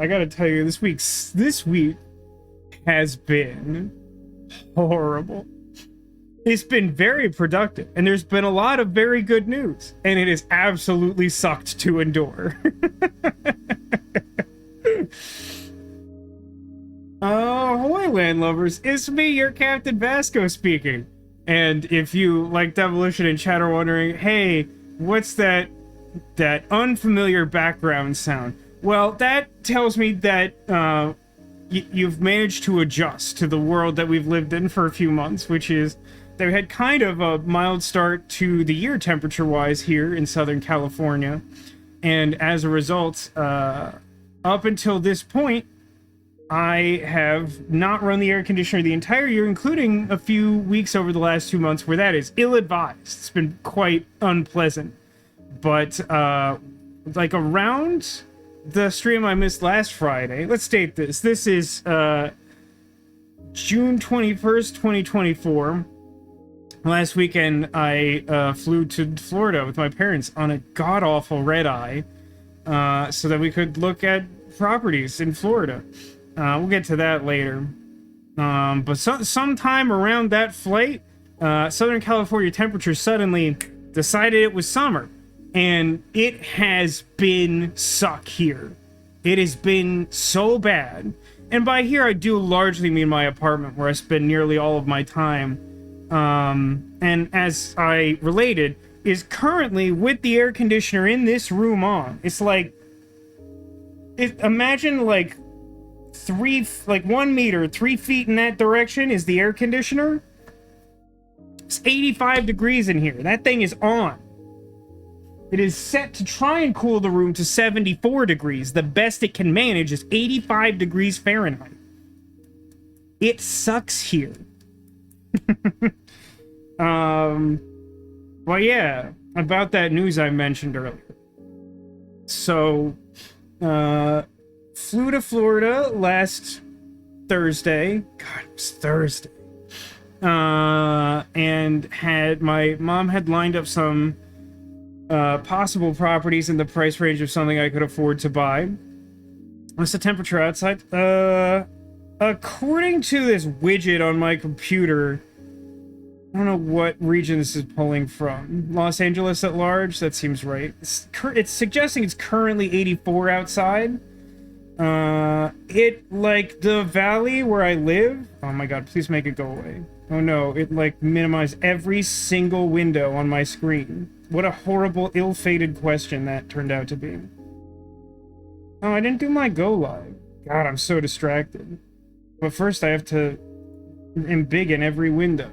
I gotta tell you, this week has been horrible. It's been very productive, and there's been a lot of very good news, and it has absolutely sucked to endure. Ahoy, land lovers! It's me, your Captain Vasco speaking. And if you like Devolution and chat are wondering, hey, what's that unfamiliar background sound? Well, that tells me that you've managed to adjust to the world that we've lived in for a few months, which is that we had kind of a mild start to the year temperature-wise here in Southern California. And as a result, up until this point, I have not run the air conditioner the entire year, including a few weeks over the last 2 months where that is ill-advised. It's been quite unpleasant. But, like, around the stream I missed last Friday, let's state this. This is, June 21st, 2024. Last weekend, I flew to Florida with my parents on a god-awful red-eye, so that we could look at properties in Florida. We'll get to that later. But sometime around that flight, Southern California temperature suddenly decided it was summer. And it has been suck here. It has been so bad. And by here, I do largely mean my apartment, where I spend nearly all of my time. And as I related, is currently with the air conditioner in this room on. It's like, imagine like 1 meter, 3 feet in that direction is the air conditioner. It's 85 degrees in here. That thing is on. It is set to try and cool the room to 74 degrees. The best it can manage is 85 degrees Fahrenheit. It sucks here. Well, yeah, about that news I mentioned earlier. So, flew to Florida last Thursday. God, it was Thursday. And my mom had lined up some possible properties in the price range of something I could afford to buy. What's the temperature outside? According to this widget on my computer, I don't know what region this is pulling from. Los Angeles at large? That seems right. It's suggesting it's currently 84 outside. Like, the valley where I live... Oh my god, please make it go away. Oh no, it, like, minimized every single window on my screen. What a horrible, ill-fated question that turned out to be. Oh, I didn't do my go live. God, I'm so distracted. But first I have to embiggen every window.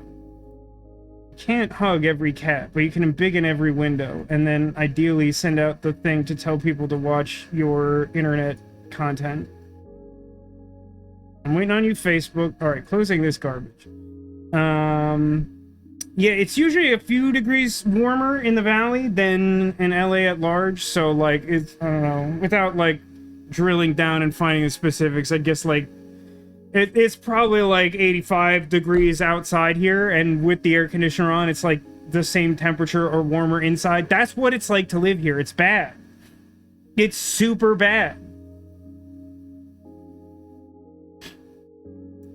You can't hug every cat, but you can embiggen every window, and then ideally send out the thing to tell people to watch your internet content. I'm waiting on you, Facebook. Alright, closing this garbage. Yeah, it's usually a few degrees warmer in the valley than in LA at large, so, like, it's, I don't know, without, like, drilling down and finding the specifics, I guess, like, it's probably, like, 85 degrees outside here, and with the air conditioner on, it's, like, the same temperature or warmer inside. That's what it's like to live here. It's bad. It's super bad.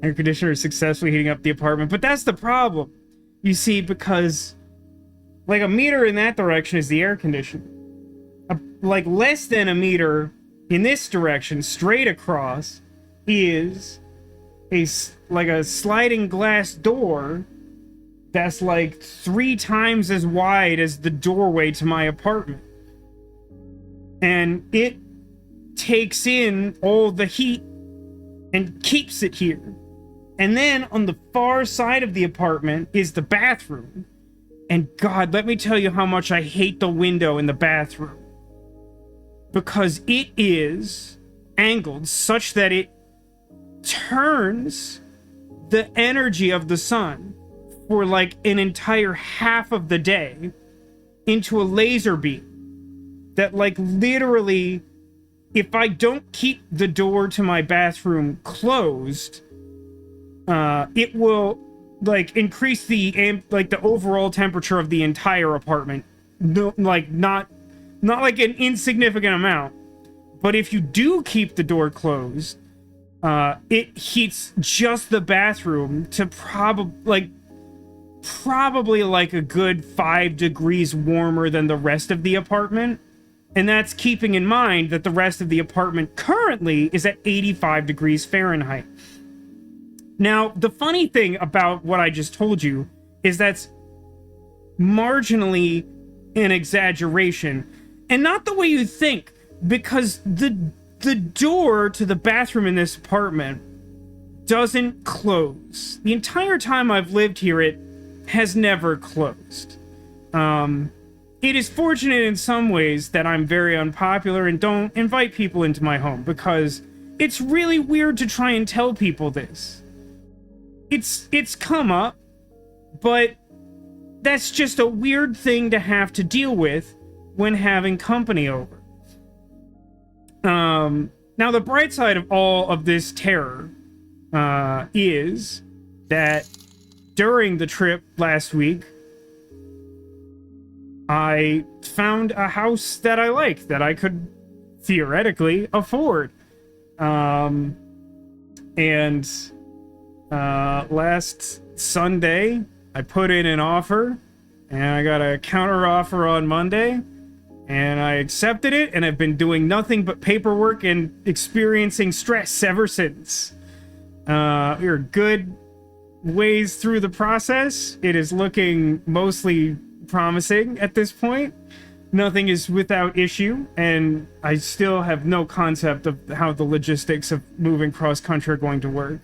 Air conditioner is successfully heating up the apartment, but that's the problem. You see, because, like, a meter in that direction is the air conditioner. Like, less than a meter in this direction, straight across, is like a sliding glass door that's, like, 3 times as wide as the doorway to my apartment. And it takes in all the heat and keeps it here. And then on the far side of the apartment is the bathroom. And God, let me tell you how much I hate the window in the bathroom. Because it is angled such that it turns the energy of the sun for like an entire half of the day into a laser beam. That, like, literally, if I don't keep the door to my bathroom closed, it will, like, increase the overall temperature of the entire apartment. No, like, not like an insignificant amount, But if you do keep the door closed, it heats just the bathroom to probably like a good 5 degrees warmer than the rest of the apartment. And that's keeping in mind that the rest of the apartment currently is at 85 degrees Fahrenheit. Now, the funny thing about what I just told you is that's marginally an exaggeration, and not the way you think, because the door to the bathroom in this apartment doesn't close. The entire time I've lived here, it has never closed. It is fortunate in some ways that I'm very unpopular and don't invite people into my home, because it's really weird to try and tell people this. It's come up, but that's just a weird thing to have to deal with when having company over. Now, the bright side of all of this terror is that during the trip last week, I found a house that I like, that I could theoretically afford. Last Sunday, I put in an offer, and I got a counter offer on Monday, and I accepted it, and I've been doing nothing but paperwork and experiencing stress ever since. We're good ways through the process. It is looking mostly promising at this point. Nothing is without issue, and I still have no concept of how the logistics of moving cross-country are going to work.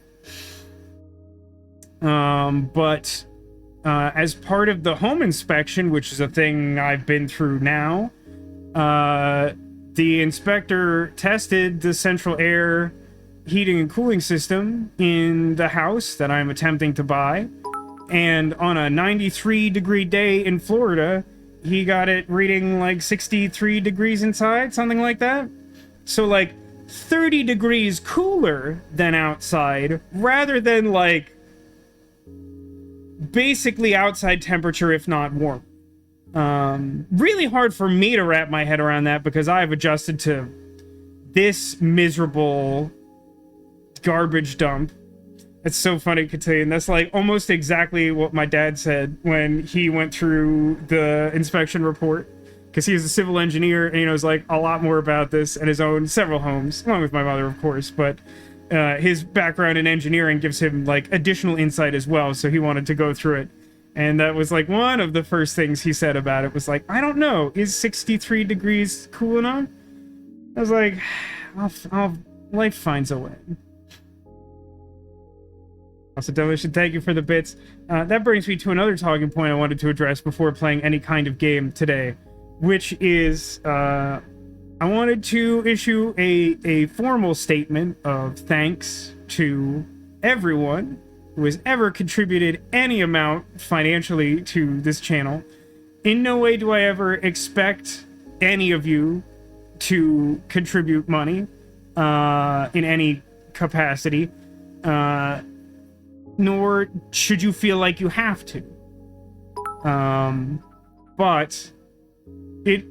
But as part of the home inspection, which is a thing I've been through now, the inspector tested the central air heating and cooling system in the house that I'm attempting to buy, and on a 93-degree day in Florida, he got it reading like 63 degrees inside, something like that. So like 30 degrees cooler than outside, rather than like basically outside temperature, if not warm. Really hard for me to wrap my head around that, because I've adjusted to this miserable garbage dump. It's so funny, Katain. That's like almost exactly what my dad said when he went through the inspection report, because he was a civil engineer and he knows like a lot more about this and has owned several homes, along with my mother, of course, but his background in engineering gives him like additional insight as well, so he wanted to go through it. And that was like one of the first things he said about it, was like, I don't know, is 63 degrees cool enough? I was like, life finds a way. Also, Demolition, thank you for the bits. That brings me to another talking point I wanted to address before playing any kind of game today, which is, I wanted to issue a formal statement of thanks to everyone who has ever contributed any amount financially to this channel. In no way do I ever expect any of you to contribute money in any capacity, nor should you feel like you have to. But it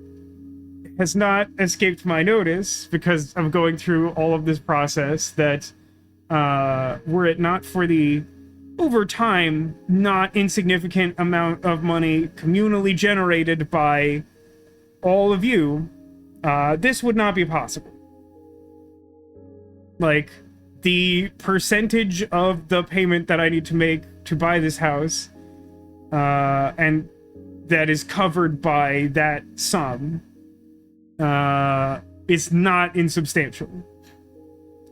has not escaped my notice, because I'm going through all of this process, that were it not for the, over time, not insignificant amount of money communally generated by all of you, this would not be possible. Like, the percentage of the payment that I need to make to buy this house, and that is covered by that sum, is not insubstantial.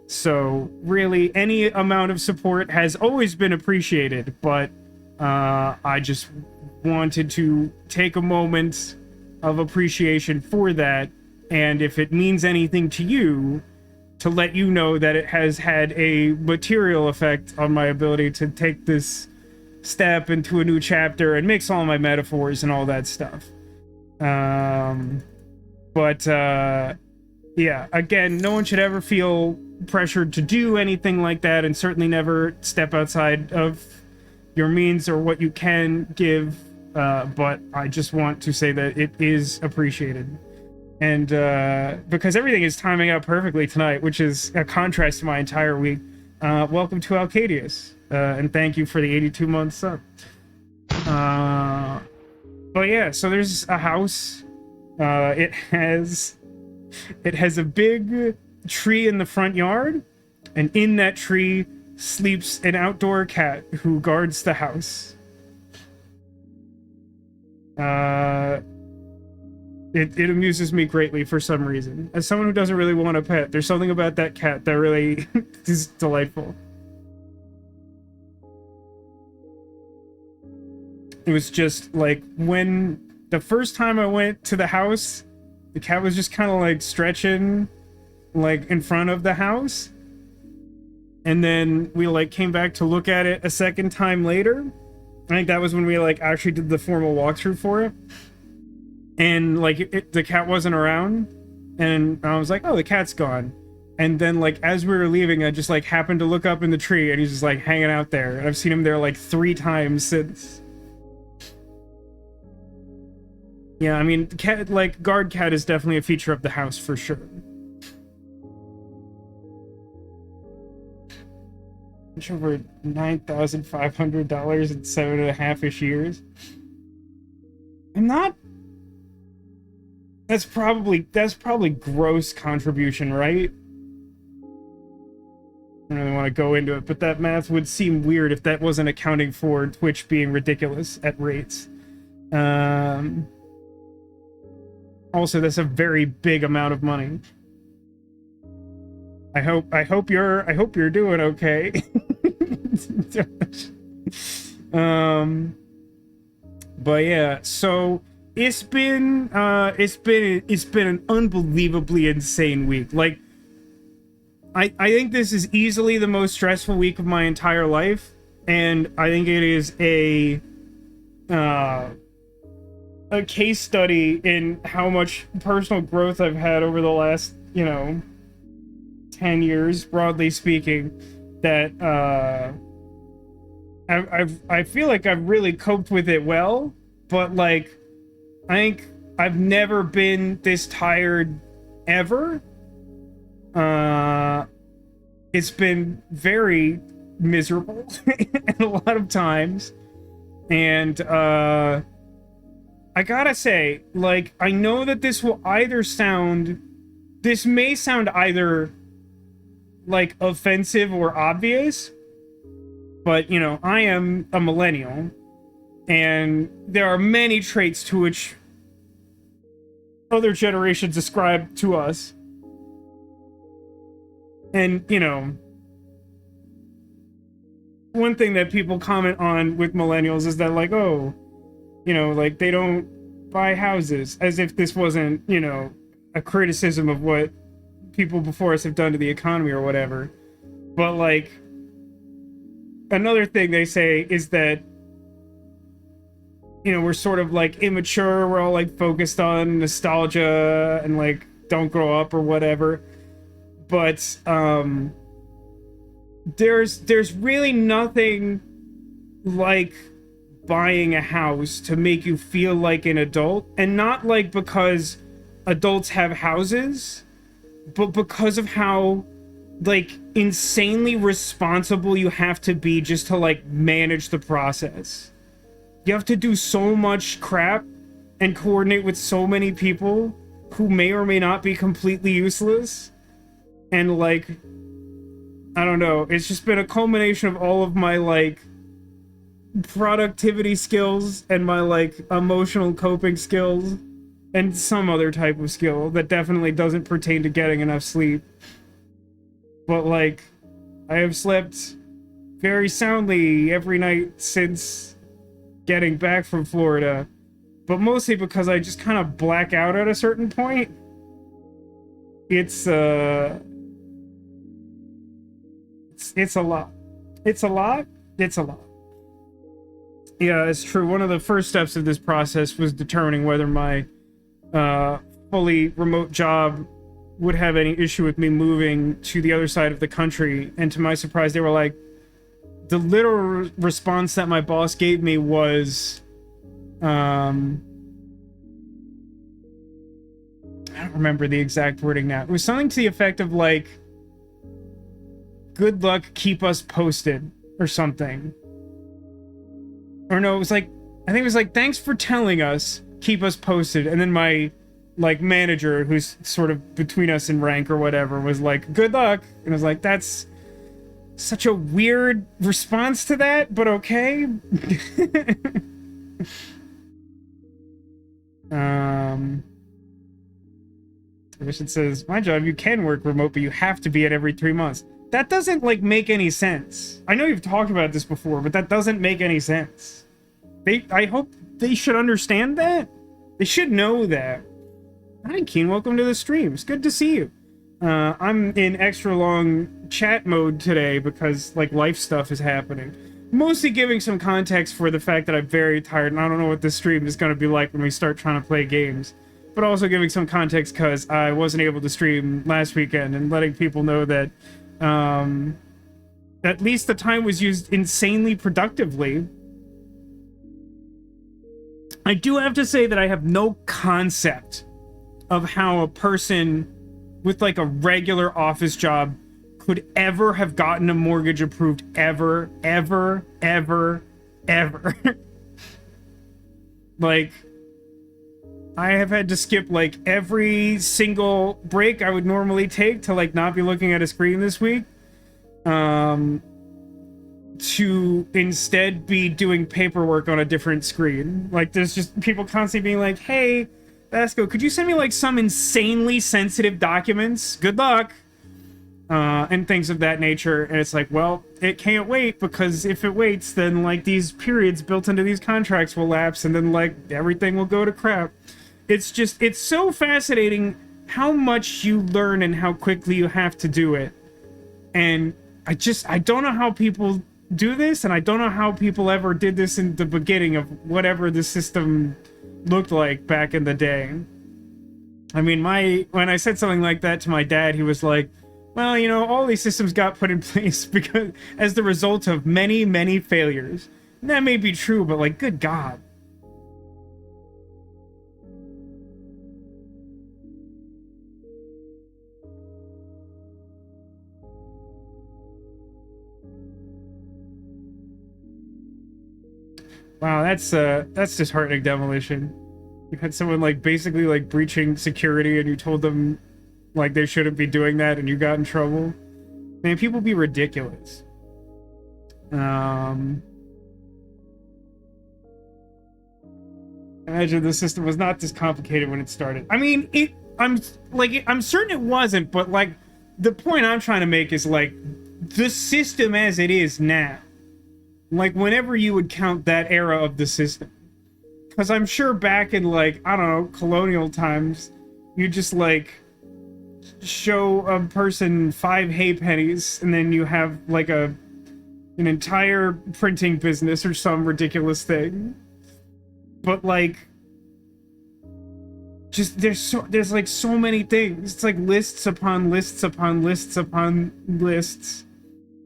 So, really, any amount of support has always been appreciated, but I just wanted to take a moment of appreciation for that, and if it means anything to you, to let you know that it has had a material effect on my ability to take this step into a new chapter and mix all my metaphors and all that stuff. Yeah, again, no one should ever feel pressured to do anything like that, and certainly never step outside of your means or what you can give, but I just want to say that it is appreciated. And because everything is timing out perfectly tonight, which is a contrast to my entire week. Welcome to Alcadius, and thank you for the 82-month sub. But yeah, so there's a house. It has a big tree in the front yard, and in that tree sleeps an outdoor cat who guards the house. It amuses me greatly for some reason. As someone who doesn't really want a pet, there's something about that cat that really is delightful. It was just like when the first time I went to the house, the cat was just kind of like stretching like in front of the house. And then we like came back to look at it a second time later. I think that was when we like actually did the formal walkthrough for it. And like the cat wasn't around, and I was like, oh, the cat's gone. And then like as we were leaving, I just like happened to look up in the tree, and he's just like hanging out there, and I've seen him there like 3 times since. Yeah, I mean, cat, like guard cat is definitely a feature of the house for sure. It's over $9,500 in 7.5-ish years. I'm not. That's probably gross contribution, right? I don't really want to go into it, but that math would seem weird if that wasn't accounting for Twitch being ridiculous at rates. Also, that's a very big amount of money. I hope you're doing okay. But yeah, so it's been an unbelievably insane week. Like, I think this is easily the most stressful week of my entire life, and I think it is a case study in how much personal growth I've had over the last, 10 years, broadly speaking, that I feel like I've really coped with it well, but like I think I've never been this tired ever. It's been very miserable a lot of times, and I gotta say, like, I know that this may sound either like offensive or obvious, but I am a millennial, and there are many traits to which other generations ascribe to us. And one thing that people comment on with millennials is that, like, oh, like they don't buy houses, as if this wasn't a criticism of what people before us have done to the economy or whatever. But like, another thing they say is that we're sort of like immature, we're all like focused on nostalgia and like don't grow up or whatever. But there's really nothing like buying a house to make you feel like an adult, and not like because adults have houses, but because of how like insanely responsible you have to be just to like manage the process. You have to do so much crap and coordinate with so many people who may or may not be completely useless. And like, I don't know, it's just been a culmination of all of my like productivity skills and my like emotional coping skills and some other type of skill that definitely doesn't pertain to getting enough sleep. But like, I have slept very soundly every night since getting back from Florida, but mostly because I just kind of black out at a certain point. It's a lot. It's a lot. Yeah, it's true. One of the first steps of this process was determining whether my fully remote job would have any issue with me moving to the other side of the country. And to my surprise, they were like, the literal response that my boss gave me was, how I don't remember the exact wording now. It was something to the effect of like, good luck, keep us posted, or something. Or no, it was like, I think it was like, thanks for telling us, keep us posted. And then my, like, manager, who's sort of between us in rank or whatever, was like, good luck. And I was like, that's such a weird response to that, but okay. I wish it says, my job, you can work remote, but you have to be at every 3 months. That doesn't, like, make any sense. I know you've talked about this before, but that doesn't make any sense. I hope they should understand that. They should know that. Hi, Keen. Welcome to the stream. It's good to see you. I'm in extra long chat mode today because, like, life stuff is happening. Mostly giving some context for the fact that I'm very tired and I don't know what this stream is going to be like when we start trying to play games. But also giving some context because I wasn't able to stream last weekend and letting people know that at least the time was used insanely productively. I do have to say that I have no concept of how a person with like a regular office job could ever have gotten a mortgage approved ever. Like, I have had to skip like every single break I would normally take to like not be looking at a screen this week. To instead be doing paperwork on a different screen. Like, there's just people constantly being like, hey, Vasco, could you send me like some insanely sensitive documents? Good luck. And things of that nature. And it's like, well, it can't wait, because if it waits, then like these periods built into these contracts will lapse, and then like everything will go to crap. It's just, it's so fascinating how much you learn and how quickly you have to do it. And I don't know how people do this, and I don't know how people ever did this in the beginning of whatever the system looked like back in the day. I mean, when I said something like that to my dad, he was like, well, you know, all these systems got put in place because as the result of many failures. And that may be true, but like, good God. Wow, that's disheartening, Demolition. You had someone like basically like breaching security, and you told them like they shouldn't be doing that, and you got in trouble. Man, people be ridiculous. Imagine the system was not this complicated when it started. I mean, I'm certain it wasn't, but like the point I'm trying to make is like the system as it is now. Like, whenever you would count that era of the system. Because I'm sure back in, like, I don't know, colonial times, you just, like, show a person 5 hay pennies, and then you have, like, an entire printing business or some ridiculous thing. But, like, just, there's, like, so many things. It's, like, lists upon lists upon lists upon lists.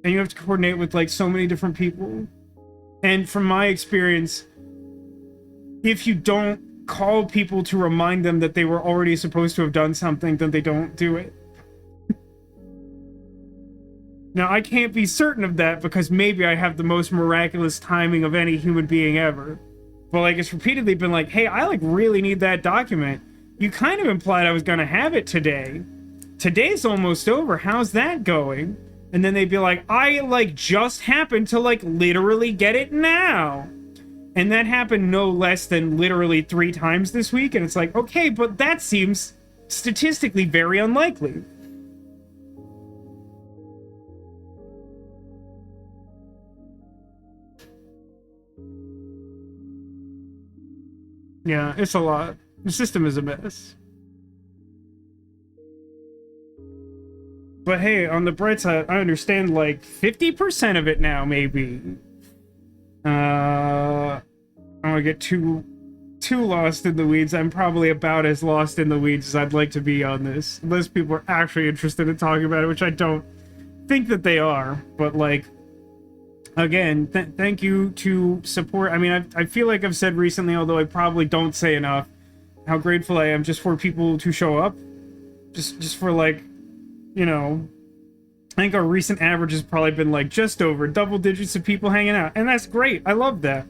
And you have to coordinate with, like, so many different people. And from my experience, if you don't call people to remind them that they were already supposed to have done something, then they don't do it. Now, I can't be certain of that because maybe I have the most miraculous timing of any human being ever. But, like, it's repeatedly been like, hey, I, like, really need that document. You kind of implied I was gonna have it today. Today's almost over. How's that going? And then they'd be like, I, like, just happened to, like, literally get it now. And that happened no less than literally 3 times this week. And it's like, okay, but that seems statistically very unlikely. Yeah, it's a lot. The system is a mess. But hey, on the bright side, I understand like 50% of it now, maybe. I don't want to get too lost in the weeds. I'm probably about as lost in the weeds as I'd like to be on this. Unless people are actually interested in talking about it, which I don't think that they are. But like, again, thank you to support. I mean, I feel like I've said recently, although I probably don't say enough, how grateful I am just for people to show up. Just for, like, you know, I think our recent average has probably been, like, just over double digits of people hanging out. And that's great. I love that.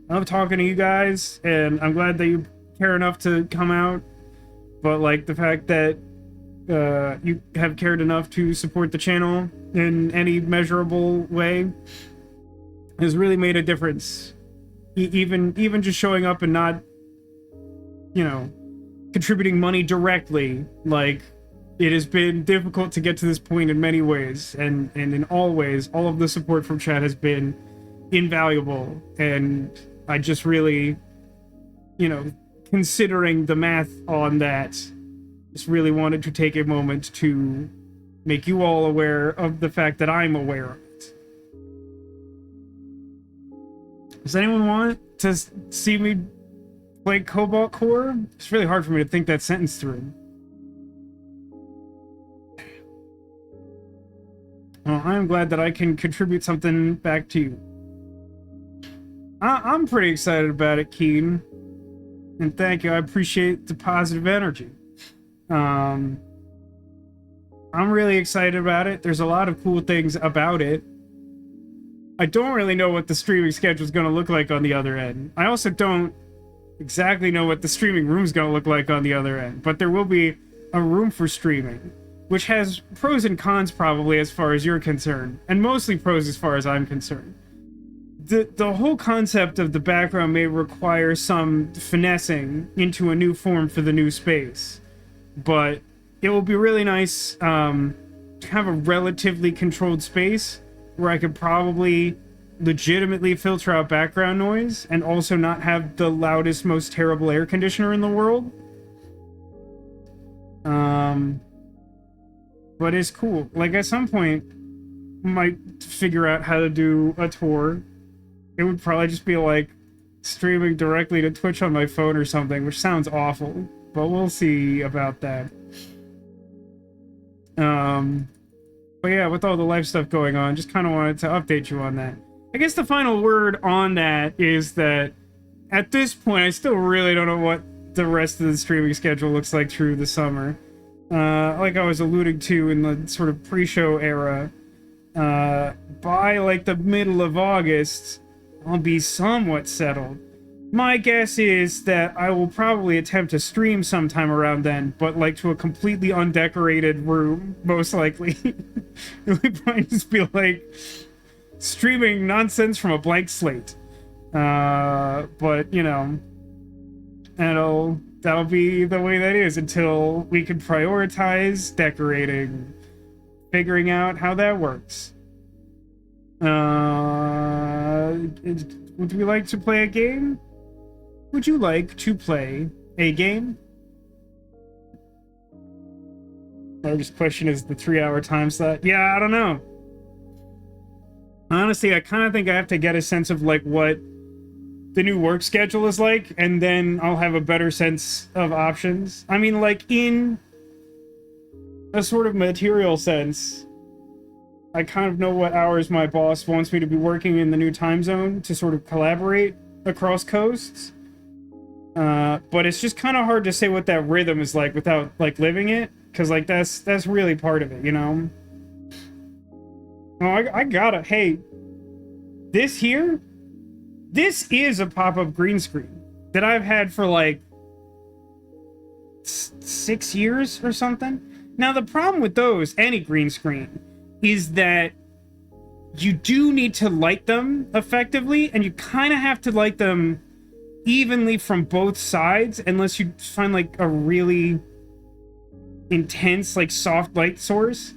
I love talking to you guys, and I'm glad that you care enough to come out. But, like, the fact that you have cared enough to support the channel in any measurable way has really made a difference. Even just showing up and not, you know, contributing money directly, like, it has been difficult to get to this point in many ways, and in all ways, all of the support from chat has been invaluable, and I just really, you know, considering the math on that, just really wanted to take a moment to make you all aware of the fact that I'm aware of it. Does anyone want to see me play Cobalt Core? It's really hard for me to think that sentence through. Well, I'm glad that I can contribute something back to you. I'm pretty excited about it, Keen. And thank you, I appreciate the positive energy. I'm really excited about it. There's a lot of cool things about it. I don't really know what the streaming schedule is going to look like on the other end. I also don't exactly know what the streaming room is going to look like on the other end. But there will be a room for streaming, which has pros and cons probably as far as you're concerned. And mostly pros as far as I'm concerned. The whole concept of the background may require some finessing into a new form for the new space. But it will be really nice to have a relatively controlled space where I could probably legitimately filter out background noise and also not have the loudest, most terrible air conditioner in the world. But it's cool. Like, at some point, I might figure out how to do a tour. It would probably just be like streaming directly to Twitch on my phone or something, which sounds awful, but we'll see about that. But yeah, with all the life stuff going on, just kind of wanted to update you on that. I guess the final word on that is that at this point, I still really don't know what the rest of the streaming schedule looks like through the summer. Like I was alluding to in the sort of pre-show era, by like the middle of August, I'll be somewhat settled. My guess is that I will probably attempt to stream sometime around then, but like to a completely undecorated room, most likely. It would probably just be like streaming nonsense from a blank slate. But you know, that'll be the way that is until we can prioritize decorating, figuring out how that works. Would we like to play a game? Would you like to play a game? Largest question is the 3-hour time slot. Yeah, I don't know. Honestly, I kind of think I have to get a sense of like what the new work schedule is like, and then I'll have a better sense of options. I mean, like, in a sort of material sense, I kind of know what hours my boss wants me to be working in the new time zone to sort of collaborate across coasts. But it's just kind of hard to say what that rhythm is like without like living it, because like that's really part of it, you know. Oh, I gotta. Hey, this is a pop-up green screen that I've had for like 6 years or something. Now the problem with those, any green screen, is that you do need to light them effectively, and you kind of have to light them evenly from both sides, unless you find like a really intense like soft light source.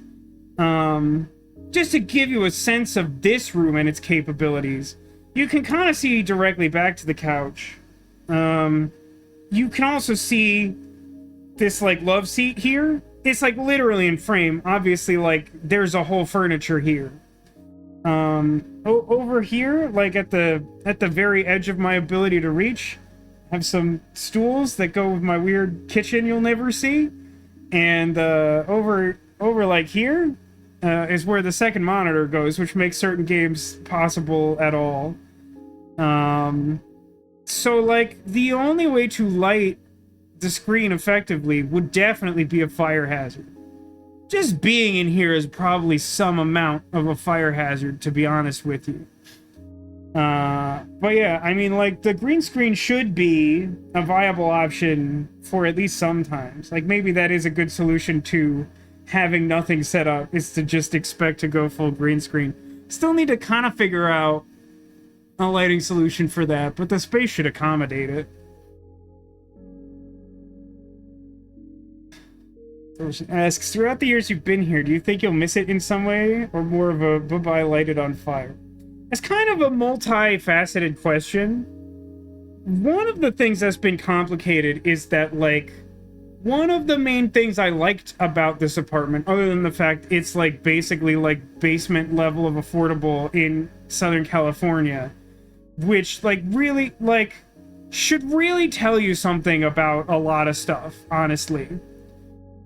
Just to give you a sense of this room and its capabilities, you can kind of see directly back to the couch. You can also see this like love seat here. It's like literally in frame. Obviously, like there's a whole furniture here. Over here, like at the very edge of my ability to reach, have some stools that go with my weird kitchen you'll never see. And over like here is where the second monitor goes, which makes certain games possible at all. So, like, the only way to light the screen effectively would definitely be a fire hazard. Just being in here is probably some amount of a fire hazard, to be honest with you. But yeah, I mean, like, the green screen should be a viable option for at least sometimes. Like, maybe that is a good solution to having nothing set up, is to just expect to go full green screen. Still need to kind of figure out a lighting solution for that, but the space should accommodate it. Asks, throughout the years you've been here, do you think you'll miss it in some way, or more of a bye-bye lighted on fire? It's kind of a multifaceted question. One of the things that's been complicated is that, like, one of the main things I liked about this apartment, other than the fact it's, like, basically, like, basement level of affordable in Southern California, which, like, really, like, should really tell you something about a lot of stuff, honestly.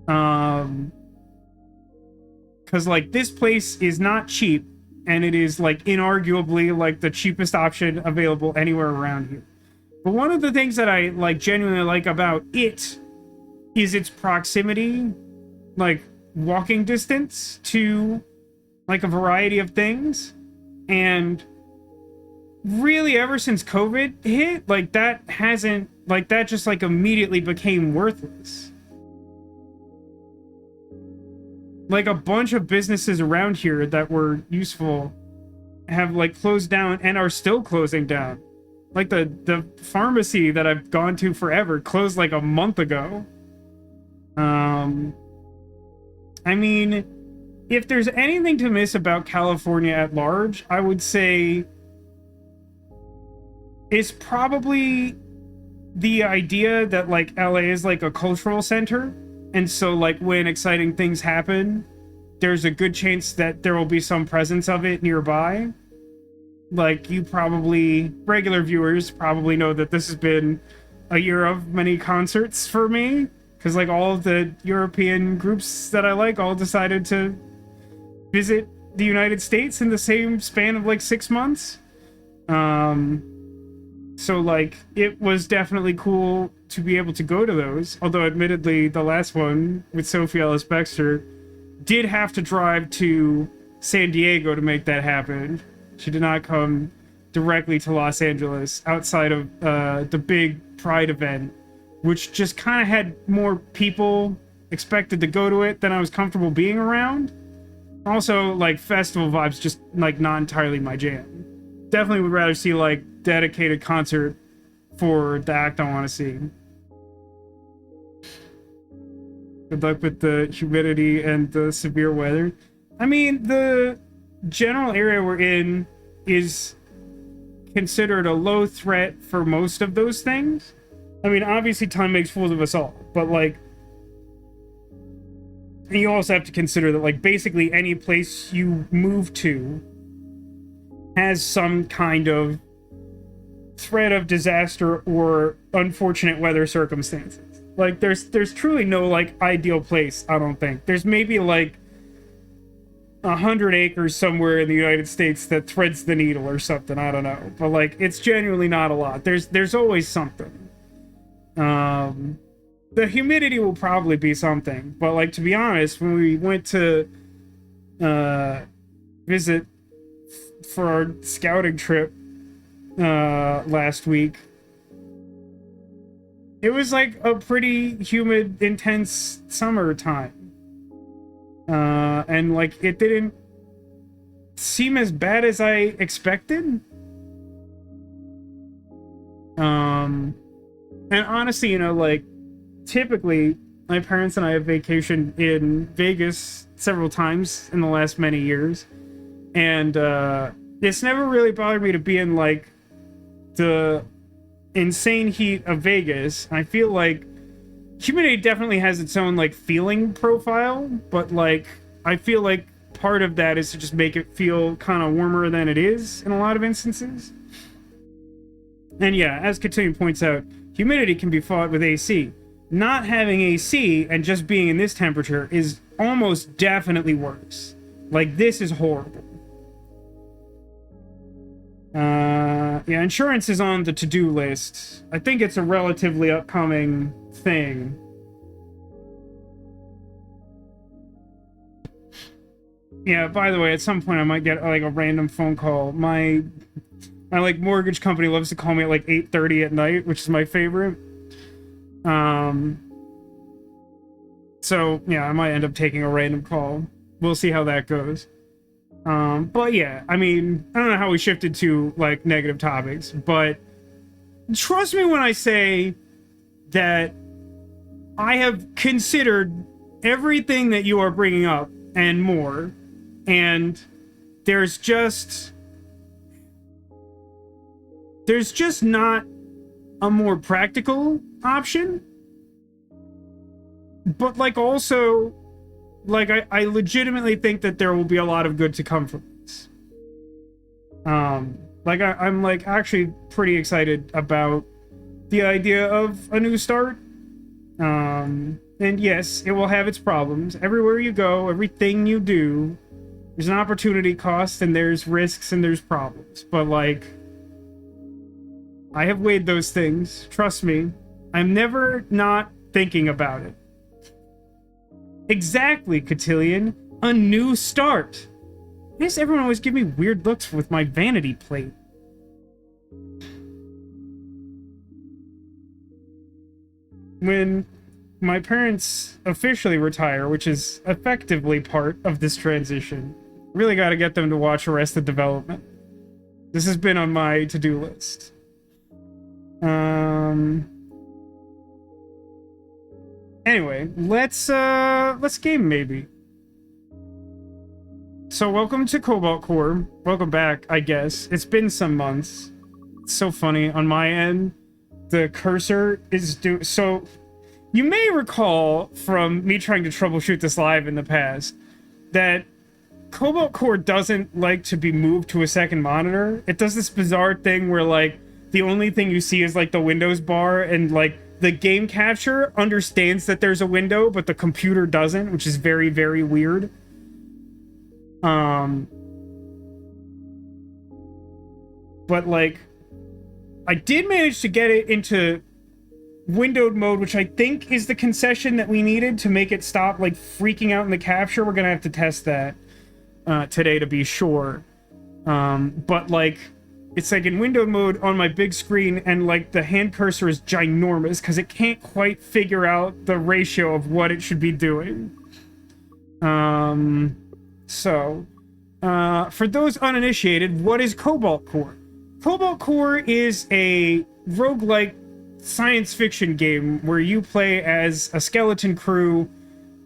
Because, like, this place is not cheap, and it is, like, inarguably, like, the cheapest option available anywhere around here. But one of the things that I, like, genuinely like about it is its proximity, like, walking distance to, like, a variety of things. And really, ever since COVID hit, like, that hasn't, like, that just, like, immediately became worthless. Like, a bunch of businesses around here that were useful have, like, closed down and are still closing down. Like, the pharmacy that I've gone to forever closed, like, a month ago. I mean, if there's anything to miss about California at large, I would say it's probably the idea that, like, LA is, like, a cultural center. And so, like, when exciting things happen, there's a good chance that there will be some presence of it nearby. Like, you probably, regular viewers probably know that this has been a year of many concerts for me. Because, like, all of the European groups that I like all decided to visit the United States in the same span of, like, 6 months. So, like, it was definitely cool to be able to go to those. Although, admittedly, the last one with Sophie Ellis-Bextor did have to drive to San Diego to make that happen. She did not come directly to Los Angeles outside of the big Pride event, which just kind of had more people expected to go to it than I was comfortable being around. Also, like, festival vibes, just, like, not entirely my jam. Definitely would rather see, like, dedicated concert for the act I want to see. Good luck with the humidity and the severe weather. I mean, the general area we're in is considered a low threat for most of those things. I mean, obviously time makes fools of us all, but, like, and you also have to consider that, like, basically any place you move to has some kind of threat of disaster or unfortunate weather circumstances. Like, there's truly no, like, ideal place, I don't think. There's maybe, like, 100 acres somewhere in the United States that threads the needle or something, I don't know. But, like, it's genuinely not a lot. There's always something. The humidity will probably be something. But, like, to be honest, when we went to visit for our scouting trip last week, it was, like, a pretty humid, intense summertime. And, like, it didn't seem as bad as I expected. And honestly, you know, like, typically, my parents and I have vacationed in Vegas several times in the last many years. And, it's never really bothered me to be in, like, the insane heat of Vegas. I feel like humidity definitely has its own, like, feeling profile, but, like, I feel like part of that is to just make it feel kind of warmer than it is in a lot of instances. And yeah, as Katune points out, humidity can be fought with AC. Not having AC and just being in this temperature is almost definitely worse. Like, this is horrible. Yeah, insurance is on the to-do list. I think it's a relatively upcoming thing. Yeah, by the way, at some point I might get like a random phone call. My like mortgage company loves to call me at like 8:30 at night, which is my favorite. So yeah, I might end up taking a random call. We'll see how that goes. But yeah, I mean, I don't know how we shifted to like negative topics, but trust me when I say that I have considered everything that you are bringing up and more, and there's just not a more practical option. But like also, like I legitimately think that there will be a lot of good to come from this. Like I'm like actually pretty excited about the idea of a new start. And yes, it will have its problems. Everywhere you go, everything you do, there's an opportunity cost and there's risks and there's problems. But like, I have weighed those things. Trust me. I'm never not thinking about it. Exactly, Cotillion. A new start. Why does everyone always give me weird looks with my vanity plate? When my parents officially retire, which is effectively part of this transition, really got to get them to watch Arrested Development. This has been on my to-do list. Anyway, let's game maybe. So welcome to Cobalt Core. Welcome back, I guess. It's been some months. It's so funny. On my end, the cursor is so you may recall from me trying to troubleshoot this live in the past that Cobalt Core doesn't like to be moved to a second monitor. It does this bizarre thing where like the only thing you see is like the Windows bar, and like the game capture understands that there's a window, but the computer doesn't, which is very, very weird. But like, I did manage to get it into windowed mode, which I think is the concession that we needed to make it stop like freaking out in the capture. We're gonna have to test that today to be sure. But like, it's like in windowed mode on my big screen, and like the hand cursor is ginormous because it can't quite figure out the ratio of what it should be doing. So, for those uninitiated, what is Cobalt Core? Cobalt Core is a roguelike science fiction game where you play as a skeleton crew,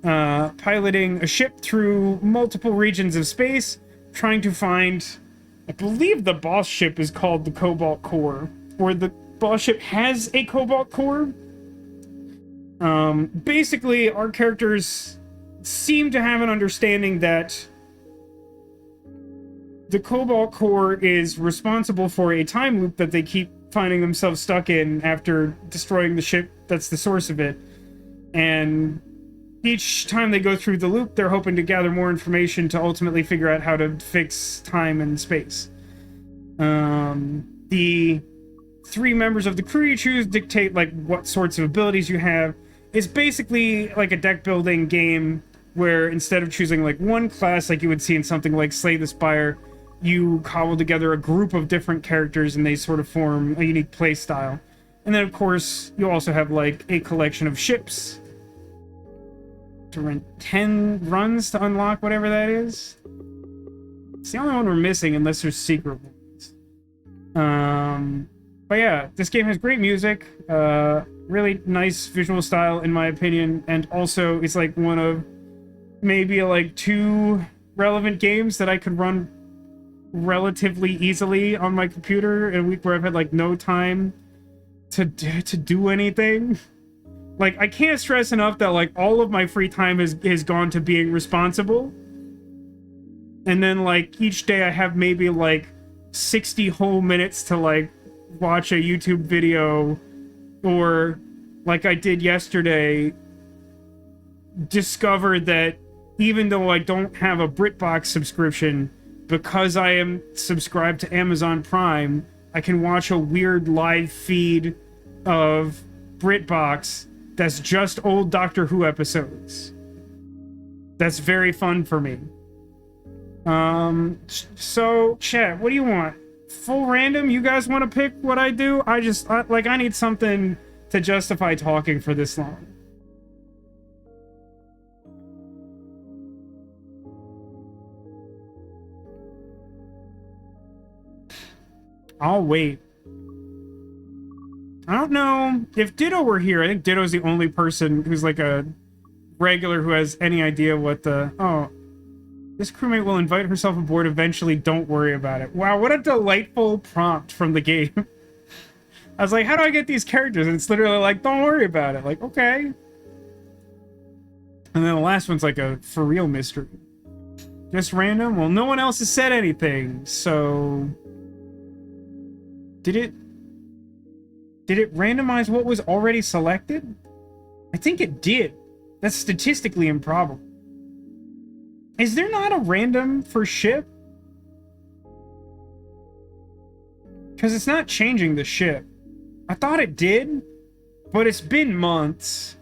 piloting a ship through multiple regions of space, trying to find, I believe the boss ship is called the Cobalt Core, or the boss ship has a Cobalt Core. Basically, our characters seem to have an understanding that the Cobalt Core is responsible for a time loop that they keep finding themselves stuck in after destroying the ship that's the source of it. And each time they go through the loop, they're hoping to gather more information to ultimately figure out how to fix time and space. The 3 members of the crew you choose dictate like what sorts of abilities you have. It's basically like a deck building game where instead of choosing like one class like you would see in something like Slay the Spire, you cobble together a group of different characters and they sort of form a unique play style. And then of course you also have like a collection of ships to run 10 runs to unlock whatever that is. It's the only one we're missing unless there's secret ones. But yeah, this game has great music, really nice visual style in my opinion, and also it's like one of maybe like 2 relevant games that I could run relatively easily on my computer in a week where I've had like no time to do anything. Like, I can't stress enough that like all of my free time has gone to being responsible, and then like each day I have maybe like 60 whole minutes to like watch a YouTube video, or like I did yesterday, discover that even though I don't have a BritBox subscription, because I am subscribed to Amazon Prime, I can watch a weird live feed of BritBox that's just old Doctor Who episodes. That's very fun for me. So, chat, what do you want? Full random? You guys want to pick what I do? I need something to justify talking for this long. I'll wait. I don't know if Ditto were here. I think Ditto's the only person who's like a regular who has any idea what the... Oh, this crewmate will invite herself aboard eventually. Don't worry about it. Wow, what a delightful prompt from the game. I was like, how do I get these characters? And it's literally like, don't worry about it. Like, okay. And then the last one's like a for real mystery. Just random? Well, no one else has said anything, so... Did it randomize what was already selected? I think it did. That's statistically improbable. Is there not a random for ship? Because it's not changing the ship. I thought it did, but it's been months.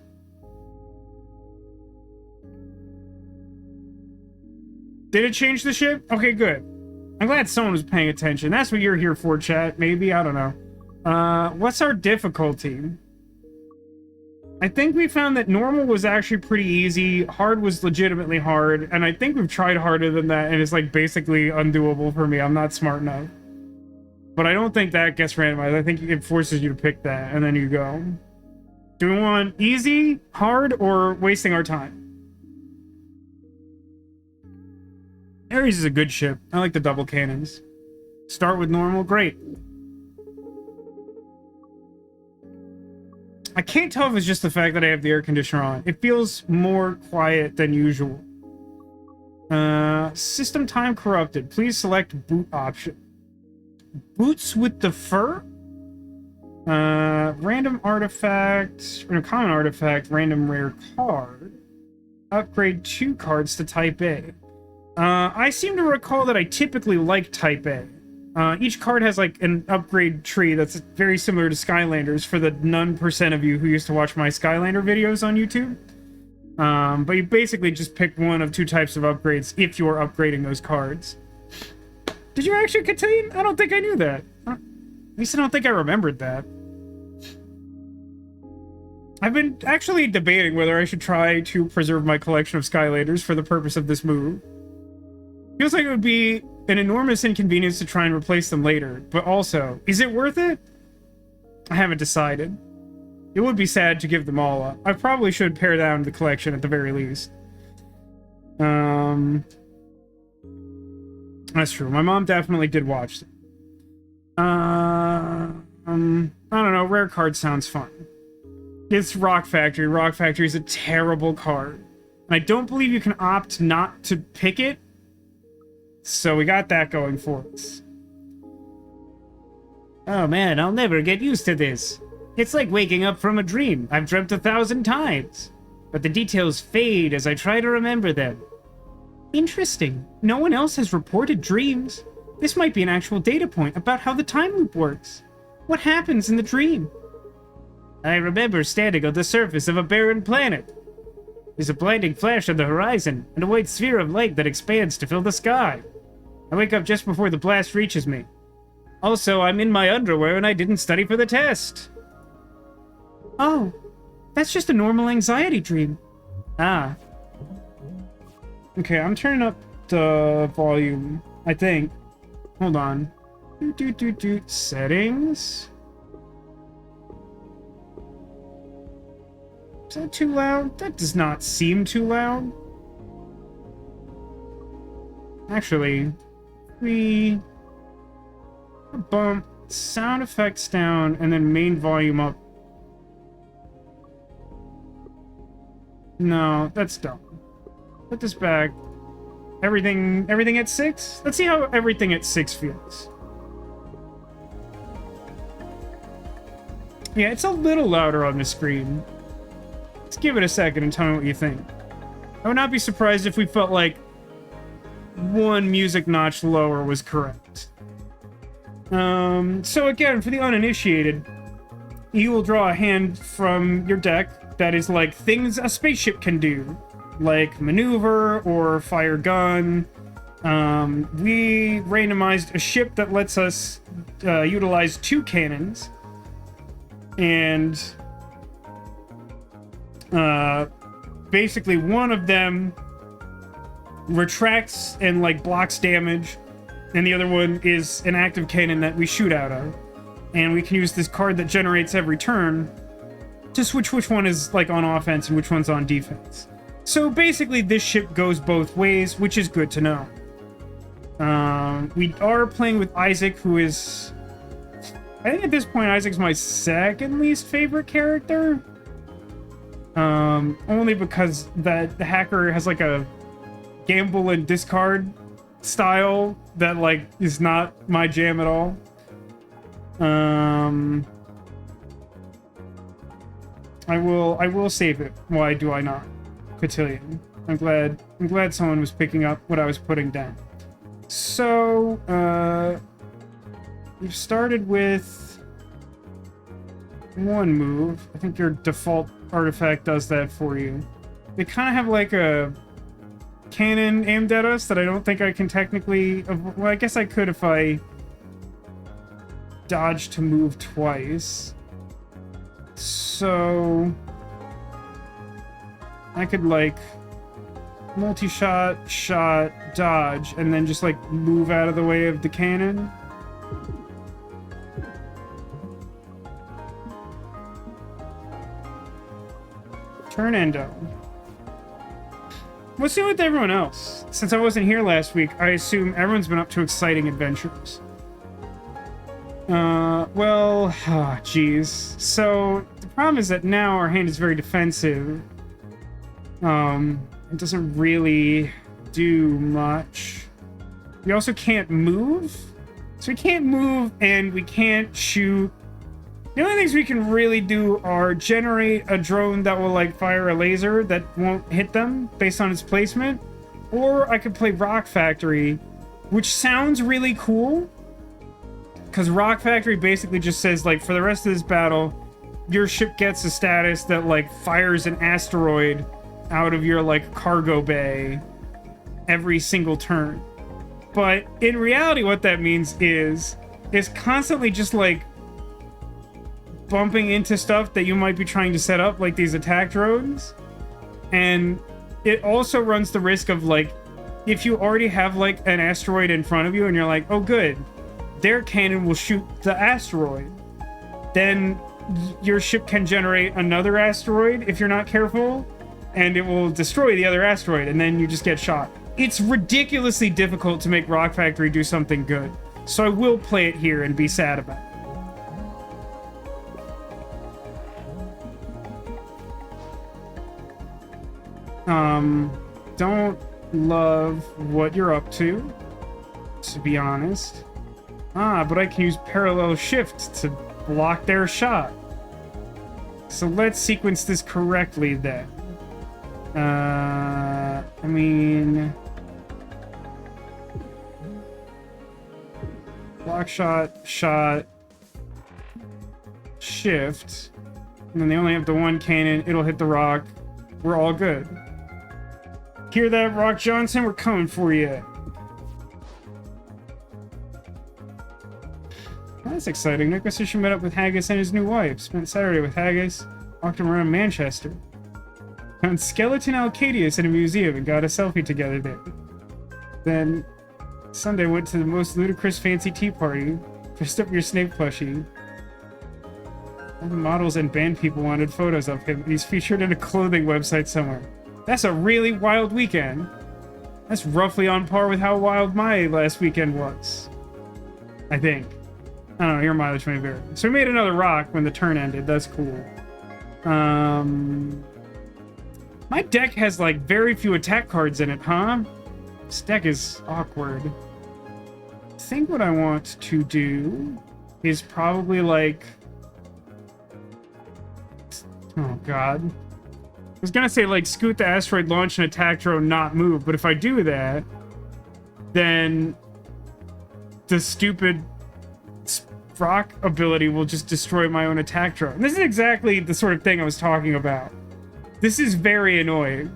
Did it change the ship? Okay, good. I'm glad someone was paying attention. That's what you're here for, chat. Maybe, I don't know. What's our difficulty? I think we found that normal was actually pretty easy. Hard was legitimately hard. And I think we've tried harder than that, and it's like basically undoable for me. I'm not smart enough. But I don't think that gets randomized. I think it forces you to pick that, and then you go. Do we want easy, hard, or wasting our time? Ares is a good ship. I like the double cannons. Start with normal, great. I can't tell if it's just the fact that I have the air conditioner on. It feels more quiet than usual. System time corrupted. Please select boot option. Boots with the fur? Random artifact, common artifact, random rare card. Upgrade 2 cards to type A. I seem to recall that I typically like type A. Each card has like an upgrade tree that's very similar to Skylanders for the none percent of you who used to watch my Skylander videos on YouTube. But you basically just pick one of 2 types of upgrades if you're upgrading those cards. Did you actually contain? I don't think I knew that. At least I don't think I remembered that. I've been actually debating whether I should try to preserve my collection of Skylanders for the purpose of this move. Feels like it would be an enormous inconvenience to try and replace them later, but also, is it worth it? I haven't decided. It would be sad to give them all up. I probably should pare down the collection at the very least. That's true. My mom definitely did watch them. I don't know. Rare card sounds fun. It's Rock Factory. Rock Factory is a terrible card. And I don't believe you can opt not to pick it. So we got that going for us. Oh man, I'll never get used to this. It's like waking up from a dream I've dreamt 1,000 times. But the details fade as I try to remember them. Interesting. No one else has reported dreams. This might be an actual data point about how the time loop works. What happens in the dream? I remember standing on the surface of a barren planet. There's a blinding flash on the horizon, and a white sphere of light that expands to fill the sky. I wake up just before the blast reaches me. Also, I'm in my underwear and I didn't study for the test. Oh, that's just a normal anxiety dream. Ah. Okay, I'm turning up the volume, I think. Hold on. Settings. Is that too loud? That does not seem too loud. Actually, we bump sound effects down and then main volume up. No, that's dumb. Put this back. Everything at 6? Let's see how everything at 6 feels. Yeah, it's a little louder on the screen. Let's give it a second and tell me what you think. I would not be surprised if we felt like one music notch lower was correct. So again, for the uninitiated, you will draw a hand from your deck that is like things a spaceship can do, like maneuver or fire gun. We randomized a ship that lets us utilize 2 cannons, and basically one of them retracts and like blocks damage, and the other one is an active cannon that we shoot out of. And we can use this card that generates every turn to switch which one is like on offense and which one's on defense. So basically this ship goes both ways, which is good to know. We are playing with Isaac, who is... I think at this point Isaac's my second least favorite character. Only because the hacker has like a gamble and discard style that like is not my jam at all. I will save it. Why do I not? Cotillion. I'm glad someone was picking up what I was putting down. So, we've started with one move. I think your default artifact does that for you. They kind of have like a cannon aimed at us that I don't think I can technically... Well, I guess I could if I dodge to move twice. So I could like multi-shot, shot, dodge, and then just like move out of the way of the cannon. Turn endo. What's new with everyone else? Since I wasn't here last week, I assume everyone's been up to exciting adventures. Well, geez. So, the problem is that now our hand is very defensive. It doesn't really do much. We also can't move. So we can't move and we can't shoot. The only things we can really do are generate a drone that will, like, fire a laser that won't hit them based on its placement. Or I could play Rock Factory, which sounds really cool. Because Rock Factory basically just says, like, for the rest of this battle, your ship gets a status that, like, fires an asteroid out of your, like, cargo bay every single turn. But in reality, what that means is constantly just, like, bumping into stuff that you might be trying to set up, like these attack drones. And it also runs the risk of, like, if you already have, like, an asteroid in front of you and you're like, oh, good, their cannon will shoot the asteroid, then your ship can generate another asteroid if you're not careful, and it will destroy the other asteroid, and then you just get shot. It's ridiculously difficult to make Rock Factory do something good, so I will play it here and be sad about it. Don't love what you're up to be honest. But I can use parallel shift to block their shot. So let's sequence this correctly then. I mean... block shot, shot, shift. And then they only have the one cannon. It'll hit the rock. We're all good. Hear that, Rock Johnson? We're coming for you. That's exciting. Nicholas Fisher met up with Haggis and his new wife. Spent Saturday with Haggis. Walked him around Manchester. Found Skeleton Alcadius in a museum and got a selfie together there. Then Sunday went to the most ludicrous fancy tea party. Dressed up your snake plushie. All the models and band people wanted photos of him, and he's featured in a clothing website somewhere. That's a really wild weekend. That's roughly on par with how wild my last weekend was. I think. I don't know, your mileage may vary. So we made another rock when the turn ended. That's cool. My deck has, like, very few attack cards in it, huh? This deck is awkward. I think what I want to do is probably, like... oh, God. I was gonna say, like, scoot the asteroid, launch an attack drone, not move, but if I do that, then the stupid rock ability will just destroy my own attack drone. This is exactly the sort of thing I was talking about. This is very annoying.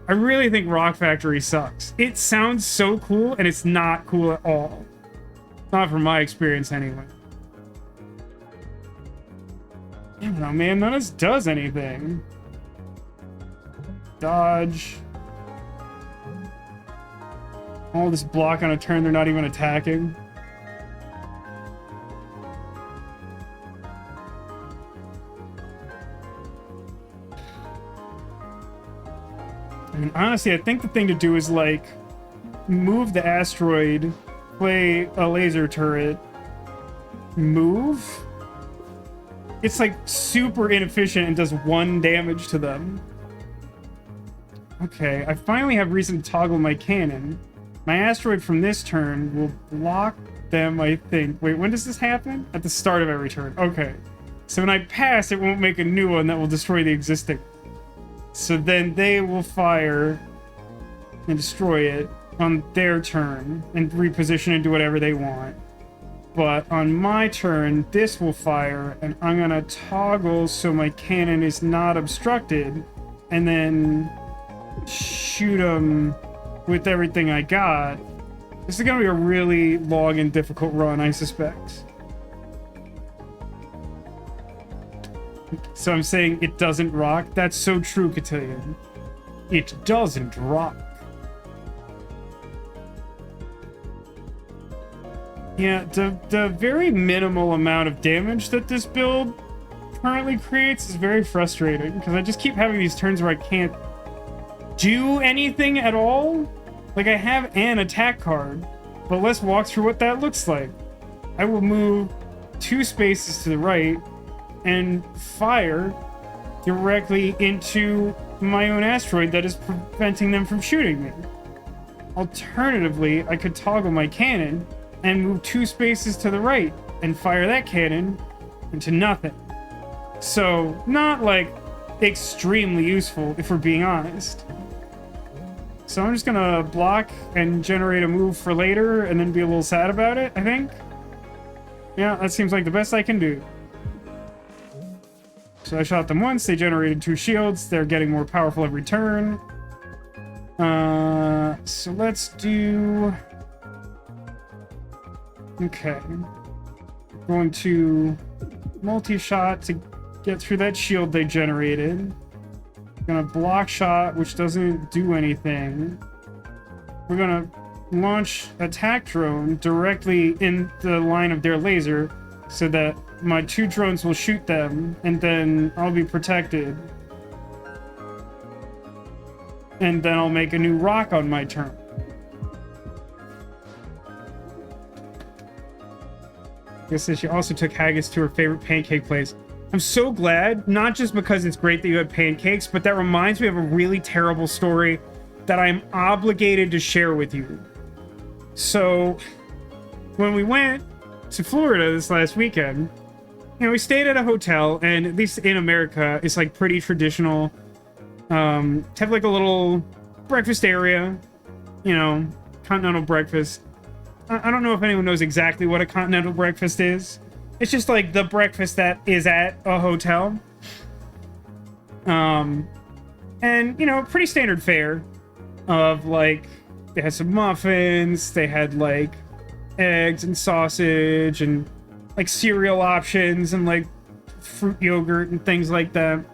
I really think Rock Factory sucks. It sounds so cool, and it's not cool at all. Not from my experience, anyway. I don't know, man. None of this does anything. Dodge. All this block on a turn they're not even attacking. And honestly, I think the thing to do is, like, move the asteroid, play a laser turret, move. It's, like, super inefficient and does 1 damage to them. Okay, I finally have reason to toggle my cannon. My asteroid from this turn will block them, I think. Wait, when does this happen? At the start of every turn. Okay. So when I pass, it won't make a new one that will destroy the existing. So then they will fire and destroy it on their turn and reposition and do whatever they want. But on my turn, this will fire, and I'm going to toggle so my cannon is not obstructed, and then shoot them with everything I got. This is going to be a really long and difficult run, I suspect. So I'm saying it doesn't rock? That's so true, Cotillion. It doesn't rock. Yeah, the very minimal amount of damage that this build currently creates is very frustrating, because I just keep having these turns where I can't do anything at all. Like, I have an attack card, but let's walk through what that looks like. I will move 2 spaces to the right and fire directly into my own asteroid that is preventing them from shooting me. Alternatively, I could toggle my cannon and move 2 spaces to the right and fire that cannon into nothing. So, not, like, extremely useful, if we're being honest. So I'm just gonna block and generate a move for later and then be a little sad about it, I think. Yeah, that seems like the best I can do. So I shot them once, they generated 2 shields, they're getting more powerful every turn. So let's do... Okay. Going to multi-shot to get through that shield they generated. Gonna block shot, which doesn't do anything. We're gonna launch attack drone directly in the line of their laser so that my 2 drones will shoot them, and then I'll be protected. And then I'll make a new rock on my turn. I guess she also took Haggis to her favorite pancake place. I'm so glad, not just because it's great that you had pancakes, but that reminds me of a really terrible story that I'm obligated to share with you. So, when we went to Florida this last weekend, you know, we stayed at a hotel, and at least in America, it's like pretty traditional. To have like a little breakfast area, you know, continental breakfast. I don't know if anyone knows exactly what a continental breakfast is. It's just like the breakfast that is at a hotel. And, you know, pretty standard fare of like, they had some muffins, they had like eggs and sausage and like cereal options and like fruit yogurt and things like that.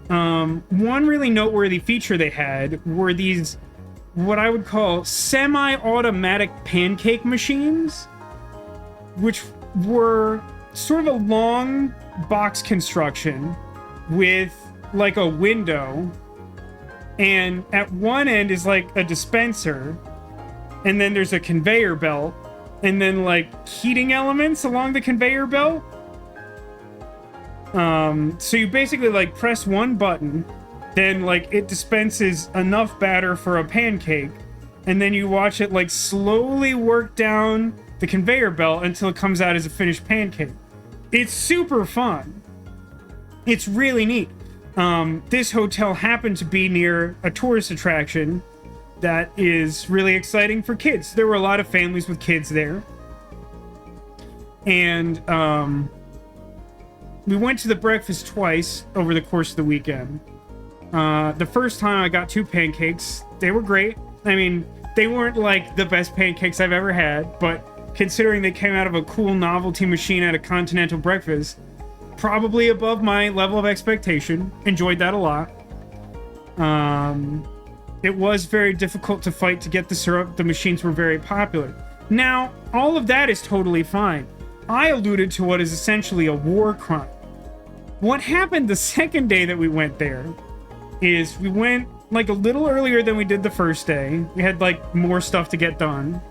One really noteworthy feature they had were these, what I would call semi-automatic pancake machines, which were sort of a long box construction with like a window, and at one end is like a dispenser, and then there's a conveyor belt, and then like heating elements along the conveyor belt. So you basically like press one button, then like it dispenses enough batter for a pancake, and then you watch it like slowly work down the conveyor belt until it comes out as a finished pancake. It's super fun. It's really neat. This hotel happened to be near a tourist attraction that is really exciting for kids. There were a lot of families with kids there. And we went to the breakfast twice over the course of the weekend. The first time I got 2 pancakes. They were great. I mean, they weren't like the best pancakes I've ever had, but considering they came out of a cool novelty machine at a continental breakfast, probably above my level of expectation. Enjoyed that a lot. It was very difficult to fight to get the syrup. The machines were very popular. Now, all of that is totally fine. I alluded to what is essentially a war crime. What happened the second day that we went there is we went like a little earlier than we did the first day. We had like more stuff to get done.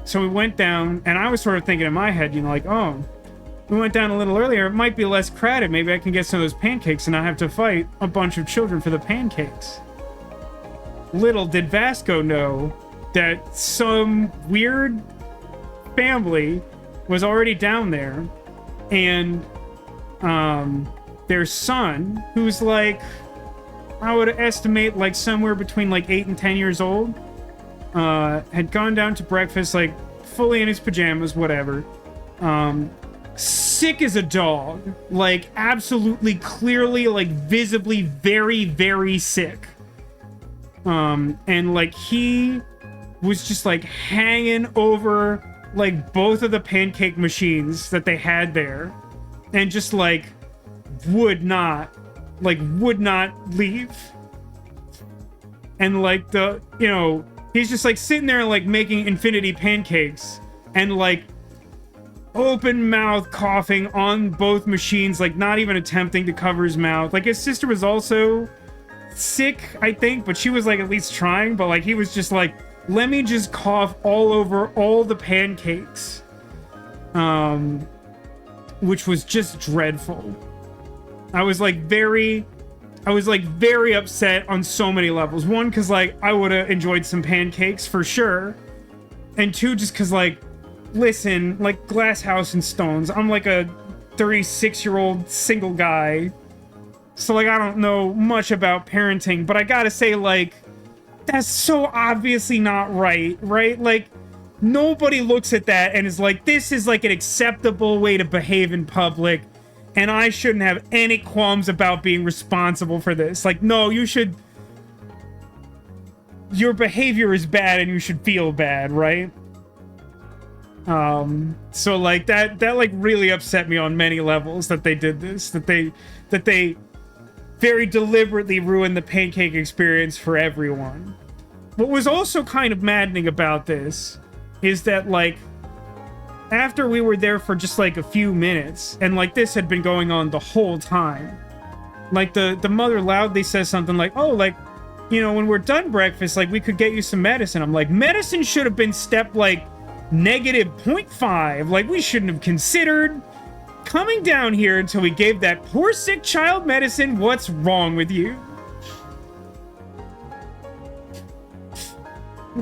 So we went down, and I was sort of thinking in my head, you know, like, oh, we went down a little earlier. It might be less crowded. Maybe I can get some of those pancakes and not have to fight a bunch of children for the pancakes. Little did Vasco know that some weird family was already down there, and their son, who's like, I would estimate like somewhere between like 8 and 10 years old, had gone down to breakfast like fully in his pajamas, whatever, sick as a dog, like absolutely clearly, like visibly very, very sick, and like he was just like hanging over like both of the pancake machines that they had there, and just like would not leave. And like the, you know, he's just like sitting there like making infinity pancakes and like open mouth coughing on both machines, like not even attempting to cover his mouth. Like his sister was also sick, I think, but she was like at least trying, but like he was just like, let me just cough all over all the pancakes, which was just dreadful. I was very upset on so many levels. One, because like I would have enjoyed some pancakes for sure, and two, just because like, listen, like glass house and stones, I'm like a 36-year-old single guy, so like I don't know much about parenting, but I gotta say, like, that's so obviously not right? Like, nobody looks at that and is like, this is like an acceptable way to behave in public, and I shouldn't have any qualms about being responsible for this. Like, no, you should... Your behavior is bad and you should feel bad, right? So like that like really upset me on many levels that they did this, that they very deliberately ruined the pancake experience for everyone. What was also kind of maddening about this is that like after we were there for just like a few minutes, and like this had been going on the whole time, like the mother loudly says something like, oh, like, you know, when we're done breakfast, like we could get you some medicine. I'm like, medicine should have been step like -0.5. Like, we shouldn't have considered coming down here until we gave that poor sick child medicine. What's wrong with you?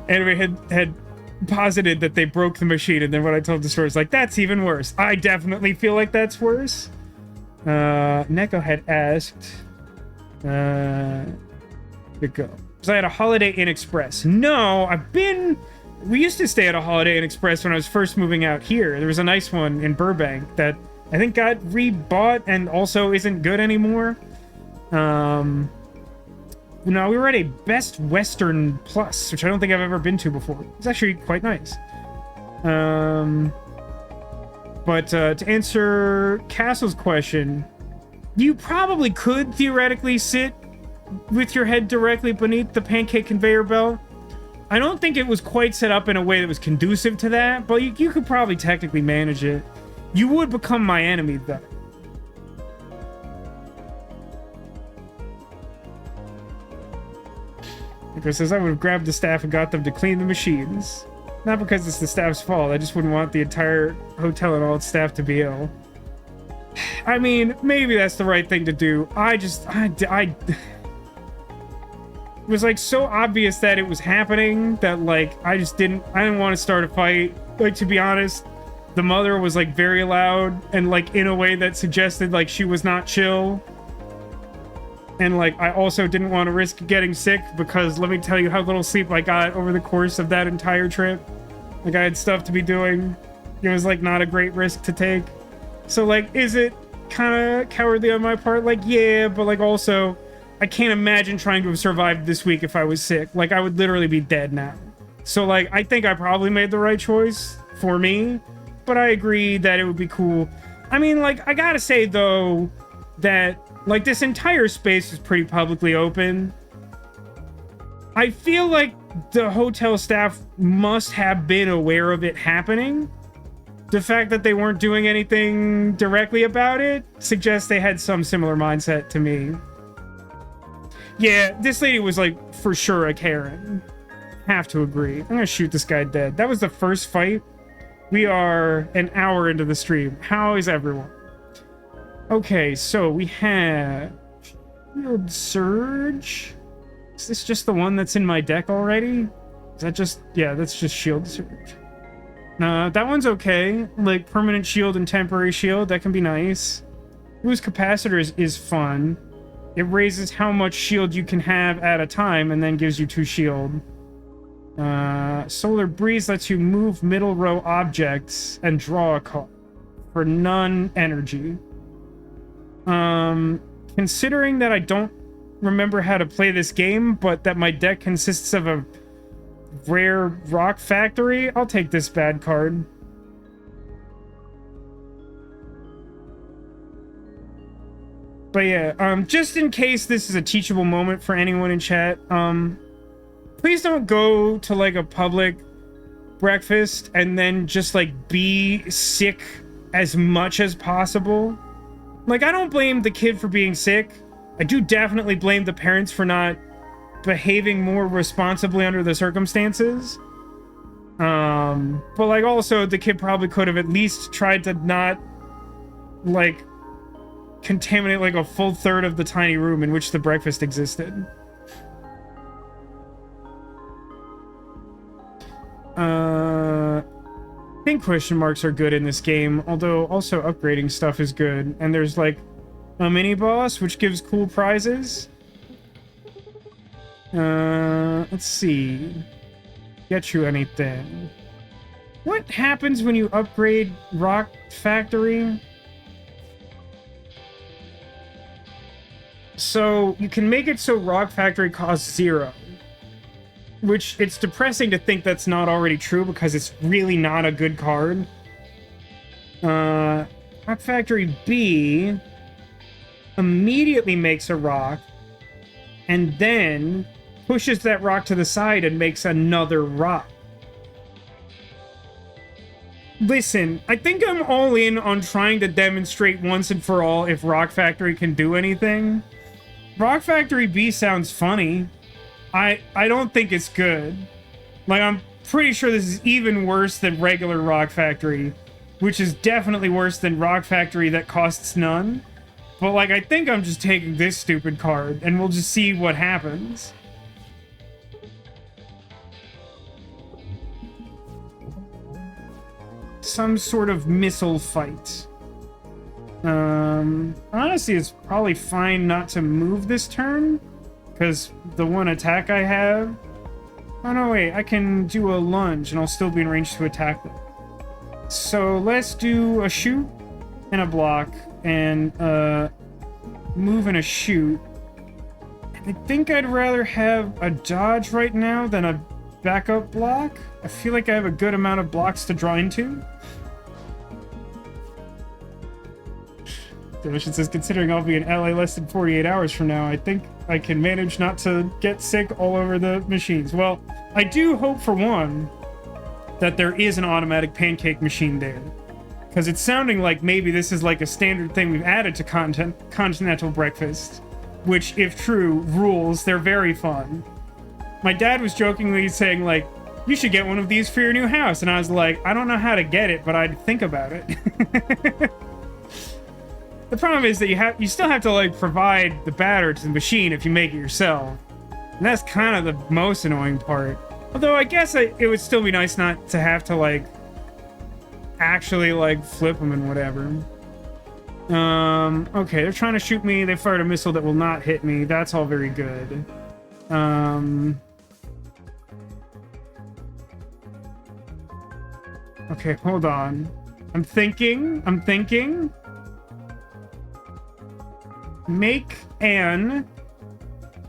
And we had posited that they broke the machine, and then when I told the story, it's like, that's even worse. I definitely feel like that's worse. Neko had asked, to go. Because I had a Holiday Inn Express. No, we used to stay at a Holiday Inn Express when I was first moving out here. There was a nice one in Burbank that I think got rebought and also isn't good anymore. No, we were at a Best Western Plus, which I don't think I've ever been to before. It's actually quite nice. But to answer Castle's question, you probably could theoretically sit with your head directly beneath the pancake conveyor belt. I don't think it was quite set up in a way that was conducive to that, but you could probably technically manage it. You would become my enemy, though. Because says I would have grabbed the staff and got them to clean the machines. Not because it's the staff's fault. I just wouldn't want the entire hotel and all its staff to be ill. I mean, maybe that's the right thing to do. It was like so obvious that it was happening that like I didn't want to start a fight. Like, to be honest, the mother was like very loud and like in a way that suggested like she was not chill. And, like, I also didn't want to risk getting sick because let me tell you how little sleep I got over the course of that entire trip. Like, I had stuff to be doing. It was, like, not a great risk to take. So, like, is it kind of cowardly on my part? Like, yeah, but, like, also, I can't imagine trying to have survived this week if I was sick. Like, I would literally be dead now. So, like, I think I probably made the right choice for me, but I agree that it would be cool. I mean, like, I gotta say, though, that, like, this entire space is pretty publicly open. I feel like the hotel staff must have been aware of it happening. The fact that they weren't doing anything directly about it suggests they had some similar mindset to me. Yeah, this lady was, like, for sure a Karen. Have to agree. I'm gonna shoot this guy dead. That was the first fight. We are an hour into the stream. How is everyone? Okay, so we have Shield Surge. Is this just the one that's in my deck already? Is that just... yeah, that's just Shield Surge. That one's okay. Like, permanent shield and temporary shield, that can be nice. Boost capacitors is fun. It raises how much shield you can have at a time and then gives you 2 shield. Solar Breeze lets you move middle row objects and draw a card for none energy. Considering that I don't remember how to play this game, but that my deck consists of a rare rock factory, I'll take this bad card. But yeah, just in case this is a teachable moment for anyone in chat, please don't go to, like, a public breakfast and then just, like, be sick as much as possible. Like, I don't blame the kid for being sick. I do definitely blame the parents for not behaving more responsibly under the circumstances. But, like, also, the kid probably could have at least tried to not, like, contaminate, like, a full third of the tiny room in which the breakfast existed. I think question marks are good in this game, although also upgrading stuff is good. And there's, like, a mini-boss, which gives cool prizes. Let's see. Get you anything. What happens when you upgrade Rock Factory? So, you can make it so Rock Factory costs 0. Which, it's depressing to think that's not already true, because it's really not a good card. Rock Factory B immediately makes a rock, and then pushes that rock to the side and makes another rock. Listen, I think I'm all in on trying to demonstrate once and for all if Rock Factory can do anything. Rock Factory B sounds funny. I don't think it's good. Like, I'm pretty sure this is even worse than regular Rock Factory, which is definitely worse than Rock Factory that costs none. But, like, I think I'm just taking this stupid card, and we'll just see what happens. Some sort of missile fight. Honestly, it's probably fine not to move this turn, because the one attack I have... oh, no, wait. I can do a lunge, and I'll still be in range to attack them. So let's do a shoot and a block, and move and a shoot. I think I'd rather have a dodge right now than a backup block. I feel like I have a good amount of blocks to draw into. Delicious says, considering I'll be in LA less than 48 hours from now, I think I can manage not to get sick all over the machines. Well, I do hope, for one, that there is an automatic pancake machine there. Because it's sounding like maybe this is like a standard thing we've added to Continental Breakfast. Which, if true, rules. They're very fun. My dad was jokingly saying, like, you should get one of these for your new house. And I was like, I don't know how to get it, but I'd think about it. The problem is that you still have to, like, provide the batter to the machine if you make it yourself. And that's kind of the most annoying part. Although I guess it would still be nice not to have to, like, actually, like, flip them and whatever. Okay, they're trying to shoot me. They fired a missile that will not hit me. That's all very good. Okay, hold on. I'm thinking. Make an...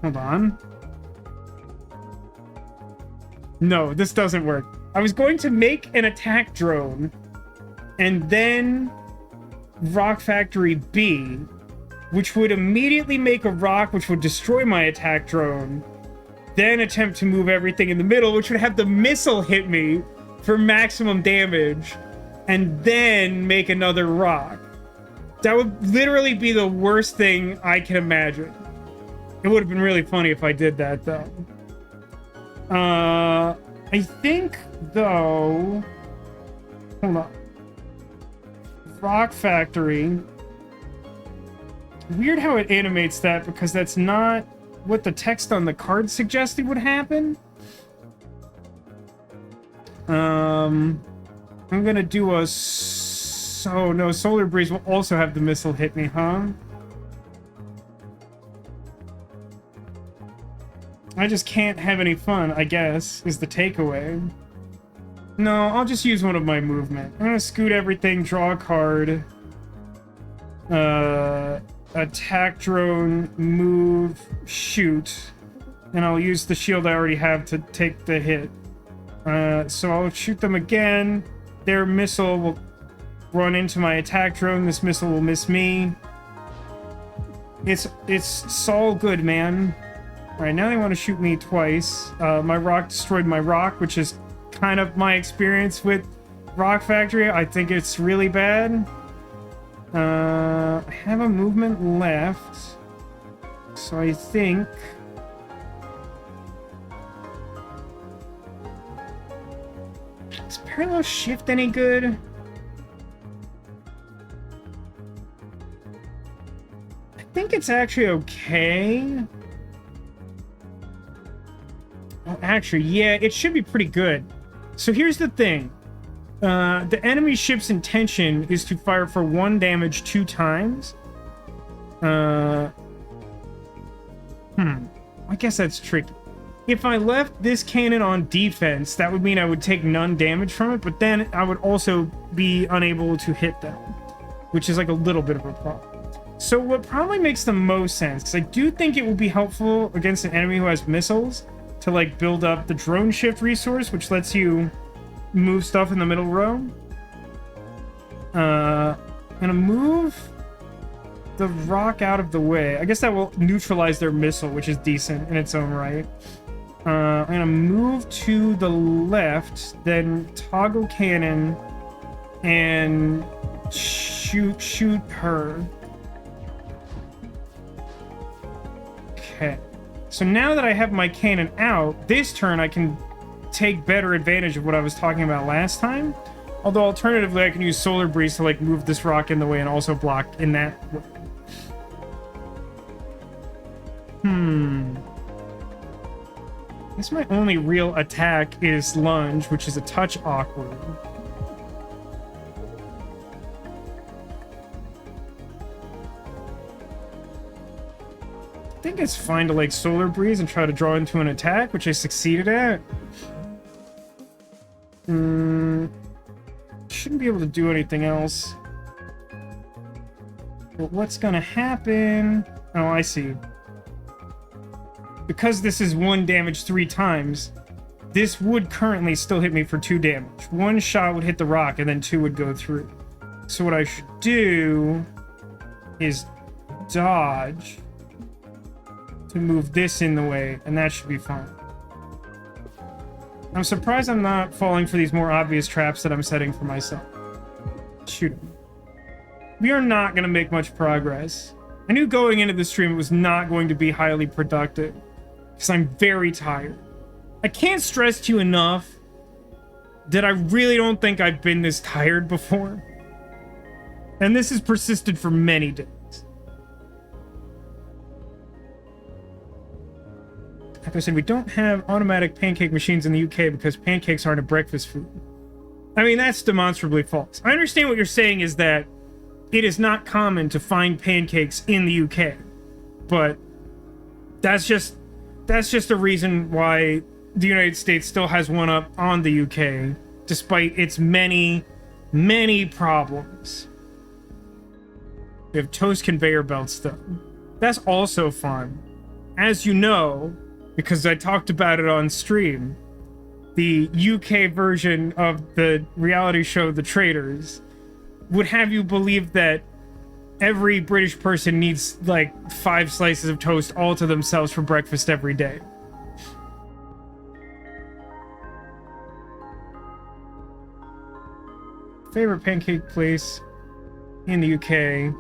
Hold on. No, this doesn't work. I was going to make an attack drone and then Rock Factory B, which would immediately make a rock which would destroy my attack drone, then attempt to move everything in the middle, which would have the missile hit me for maximum damage, and then make another rock. That would literally be the worst thing I can imagine. It would have been really funny if I did that, though. I think, though... Hold on. Rock Factory. Weird how it animates that, because that's not what the text on the card suggested would happen. I'm gonna do a... So, no, Solar Breeze will also have the missile hit me, huh? I just can't have any fun, I guess, is the takeaway. No, I'll just use one of my movement. I'm gonna scoot everything, draw a card. Attack drone, move, shoot. And I'll use the shield I already have to take the hit. So I'll shoot them again. Their missile will run into my attack drone. This missile will miss me. It's all good, man. Alright, now they want to shoot me twice. My rock destroyed my rock, which is kind of my experience with Rock Factory. I think it's really bad. I have a movement left. So I think... Is parallel shift any good? I think it's actually okay. Oh, actually, yeah, it should be pretty good. So here's the thing. The enemy ship's intention is to fire for 1 damage 2 times. I guess that's tricky. If I left this cannon on defense, that would mean I would take none damage from it, but then I would also be unable to hit them, which is like a little bit of a problem. So what probably makes the most sense, because I do think it will be helpful against an enemy who has missiles, to like build up the drone shift resource, which lets you move stuff in the middle row. I'm gonna move the rock out of the way. I guess that will neutralize their missile, which is decent in its own right. I'm gonna move to the left, then toggle cannon and shoot her. Okay. So now that I have my cannon out, this turn I can take better advantage of what I was talking about last time. Although alternatively, I can use Solar Breeze to like move this rock in the way and also block in that way. I guess my only real attack is lunge, which is a touch awkward. I think it's fine to like Solar Breeze and try to draw into an attack, which I succeeded at. Shouldn't be able to do anything else. But what's gonna happen? Oh, I see. Because this is 1 damage 3 times, this would currently still hit me for 2 damage. 1 shot would hit the rock, and then 2 would go through. So what I should do is dodge to move this in the way, and that should be fine. I'm surprised I'm not falling for these more obvious traps that I'm setting for myself. Shoot him. We are not going to make much progress. I knew going into the stream it was not going to be highly productive, because I'm very tired. I can't stress to you enough that I really don't think I've been this tired before. And this has persisted for many days. Like I said, we don't have automatic pancake machines in the UK because pancakes aren't a breakfast food. I mean, that's demonstrably false. I understand what you're saying is that it is not common to find pancakes in the UK. But that's just a reason why the United States still has one up on the UK, despite its many, many problems. We have toast conveyor belts, though. That's also fun. As you know, because I talked about it on stream, the UK version of the reality show The Traitors would have you believe that every British person needs, like, 5 slices of toast all to themselves for breakfast every day. Favorite pancake place in the UK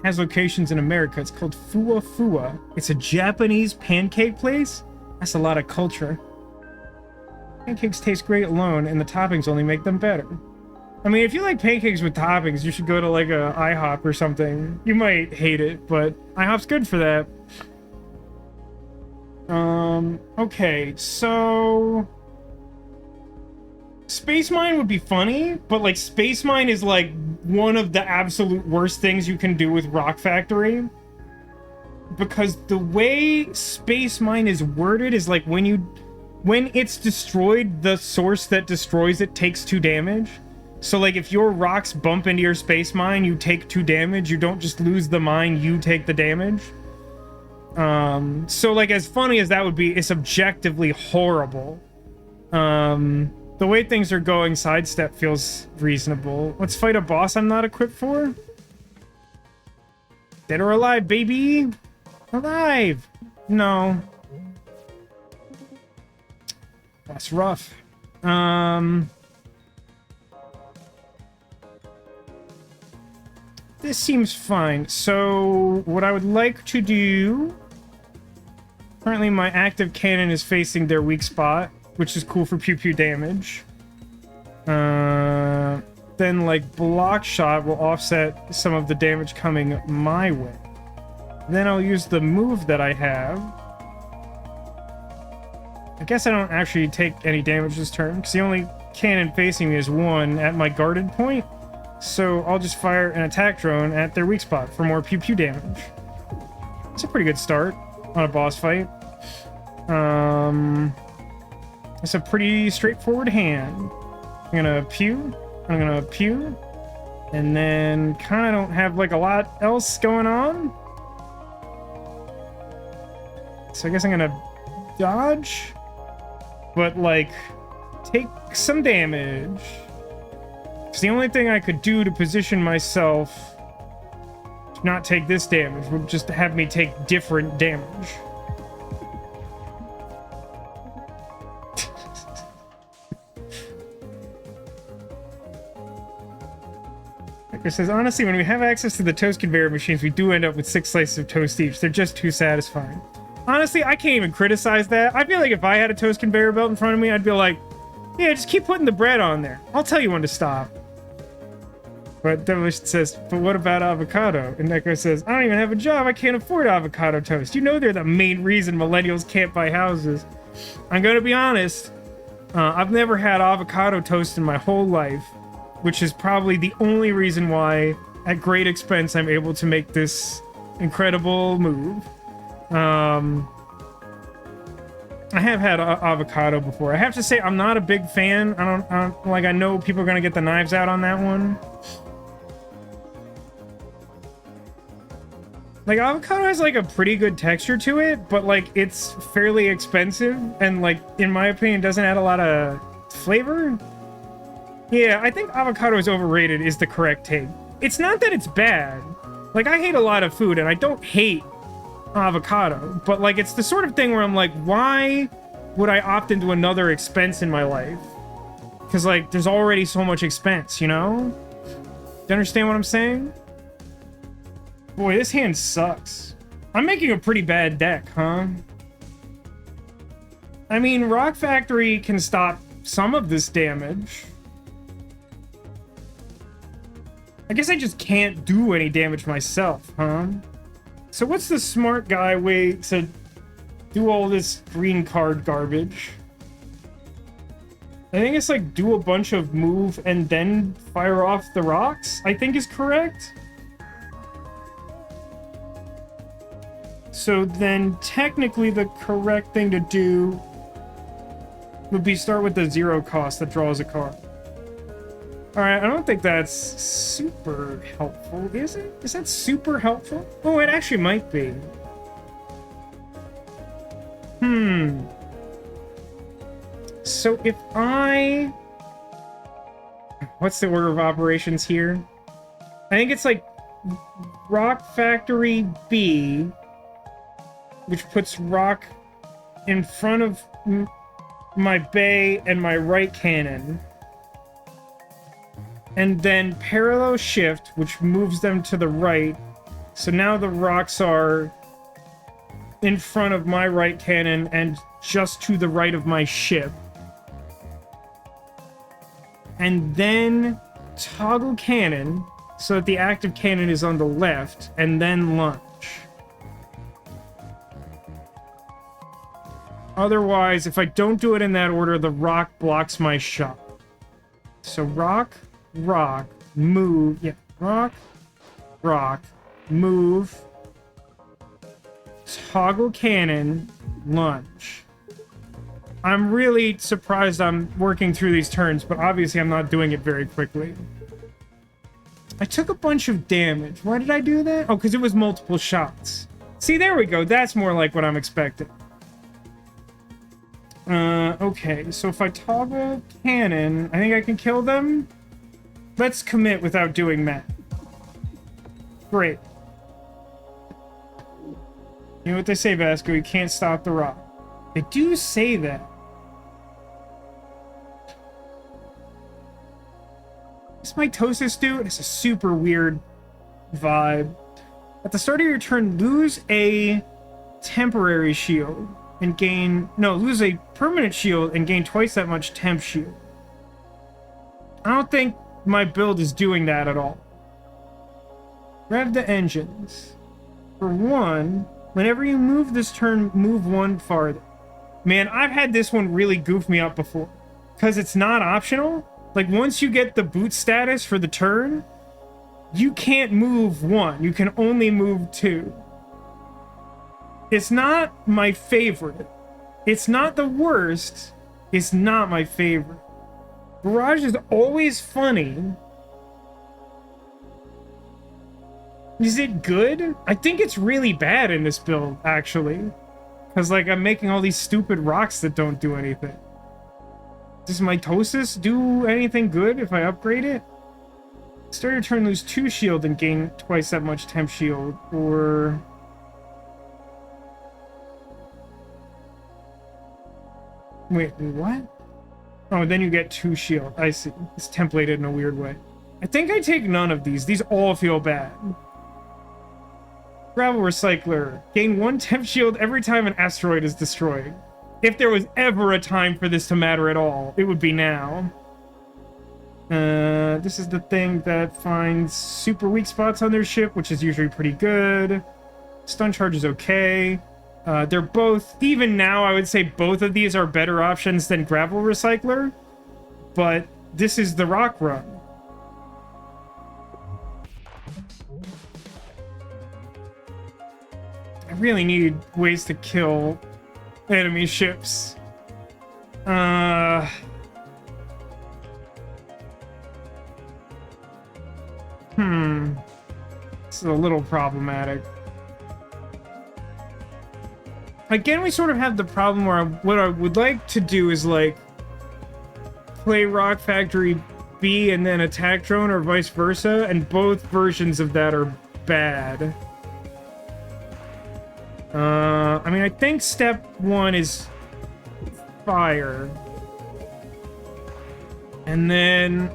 has locations in America. It's called Fua Fua. It's a Japanese pancake place? That's a lot of culture. Pancakes taste great alone, and the toppings only make them better. I mean, if you like pancakes with toppings, you should go to, like, a IHOP or something. You might hate it, but IHOP's good for that. Okay, so... Space Mine would be funny, but, like, Space Mine is, like, one of the absolute worst things you can do with Rock Factory. Because the way Space Mine is worded is, like, when it's destroyed, the source that destroys it takes 2 damage. So, like, if your rocks bump into your Space Mine, you take 2 damage. You don't just lose the mine, you take the damage. So, like, as funny as that would be, it's objectively horrible. The way things are going, sidestep feels reasonable. Let's fight a boss I'm not equipped for. Dead or alive, baby? Alive! No. That's rough. This seems fine. So, what I would like to do... Currently, my active cannon is facing their weak spot, which is cool for pew-pew damage. Then, like, block shot will offset some of the damage coming my way. Then I'll use the move that I have. I guess I don't actually take any damage this turn, because the only cannon facing me is 1 at my guarded point. So I'll just fire an attack drone at their weak spot for more pew-pew damage. It's a pretty good start on a boss fight. It's a pretty straightforward hand. I'm gonna pew, I'm gonna pew, and then kind of don't have, like, a lot else going on. So I guess I'm gonna dodge, but, like, take some damage. Because the only thing I could do to position myself to not take this damage would just have me take different damage. It says, honestly, when we have access to the toast conveyor machines, we do end up with 6 slices of toast each. They're just too satisfying. Honestly, I can't even criticize that. I feel like if I had a toast conveyor belt in front of me, I'd be like, yeah, just keep putting the bread on there. I'll tell you when to stop. But Demolition says, but what about avocado? And Neko says, I don't even have a job. I can't afford avocado toast. You know they're the main reason millennials can't buy houses. I'm going to be honest. I've never had avocado toast in my whole life, which is probably the only reason why, at great expense, I'm able to make this incredible move. I have had avocado before. I have to say, I'm not a big fan. I don't like, I know people are going to get the knives out on that one. Like, avocado has, like, a pretty good texture to it, but, like, it's fairly expensive, and, like, in my opinion, doesn't add a lot of flavor. Yeah, I think avocado is overrated is the correct take. It's not that it's bad. Like, I hate a lot of food, and I don't hate avocado, but, like, it's the sort of thing where I'm like, why would I opt into another expense in my life? Because, like, there's already so much expense, you know? Do you understand what I'm saying? Boy, this hand sucks. I'm making a pretty bad deck, huh? I mean, Rock Factory can stop some of this damage. I guess I just can't do any damage myself, huh? So what's the smart guy way to do all this green card garbage? I think it's like do a bunch of move and then fire off the rocks, I think is correct. So then technically the correct thing to do would be start with the 0 cost that draws a card. Alright, I don't think that's super helpful, is it? Is that super helpful? Oh, it actually might be. So if I... What's the order of operations here? I think it's like Rock Factory B, which puts Rock in front of my bay and my right cannon. And then Parallel Shift, which moves them to the right. So now the rocks are in front of my right cannon and just to the right of my ship. And then toggle cannon so that the active cannon is on the left, and then launch. Otherwise, if I don't do it in that order, the rock blocks my shot. So rock, move, yeah, rock, move, toggle cannon, launch. I'm really surprised I'm working through these turns, but obviously I'm not doing it very quickly. I took a bunch of damage. Why did I do that? Oh, because it was multiple shots. See, there we go. That's more like what I'm expecting. Okay, so if I toggle cannon, I think I can kill them. Let's commit without doing that. Great. You know what they say, Vasco? You can't stop the rock. They do say that. What's mitosis do? It's a super weird vibe. At the start of your turn, lose a temporary shield and gain... No, lose a permanent shield and gain twice that much temp shield. I don't think my build is doing that at all. Rev the engines. For one, whenever you move this turn, move one farther. Man, I've had this one really goof me up before. Because it's not optional. Like, once you get the boot status for the turn, you can't move one. You can only move two. It's not my favorite. It's not the worst. It's not my favorite. Barrage is always funny. Is it good? I think it's really bad in this build, actually. Because, like, I'm making all these stupid rocks that don't do anything. Does mitosis do anything good if I upgrade it? Start your turn, lose 2 shield and gain twice that much temp shield, or... Wait, what? Oh, then you get 2 shield. I see. It's templated in a weird way. I think I take none of these. These all feel bad. Gravel Recycler. Gain 1 temp shield every time an asteroid is destroyed. If there was ever a time for this to matter at all, it would be now. This is the thing that finds super weak spots on their ship, which is usually pretty good. Stun charge is okay. They're both, even now, I would say both of these are better options than Gravel Recycler. But this is the rock run. I really need ways to kill enemy ships. This is a little problematic. Again, we sort of have the problem where what I would like to do is, like, play Rock Factory B and then Attack Drone, or vice versa, and both versions of that are bad. I mean, I think step 1 is fire. And then...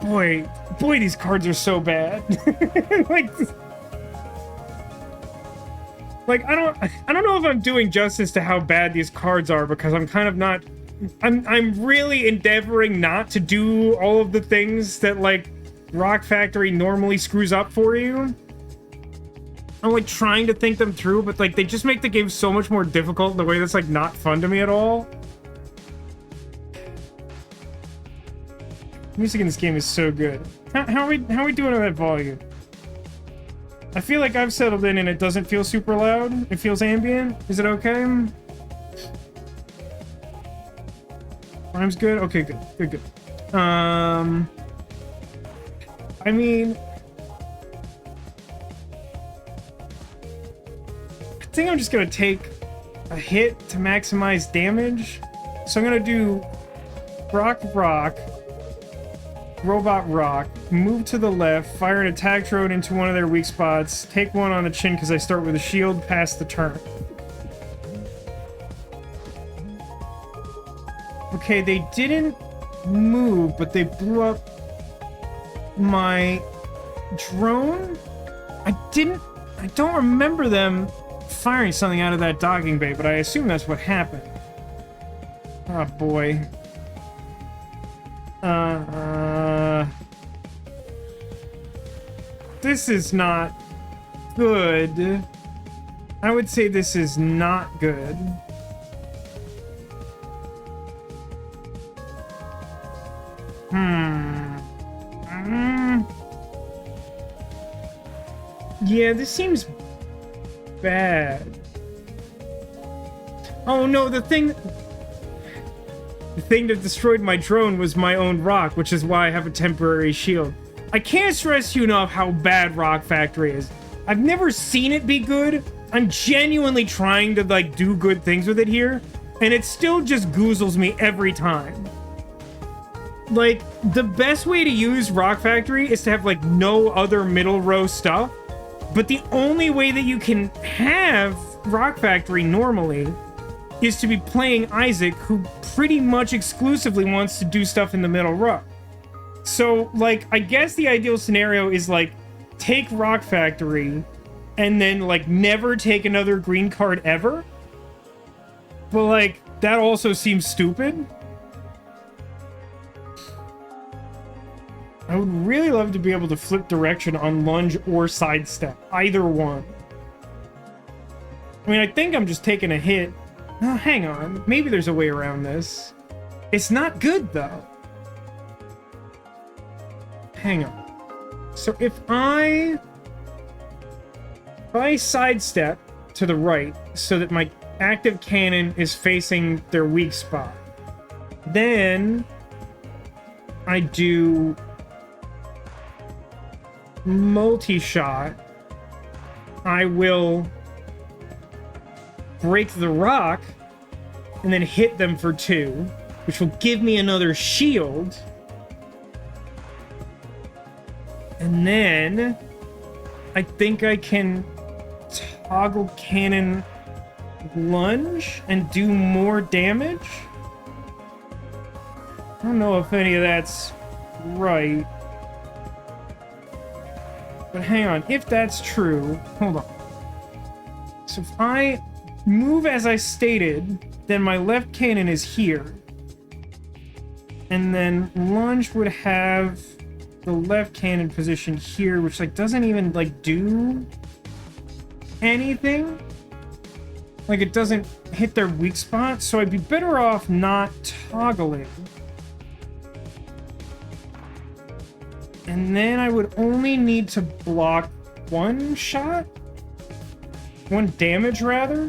Boy, these cards are so bad. like, I don't know if I'm doing justice to how bad these cards are, because I'm kind of not... I'm really endeavoring not to do all of the things that, like, Rock Factory normally screws up for you. I'm, like, trying to think them through, but, like, they just make the game so much more difficult in a way that's, like, not fun to me at all. Music in this game is so good. How are we doing on that volume? I feel like I've settled in and it doesn't feel super loud. It feels ambient. Is it okay? Rhyme's good? Okay, good. Good. I mean... I think I'm just gonna take a hit to maximize damage. So I'm gonna do Rock, Robot Rock, move to the left, fire an attack drone into one of their weak spots, take one on the chin because I start with a shield, pass the turn. Okay, they didn't move, but they blew up my drone? I don't remember them firing something out of that docking bay, but I assume that's what happened. Oh boy. This is not good. I would say this is not good. Yeah, this seems bad. Oh no, the thing that destroyed my drone was my own rock, which is why I have a temporary shield. I can't stress you enough how bad Rock Factory is. I've never seen it be good. I'm genuinely trying to, like, do good things with it here, and it still just goozles me every time. Like, the best way to use Rock Factory is to have, like, no other middle row stuff, but the only way that you can have Rock Factory normally is to be playing Isaac, who pretty much exclusively wants to do stuff in the middle row. So, like, I guess the ideal scenario is, like, take Rock Factory and then, like, never take another green card ever. But, like, that also seems stupid. I would really love to be able to flip direction on lunge or sidestep. Either one. I mean, I think I'm just taking a hit. Oh, hang on. Maybe there's a way around this. It's not good, though. Hang on. So if I sidestep to the right so that my active cannon is facing their weak spot, then I do multi-shot, I will break the rock and then hit them for 2, which will give me another shield. And then I think I can toggle cannon lunge and do more damage. I don't know if any of that's right. But hang on, if that's true, hold on. So if I move as I stated, then my left cannon is here. And then lunge would have the left cannon position here, which, like, doesn't even, like, do anything. Like, it doesn't hit their weak spot, so I'd be better off not toggling. And then I would only need to block one shot? One damage, rather?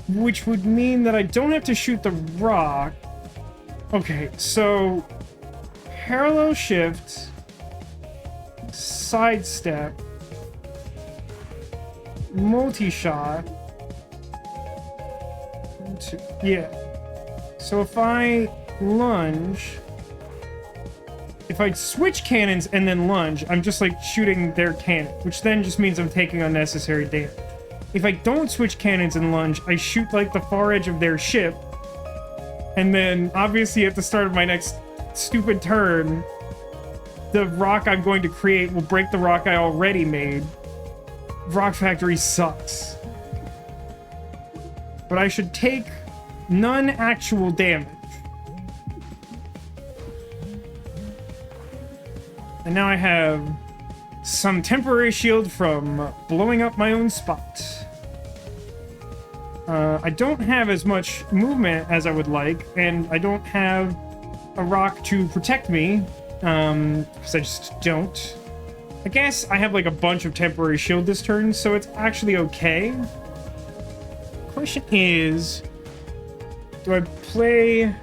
Which would mean that I don't have to shoot the rock. Okay, so parallel shift, sidestep, multi-shot. Yeah. So if I lunge, if I switch cannons and then lunge, I'm just, like, shooting their cannon, which then just means I'm taking unnecessary damage. If I don't switch cannons and lunge, I shoot, like, the far edge of their ship, and then, obviously, at the start of my next stupid turn, the rock I'm going to create will break the rock I already made. Rock Factory sucks. But I should take none actual damage. And now I have some temporary shield from blowing up my own spot. I don't have as much movement as I would like, and I don't have a rock to protect me, because I just don't. I guess I have like a bunch of temporary shield this turn, so it's actually okay. Question is, do I play...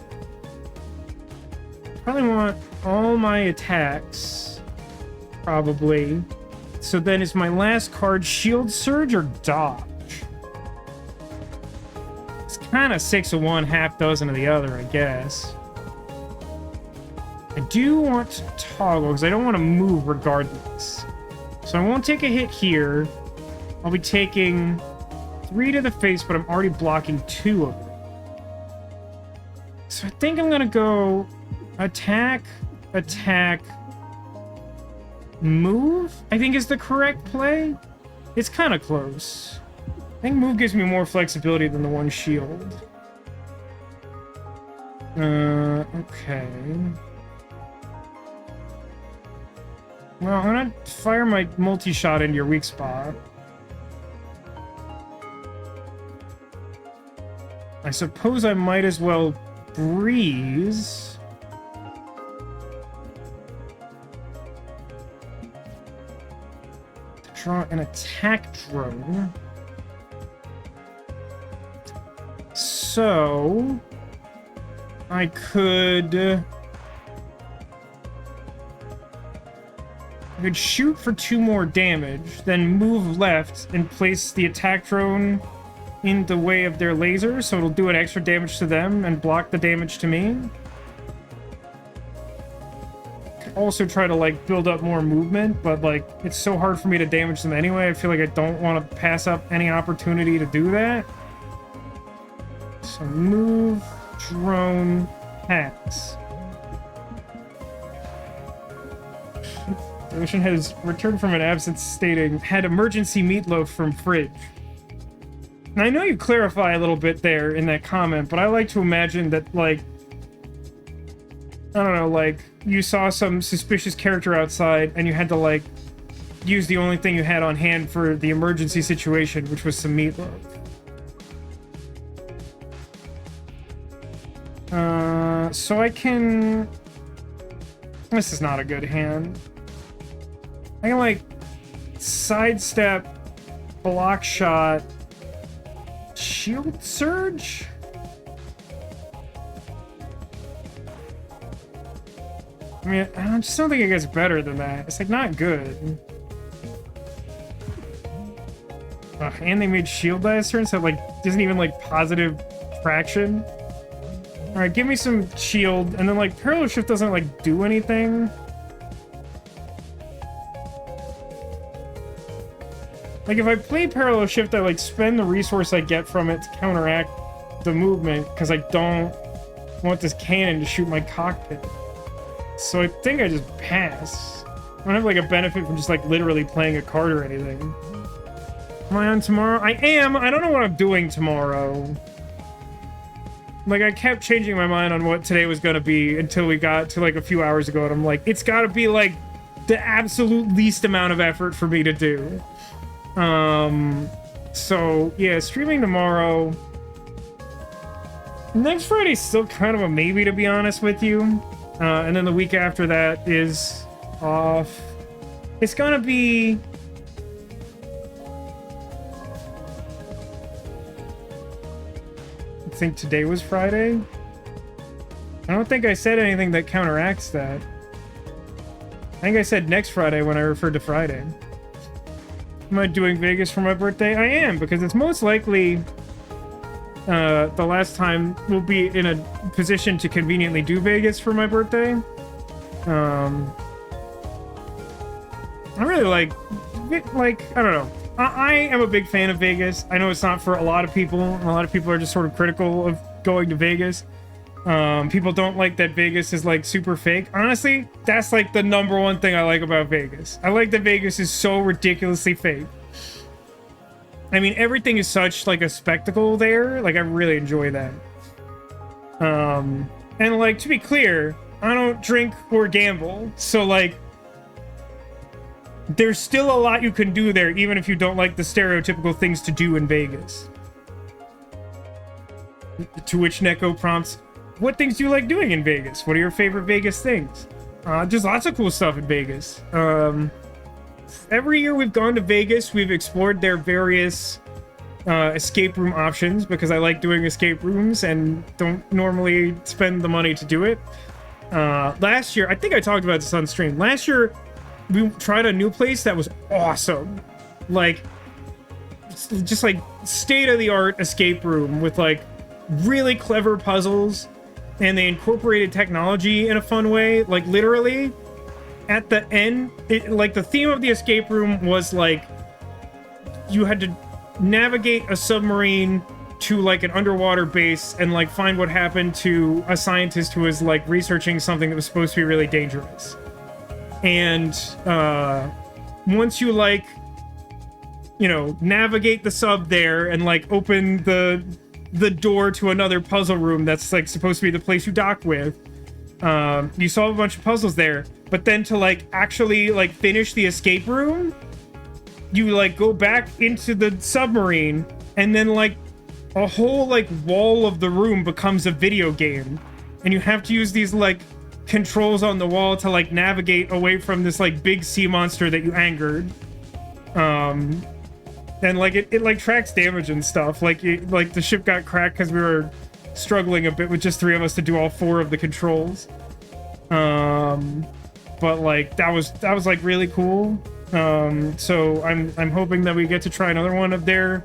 Probably want all my attacks, probably. So then is my last card Shield Surge or Dodge? It's kind of 6 of one, half dozen of the other, I guess. I do want to toggle because I don't want to move regardless. So I won't take a hit here. I'll be taking 3 to the face, but I'm already blocking 2 of them. So I think I'm going to go attack, attack, move, I think is the correct play. It's kind of close. I think move gives me more flexibility than the one shield. Okay. Well, I'm gonna fire my multi-shot into your weak spot. I suppose I might as well breeze. Draw an attack drone. So I could shoot for 2 more damage, then move left and place the attack drone in the way of their laser, so it'll do an extra damage to them and block the damage to me. Also try to like build up more movement, but like it's so hard for me to damage them anyway. I feel like I don't want to pass up any opportunity to do that. So move, drone, pass. The ocean has returned from an absence stating, had emergency meatloaf from fridge. And I know you clarify a little bit there in that comment, but I like to imagine that, like, I don't know, like, you saw some suspicious character outside and you had to, like, use the only thing you had on hand for the emergency situation, which was some meatloaf. So I can... This is not a good hand. I can, like, sidestep, block shot, shield surge? I mean, I just don't think it gets better than that. It's, like, not good. And they made shield last turn, so it, like, isn't even, like, positive traction. Alright, give me some shield, and then, like, parallel shift doesn't, like, do anything. Like, if I play parallel shift, I, like, spend the resource I get from it to counteract the movement, because I don't want this cannon to shoot my cockpit. So I think I just pass. I don't have, like, a benefit from just, like, literally playing a card or anything. Am I on tomorrow? I am! I don't know what I'm doing tomorrow. Like, I kept changing my mind on what today was gonna be until we got to, like, a few hours ago, and I'm like, it's gotta be, like, the absolute least amount of effort for me to do. So, yeah, streaming tomorrow. Next Friday's still kind of a maybe, to be honest with you. And then the week after that is off. It's gonna be... I think today was Friday. I don't think I said anything that counteracts that. I think I said next Friday when I referred to Friday. Am I doing Vegas for my birthday? I am, because it's most likely the last time we'll be in a position to conveniently do Vegas for my birthday. I really like, I don't know. I am a big fan of Vegas. I know it's not for a lot of people. A lot of people are just sort of critical of going to Vegas. People don't like that Vegas is, like, super fake. Honestly, that's, like, the #1 thing I like about Vegas. I like that Vegas is so ridiculously fake. I mean, everything is such, like, a spectacle there. Like, I really enjoy that. And, like, to be clear, I don't drink or gamble. So, like, there's still a lot you can do there, even if you don't like the stereotypical things to do in Vegas. To which Neko prompts, what things do you like doing in Vegas? What are your favorite Vegas things? There's lots of cool stuff in Vegas. Every year we've gone to Vegas, we've explored their various escape room options because I like doing escape rooms and don't normally spend the money to do it. Last year, I think I talked about this on stream. Last year, we tried a new place that was awesome. Like, just like state-of-the-art escape room with like really clever puzzles, and they incorporated technology in a fun way. Like, literally, at the end, like, the theme of the escape room was like you had to navigate a submarine to like an underwater base and like find what happened to a scientist who was like researching something that was supposed to be really dangerous. And once you like, you know, navigate the sub there and like open the door to another puzzle room that's like supposed to be the place you dock with, you solve a bunch of puzzles there. But then to like actually like finish the escape room, you like go back into the submarine, and then like a whole like wall of the room becomes a video game, and you have to use these like controls on the wall to like navigate away from this like big sea monster that you angered. And like it like tracks damage and stuff. Like like the ship got cracked because we were struggling a bit with just 3 of us to do all 4 of the controls. But like that was like really cool. So I'm hoping that we get to try another one of their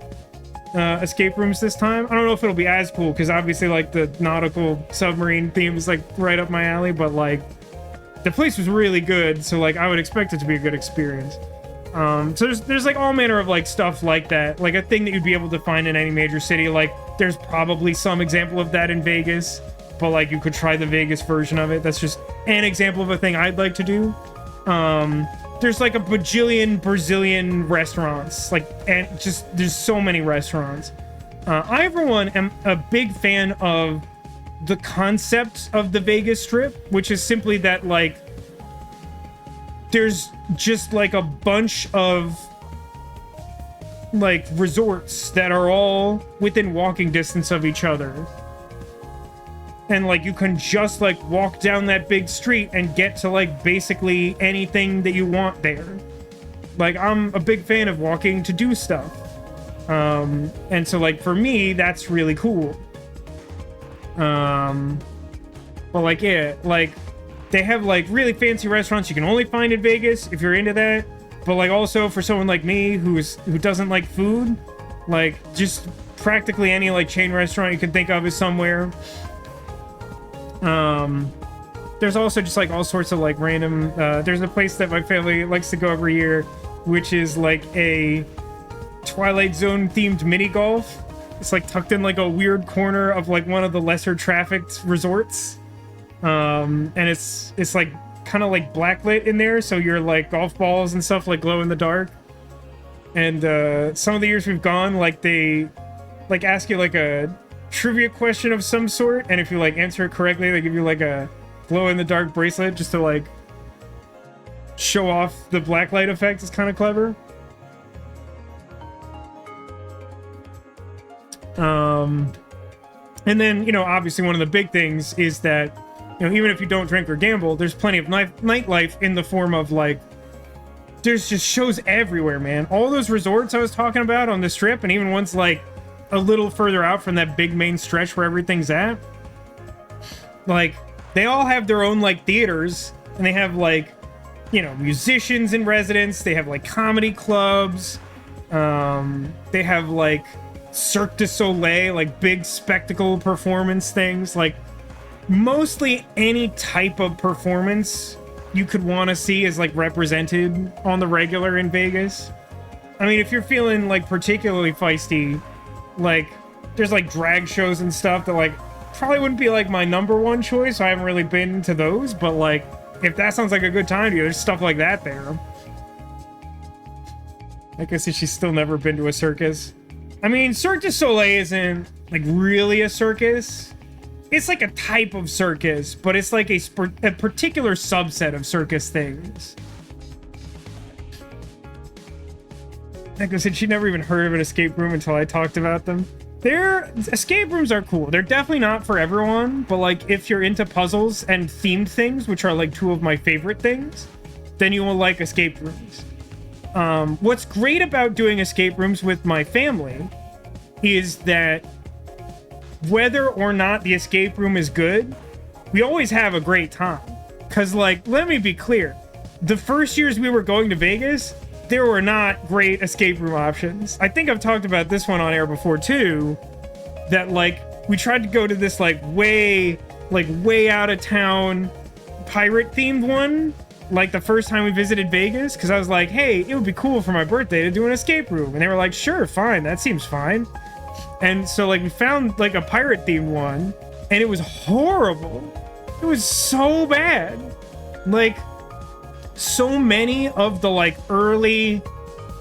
escape rooms this time. I don't know if it'll be as cool because obviously like the nautical submarine theme is like right up my alley, but like the place was really good, so like I would expect it to be a good experience. So there's like all manner of like stuff like that, like a thing that you'd be able to find in any major city. Like there's probably some example of that in Vegas, but like you could try the Vegas version of it. That's just an example of a thing I'd like to do. There's like a bajillion Brazilian restaurants, like, and just there's so many restaurants. I, for one, am a big fan of the concept of the Vegas Strip, which is simply that like there's just like a bunch of like resorts that are all within walking distance of each other. And like you can just like walk down that big street and get to like basically anything that you want there. Like I'm a big fan of walking to do stuff. And so like for me that's really cool. But like yeah, like they have like really fancy restaurants you can only find in Vegas if you're into that. But like also for someone like me who doesn't like food, like just practically any like chain restaurant you can think of is somewhere. There's also just like all sorts of like random, there's a place that my family likes to go every year, which is like a Twilight Zone themed mini golf. It's like tucked in like a weird corner of like one of the lesser trafficked resorts. And it's like kind of like blacklit in there, so your like golf balls and stuff like glow in the dark. And some of the years we've gone, like they like ask you like a trivia question of some sort, and if you like answer it correctly, they give you like a glow in the dark bracelet just to like show off the blacklight effect. It's kind of clever. And then, you know, obviously one of the big things is that, you know, even if you don't drink or gamble, there's plenty of nightlife in the form of like there's just shows everywhere, man. All those resorts I was talking about on the Strip, and even ones like a little further out from that big main stretch where everything's at, like they all have their own like theaters, and they have like, you know, musicians in residence. They have like comedy clubs. They have like Cirque du Soleil, like big spectacle performance things. Like mostly any type of performance you could want to see is like represented on the regular in Vegas. I mean, if you're feeling like particularly feisty, like there's like drag shows and stuff that like probably wouldn't be like my #1 choice. I haven't really been to those, but like if that sounds like a good time to you, there's stuff like that there. I guess she's still never been to a circus. I mean, Cirque du Soleil isn't like really a circus. It's like a type of circus, but it's like a particular subset of circus things. Like I said, she never even heard of an escape room until I talked about them. escape rooms are cool. They're definitely not for everyone, but like if you're into puzzles and themed things, which are like two of my favorite things, then you will like escape rooms. What's great about doing escape rooms with my family is that whether or not the escape room is good, we always have a great time. Because, like, let me be clear. The first years we were going to Vegas, there were not great escape room options. I think I've talked about this one on air before, too. That, like, we tried to go to this, like, way out of town pirate-themed one. Like, the first time we visited Vegas. Because I was like, hey, it would be cool for my birthday to do an escape room. And they were like, sure, fine. That seems fine. And so, like, we found, like, a pirate-themed one. And it was horrible. It was so bad. Like, so many of the, like, early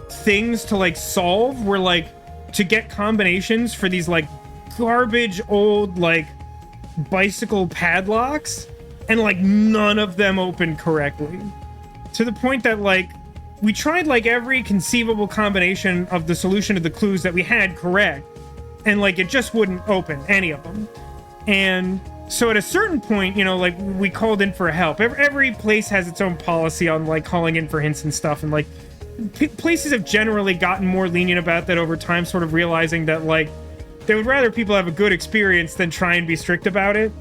things to, like, solve were, like, to get combinations for these, like, garbage old, like, bicycle padlocks. And, like, none of them opened correctly. To the point that, like, we tried, like, every conceivable combination of the solution to the clues that we had correct. And, like, it just wouldn't open, any of them. And so at a certain point, you know, like, we called in for help. Every place has its own policy on, like, calling in for hints and stuff. And, like, places have generally gotten more lenient about that over time, sort of realizing that, like, they would rather people have a good experience than try and be strict about it.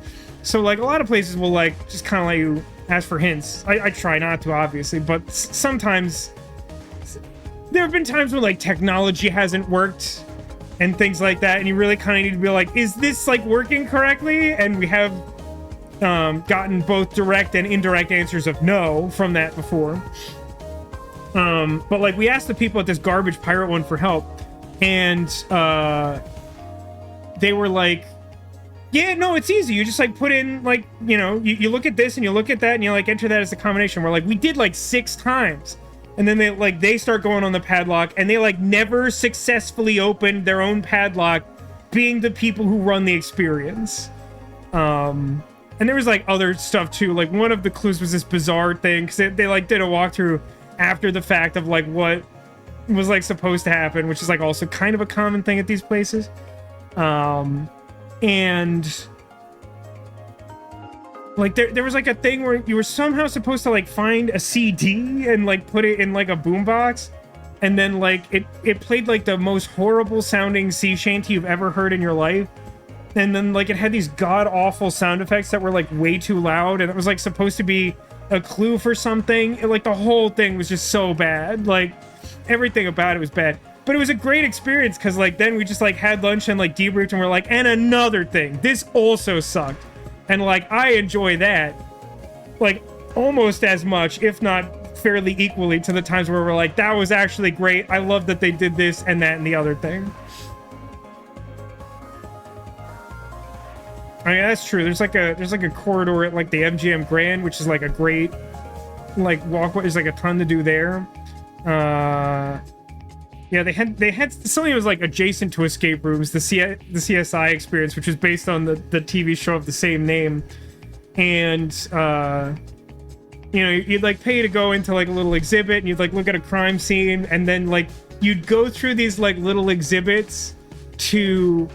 So, like, a lot of places will, like, just kind of let you ask for hints. I try not to, obviously, but sometimes there have been times when, like, technology hasn't worked and things like that, and you really kind of need to be like, is this, like, working correctly? And we have gotten both direct and indirect answers of no from that before. But, like, we asked the people at this garbage pirate one for help, and they were like, yeah, no, it's easy. You just, like, put in, like, you know, you look at this and you look at that and you, like, enter that as a combination. We're like, we did, like, 6 times. And then they start going on the padlock, and they, like, never successfully opened their own padlock, being the people who run the experience. And there was, like, other stuff too. Like, one of the clues was this bizarre thing, because they like did a walkthrough after the fact of, like, what was, like, supposed to happen, which is, like, also kind of a common thing at these places. And like there was, like, a thing where you were somehow supposed to, like, find a CD and, like, put it in, like, a boombox, and then, like, it played, like, the most horrible sounding sea shanty you've ever heard in your life. And then, like, it had these god awful sound effects that were, like, way too loud, and it was, like, supposed to be a clue for something. And, like, the whole thing was just so bad. Like, everything about it was bad. But it was a great experience, because, like, then we just, like, had lunch and, like, debriefed, and we're like, and another thing, this also sucked. And, like, I enjoy that, like, almost as much, if not fairly equally, to the times where we're like, that was actually great. I love that they did this and that and the other thing. I mean, that's true. There's like a corridor at, like, the MGM Grand, which is, like, a great, like, walkway. There's, like, a ton to do there. Yeah, they had something that was, like, adjacent to escape rooms, the CSI experience, which was based on the TV show of the same name. And you know, you'd, like, pay to go into, like, a little exhibit, and you'd, like, look at a crime scene, and then, like, you'd go through these, like, little exhibits to,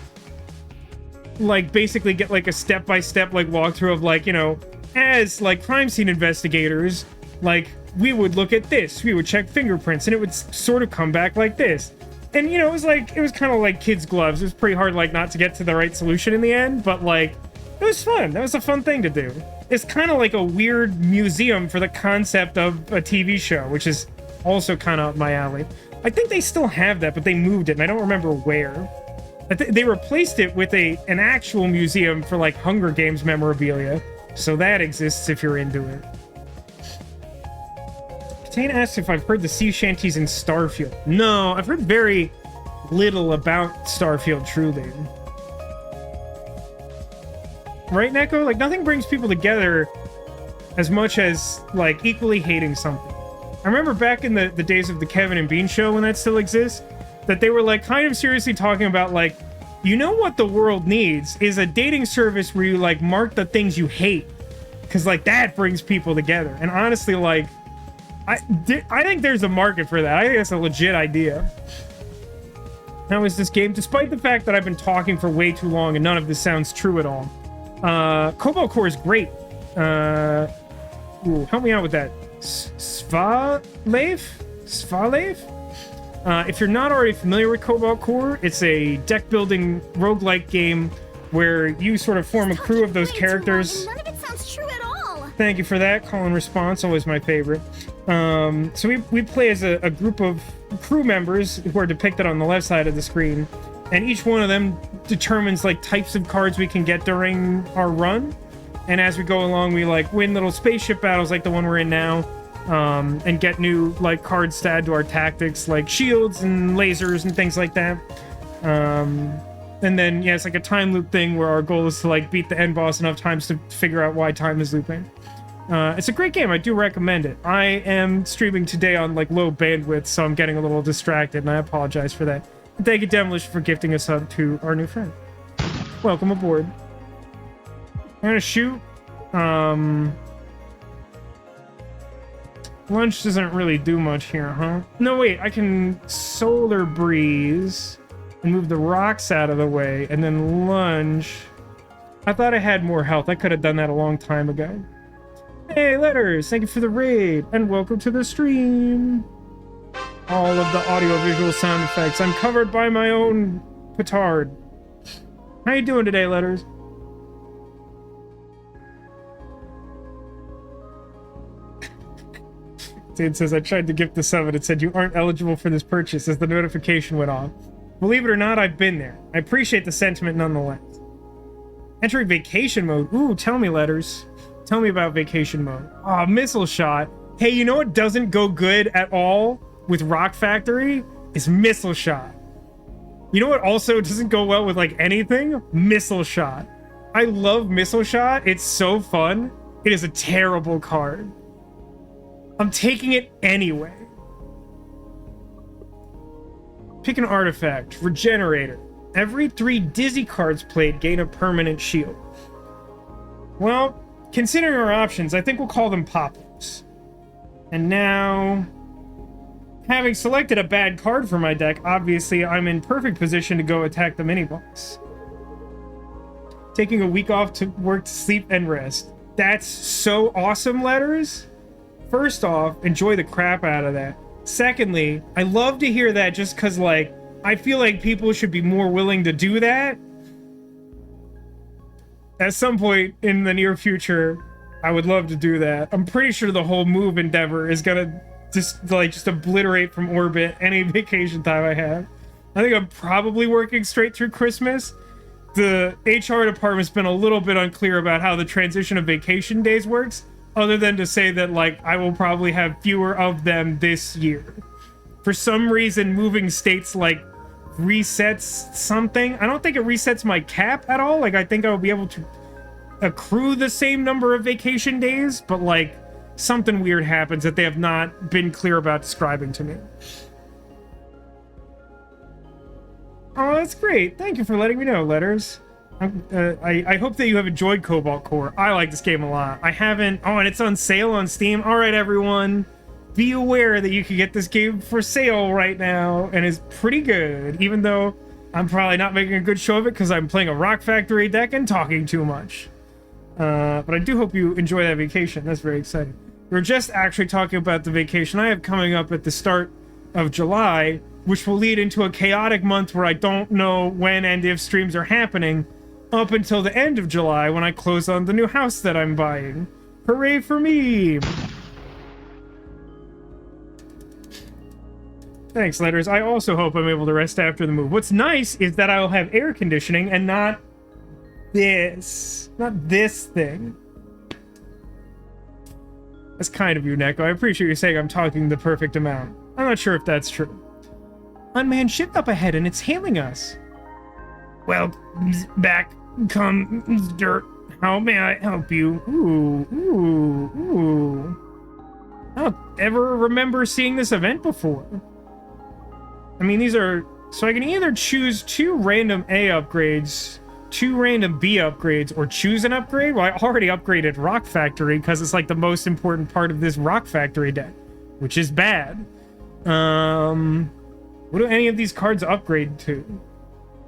like, basically get, like, a step-by-step, like, walkthrough of, like, you know, as, like, crime scene investigators, like, we would look at this, we would check fingerprints, and it would sort of come back like this. And, you know, it was kind of like kids' gloves. It was pretty hard, like, not to get to the right solution in the end, but, like, it was fun. That was a fun thing to do. It's kind of like a weird museum for the concept of a TV show, which is also kind of up my alley. I think they still have that, but they moved it, and I don't remember where. They replaced it with an actual museum for, like, Hunger Games memorabilia, so that exists if you're into it. Katane asks if I've heard the sea shanties in Starfield. No, I've heard very little about Starfield, truly. Right, Neko? Like, nothing brings people together as much as, like, equally hating something. I remember back in the days of the Kevin and Bean show, when that still exists, that they were, like, kind of seriously talking about, like, you know what the world needs is a dating service where you, like, mark the things you hate. Because, like, that brings people together. And honestly, like, I think there's a market for that. I think that's a legit idea. How is this game? Despite the fact that I've been talking for way too long and none of this sounds true at all. Cobalt Core is great. Ooh, help me out with that. Svalev? If you're not already familiar with Cobalt Core, it's a deck-building roguelike game where you sort of form a crew of those characters. None of it sounds true at all. Thank you for that. Call and response, always my favorite. So we play as a group of crew members who are depicted on the left side of the screen, and each one of them determines like types of cards we can get during our run. And as we go along, we like win little spaceship battles like the one we're in now, and get new like cards to add to our tactics, like shields and lasers and things like that. And then yeah, it's like a time loop thing where our goal is to like beat the end boss enough times to figure out why time is looping. It's a great game. I do recommend it. I am streaming today on like low bandwidth, so I'm getting a little distracted, and I apologize for that. Thank you, Demolition, for gifting us up to our new friend. Welcome aboard. I'm gonna shoot. Lunch doesn't really do much here, huh? No, wait. I can solar breeze and move the rocks out of the way, and then lunge. I thought I had more health. I could have done that a long time ago. Hey, Letters, thank you for the raid, and welcome to the stream. All of the audio-visual sound effects. I'm covered by my own petard. How you doing today, Letters? Dude says, I tried to gift the sub, and it said you aren't eligible for this purchase as the notification went off. Believe it or not, I've been there. I appreciate the sentiment nonetheless. Entering vacation mode. Ooh, tell me, Letters. Tell me about vacation mode. Oh, missile shot. Hey, you know what doesn't go good at all with Rock Factory? Is missile shot. You know what also doesn't go well with, like, anything? Missile shot. I love missile shot. It's so fun. It is a terrible card. I'm taking it anyway. Pick an artifact. Regenerator. Every 3 Dizzy cards played gain a permanent shield. Well, considering our options, I think we'll call them pop-ups. And now, having selected a bad card for my deck, obviously I'm in perfect position to go attack the mini-boss. Taking a week off to work, to sleep, and rest. That's so awesome, Letters. First off, enjoy the crap out of that. Secondly, I love to hear that just because, like, I feel like people should be more willing to do that. At some point in the near future, I would love to do that. I'm pretty sure the whole move endeavor is gonna just obliterate from orbit any vacation time I have. I think I'm probably working straight through Christmas. The HR department's been a little bit unclear about how the transition of vacation days works, other than to say that, like, I will probably have fewer of them this year. For some reason, moving states, like, resets something. I don't think it resets my cap at all. Like, I think I will be able to accrue the same number of vacation days, but, like, something weird happens that they have not been clear about describing to me. Oh, that's great. Thank you for letting me know, Letters. I hope that you have enjoyed Cobalt Core. I like this game a lot. I haven't... Oh, and it's on sale on Steam. All right, everyone. Be aware that you can get this game for sale right now, and it's pretty good, even though I'm probably not making a good show of it because I'm playing a Rock Factory deck and talking too much. But I do hope you enjoy that vacation. That's very exciting. We're just actually talking about the vacation I have coming up at the start of July, which will lead into a chaotic month where I don't know when and if streams are happening, up until the end of July when I close on the new house that I'm buying. Hooray for me! Thanks, Letters. I also hope I'm able to rest after the move. What's nice is that I'll have air conditioning and not this. Not this thing. That's kind of you, Neko. I appreciate you saying I'm talking the perfect amount. I'm not sure if that's true. Unmanned ship up ahead and it's hailing us. Well, back come dirt. How may I help you? Ooh. I don't ever remember seeing this event before. I mean, these are... So I can either choose 2 random A upgrades, 2 random B upgrades, or choose an upgrade. Well, I already upgraded Rock Factory because it's like the most important part of this Rock Factory deck, which is bad. What do any of these cards upgrade to?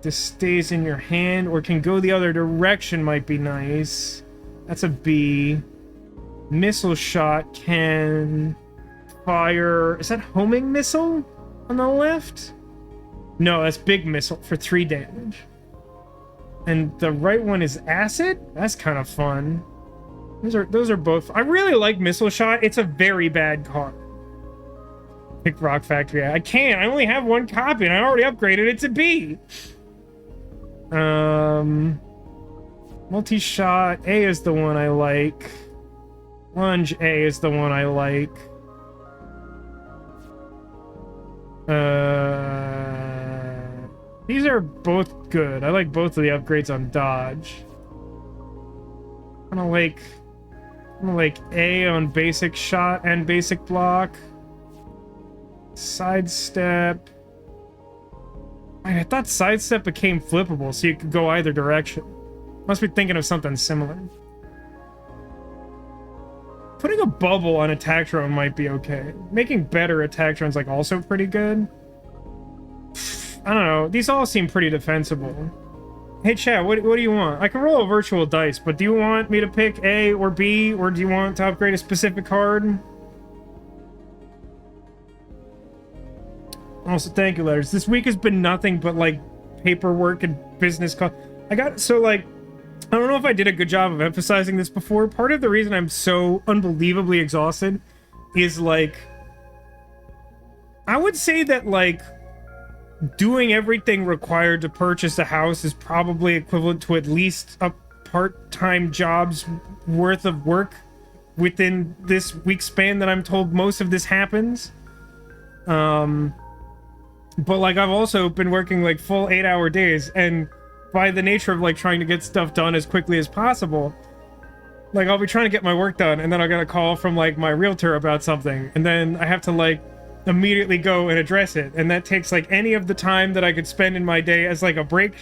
This stays in your hand or can go the other direction might be nice. That's a B. Missile shot can fire... Is that homing missile on the left? No, that's big missile for 3 damage. And the right one is acid? That's kind of fun. Those are both... I really like missile shot. It's a very bad card. Pick Rock Factory. I can't. I only have 1 copy and I already upgraded it to B. Multi-shot. A is the one I like. Lunge A is the one I like. These are both good. I like both of the upgrades on dodge. I'm gonna like A on basic shot and basic block. Sidestep. I thought sidestep became flippable, so you could go either direction. Must be thinking of something similar. Putting a bubble on attack drone might be okay. Making better attack drones like also pretty good. I don't know. These all seem pretty defensible. Hey chat, what do you want? I can roll a virtual dice, but do you want me to pick A or B, or do you want to upgrade a specific card? Also, thank you, letters. This week has been nothing but like paperwork and business call. I don't know if I did a good job of emphasizing this before. Part of the reason I'm so unbelievably exhausted is like, I would say that like doing everything required to purchase a house is probably equivalent to at least a part-time job's worth of work within this week span that I'm told most of this happens. But like I've also been working like full 8-hour days, and by the nature of like trying to get stuff done as quickly as possible, like I'll be trying to get my work done and then I'll get a call from like my realtor about something, and then I have to like immediately go and address it, and that takes like any of the time that I could spend in my day as like a break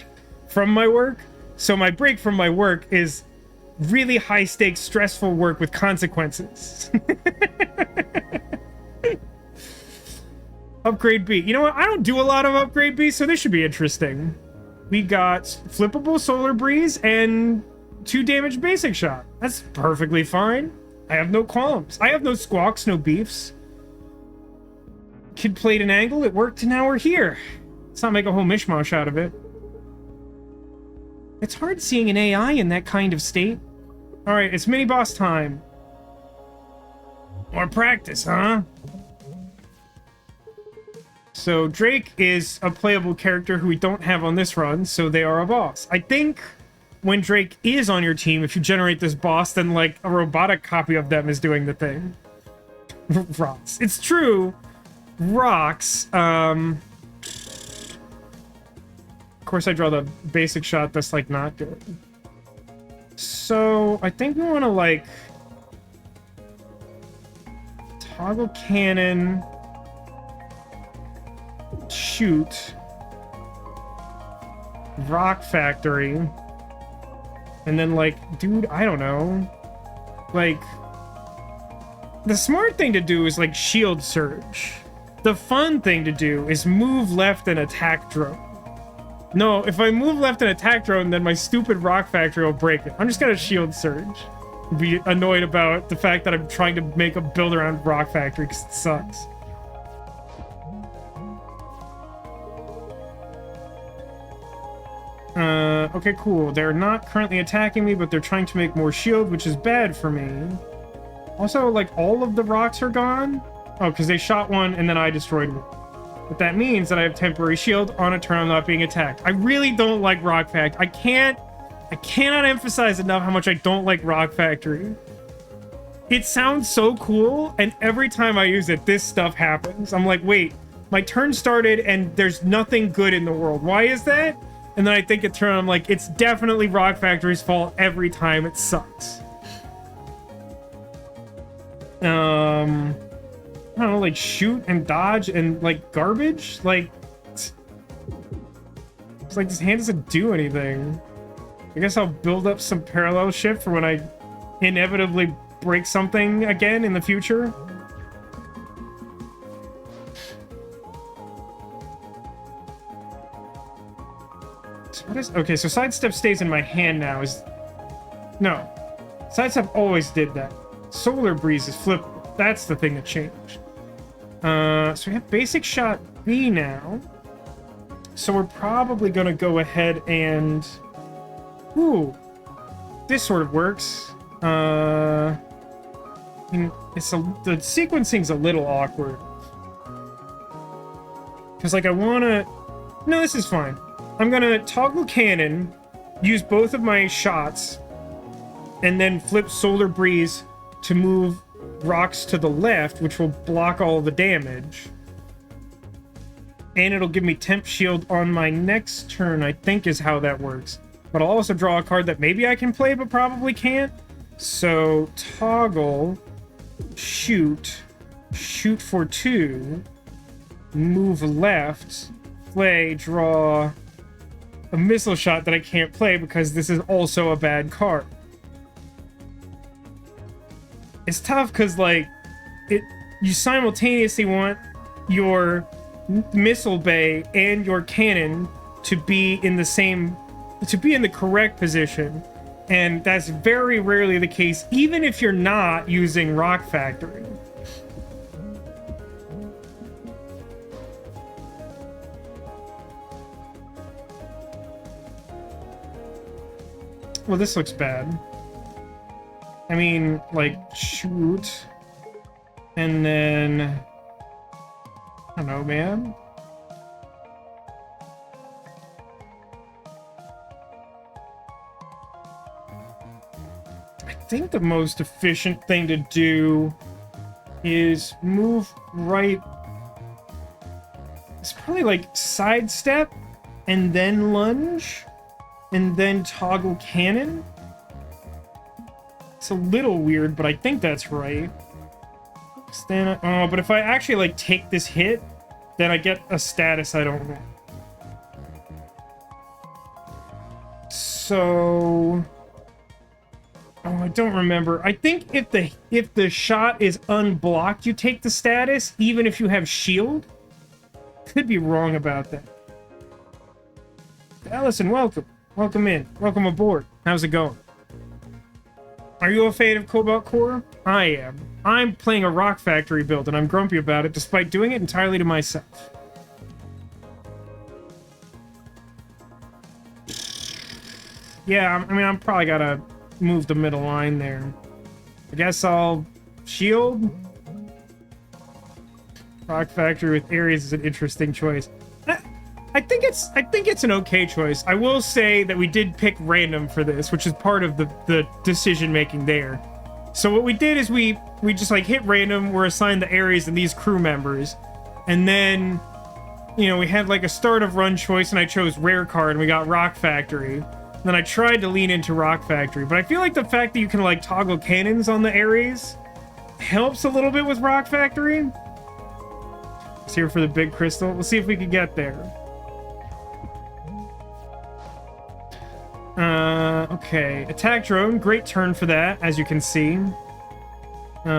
from my work. So my break from my work is really high stakes, stressful work with consequences. Upgrade B. You know what? I don't do a lot of upgrade B, so this should be interesting. We got flippable solar breeze and 2 damage basic shot. That's perfectly fine. I have no qualms. I have no squawks, no beefs. Kid played an angle, it worked, and now we're here. Let's not make a whole mishmash out of it. It's hard seeing an AI in that kind of state. Alright, it's mini-boss time. More practice, huh? So Drake is a playable character who we don't have on this run, so they are a boss. I think when Drake is on your team, if you generate this boss, then like a robotic copy of them is doing the thing. Rocks. It's true. Rocks. Of course I draw the basic shot that's like not good. So I think we want to like toggle cannon, shoot, rock factory, and then like, dude, I don't know, like the smart thing to do is like shield surge. The fun thing to do is move left and attack drone. No, if I move left and attack drone, then my stupid rock factory will break it. I'm just gonna shield surge. Be annoyed about the fact that I'm trying to make a build around rock factory because it sucks. Okay, cool. They're not currently attacking me, but they're trying to make more shield, which is bad for me. Also, like, all of the rocks are gone. Oh, because they shot one and then I destroyed one. But that means that I have temporary shield on a turn I'm not being attacked. I really don't like Rock Factory. I cannot emphasize enough how much I don't like Rock Factory. It sounds so cool, and every time I use it, this stuff happens. I'm like, wait, my turn started and there's nothing good in the world. Why is that? And then I think it through and I'm like, it's definitely Rock Factory's fault every time. It sucks. I don't know, like shoot and dodge and like garbage? Like, it's like this hand doesn't do anything. I guess I'll build up some parallel shift for when I inevitably break something again in the future. Okay, so sidestep stays in my hand now. No. Sidestep always did that. Solar breeze is flippable. That's the thing that changed. So we have basic shot B now. So we're probably gonna go ahead and... Ooh. This sort of works. I mean, the sequencing's a little awkward. Because, like, I wanna... No, this is fine. I'm gonna toggle cannon, use both of my shots, and then flip Solar Breeze to move rocks to the left, which will block all the damage. And it'll give me Temp Shield on my next turn, I think is how that works. But I'll also draw a card that maybe I can play, but probably can't. So, toggle, shoot for 2, move left, play, draw a missile shot that I can't play because this is also a bad card. It's tough because, like, you simultaneously want your missile bay and your cannon to be in the correct position, and that's very rarely the case, even if you're not using Rock Factory. Well, this looks bad. I mean, like, shoot. And then... I don't know, man. I think the most efficient thing to do is move right... It's probably like sidestep and then lunge and then toggle cannon. It's a little weird, but I think that's right. But if I actually, like, take this hit, then I get a status I don't want. So... Oh, I don't remember. I think if the shot is unblocked, you take the status, even if you have shield. Could be wrong about that. Allison, welcome. Welcome in. Welcome aboard. How's it going? Are you a fan of Cobalt Core? I am. I'm playing a Rock Factory build, and I'm grumpy about it, despite doing it entirely to myself. Yeah, I mean, I'm probably gotta move the middle line there. I guess I'll shield. Rock Factory with Ares is an interesting choice. I think it's an okay choice. I will say that we did pick random for this, which is part of the decision making there. So what we did is we just, like, hit random. We're assigned the Ares and these crew members, and then, you know, we had, like, a start of run choice, and I chose rare card, and we got Rock Factory. And then I tried to lean into Rock Factory, but I feel like the fact that you can, like, toggle cannons on the Ares helps a little bit with Rock Factory. It's here for the big crystal. We'll see if we can get there. Okay. Attack drone. Great turn for that, as you can see. You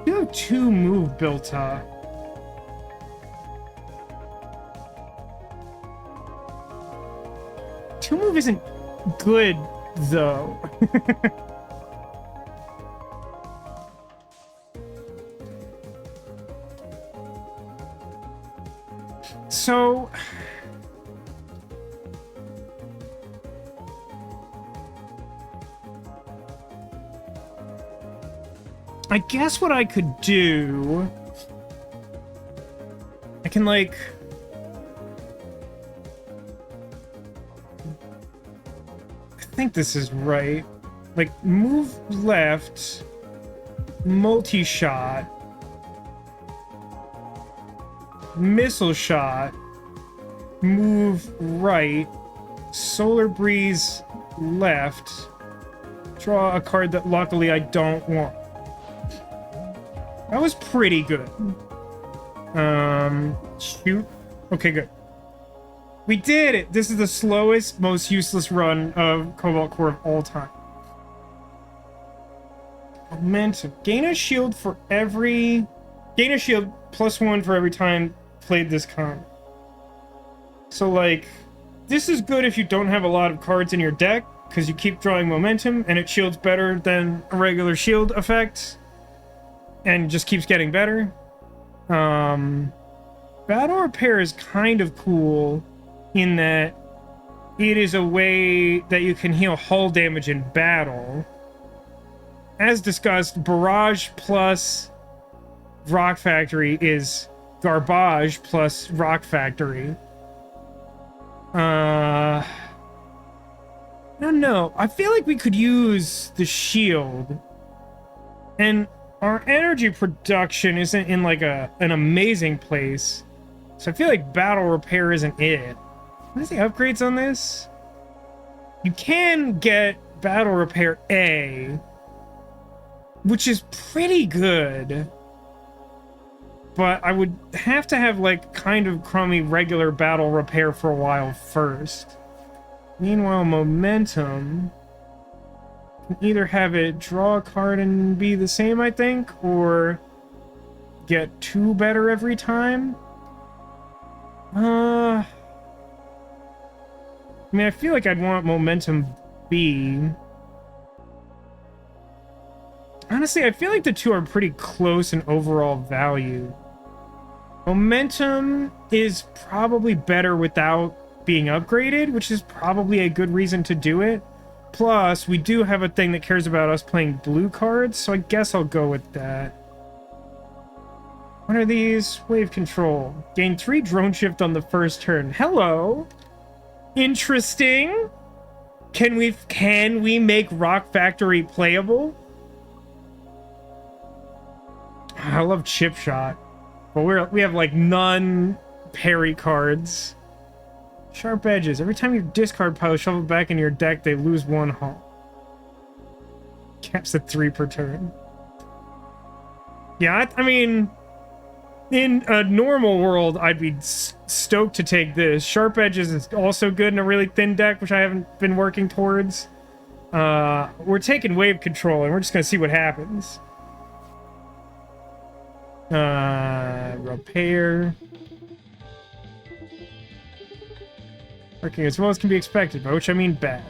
have 2 move built up. Two move isn't good, though. So... I guess what I could do... I can, like... I think this is right. Like, move left, multi-shot, missile shot, move right, solar breeze left, draw a card that luckily I don't want. That was pretty good. Shoot. Okay, good. We did it! This is the slowest, most useless run of Cobalt Core of all time. Momentum. Gain a shield for every... Gain a shield +1 for every time played this combat. So, like, this is good if you don't have a lot of cards in your deck, because you keep drawing momentum, and it shields better than a regular shield effect, and just keeps getting better. Battle Repair is kind of cool in that it is a way that you can heal hull damage in battle. As discussed, Barrage plus Rock Factory is Garbage plus Rock Factory. I don't know. I feel like we could use the shield. And our energy production isn't in like an amazing place. So I feel like Battle Repair isn't it. What is the upgrades on this? You can get Battle Repair A, which is pretty good. But I would have to have, like, kind of crummy regular Battle Repair for a while first. Meanwhile, Momentum can either have it draw a card and be the same, I think, or get 2 better every time. I mean, I feel like I'd want Momentum B. Honestly, I feel like the 2 are pretty close in overall value. Momentum is probably better without being upgraded, which is probably a good reason to do it. Plus, we do have a thing that cares about us playing blue cards, so I guess I'll go with that. What are these? Wave control. Gain 3 drone shift on the first turn. Hello! Interesting! Can we make Rock Factory playable? I love Chip Shot. But we have, like, none parry cards. Sharp Edges. Every time you discard pile shuffle back in your deck, they lose 1 hull. Caps at 3 per turn. Yeah, I mean, in a normal world, I'd be stoked to take this. Sharp Edges is also good in a really thin deck, which I haven't been working towards. We're taking Wave Control, and we're just going to see what happens. Repair. Working as well as can be expected, by which I mean bad.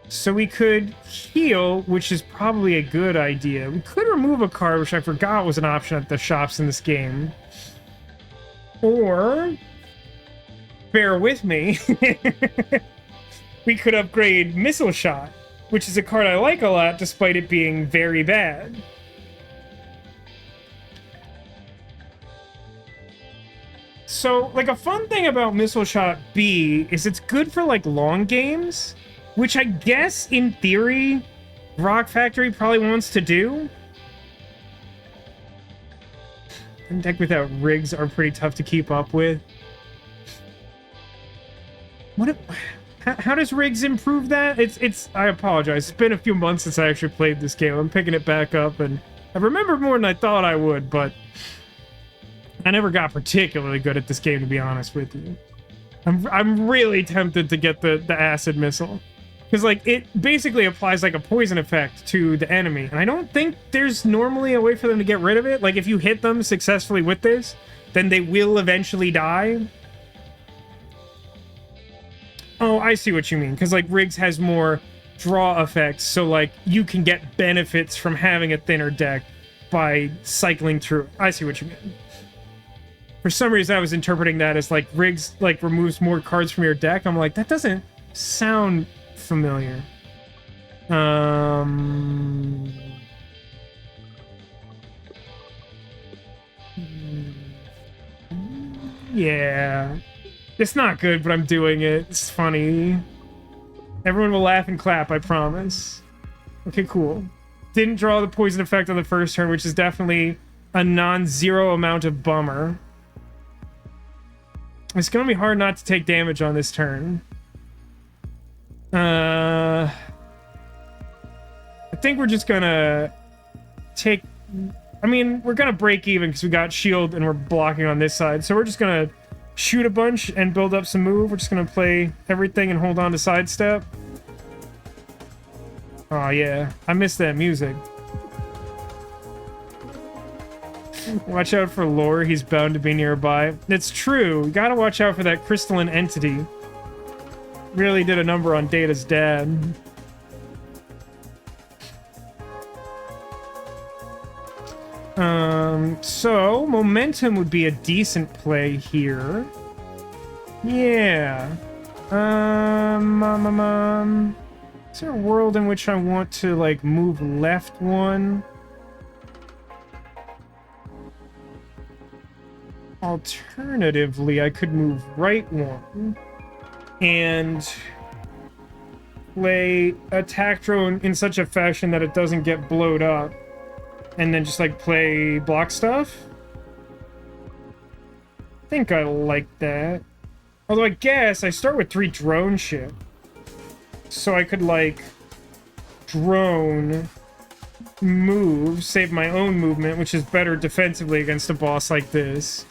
So we could heal, which is probably a good idea. We could remove a card, which I forgot was an option at the shops in this game. Or, bear with me, we could upgrade Missile Shot, which is a card I like a lot, despite it being very bad. So, like, a fun thing about Missile Shot B is it's good for, like, long games, which I guess, in theory, Rock Factory probably wants to do. And deck without rigs are pretty tough to keep up with. How does rigs improve that? I apologize. It's been a few months since I actually played this game. I'm picking it back up, and I remember more than I thought I would, but I never got particularly good at this game, to be honest with you. I'm really tempted to get the acid missile. Because, like, it basically applies, like, a poison effect to the enemy. And I don't think there's normally a way for them to get rid of it. Like, if you hit them successfully with this, then they will eventually die. Oh, I see what you mean. Because, like, Riggs has more draw effects. So, like, you can get benefits from having a thinner deck by cycling through. I see what you mean. For some reason, I was interpreting that as, like, Riggs, like, removes more cards from your deck. I'm like, that doesn't sound familiar. Yeah. It's not good, but I'm doing it. It's funny. Everyone will laugh and clap, I promise. Okay, cool. Didn't draw the poison effect on the first turn, which is definitely a non-zero amount of bummer. It's gonna be hard not to take damage on this turn. I think we're just gonna take... I mean, we're gonna break even because we got shield and we're blocking on this side. So we're just gonna shoot a bunch and build up some move. We're just gonna play everything and hold on to sidestep. Oh yeah, I missed that music. Watch out for lore, he's bound to be nearby. It's true, you gotta watch out for that crystalline entity. Really did a number on Data's dad. So momentum would be a decent play here. Yeah. Is there a world in which I want to, like, move left one? Alternatively, I could move right one and play attack drone in such a fashion that it doesn't get blowed up, and then just, like, play block stuff. I think I like that. Although I guess I start with 3 drone ship. So I could, like, drone, move, save my own movement, which is better defensively against a boss like this.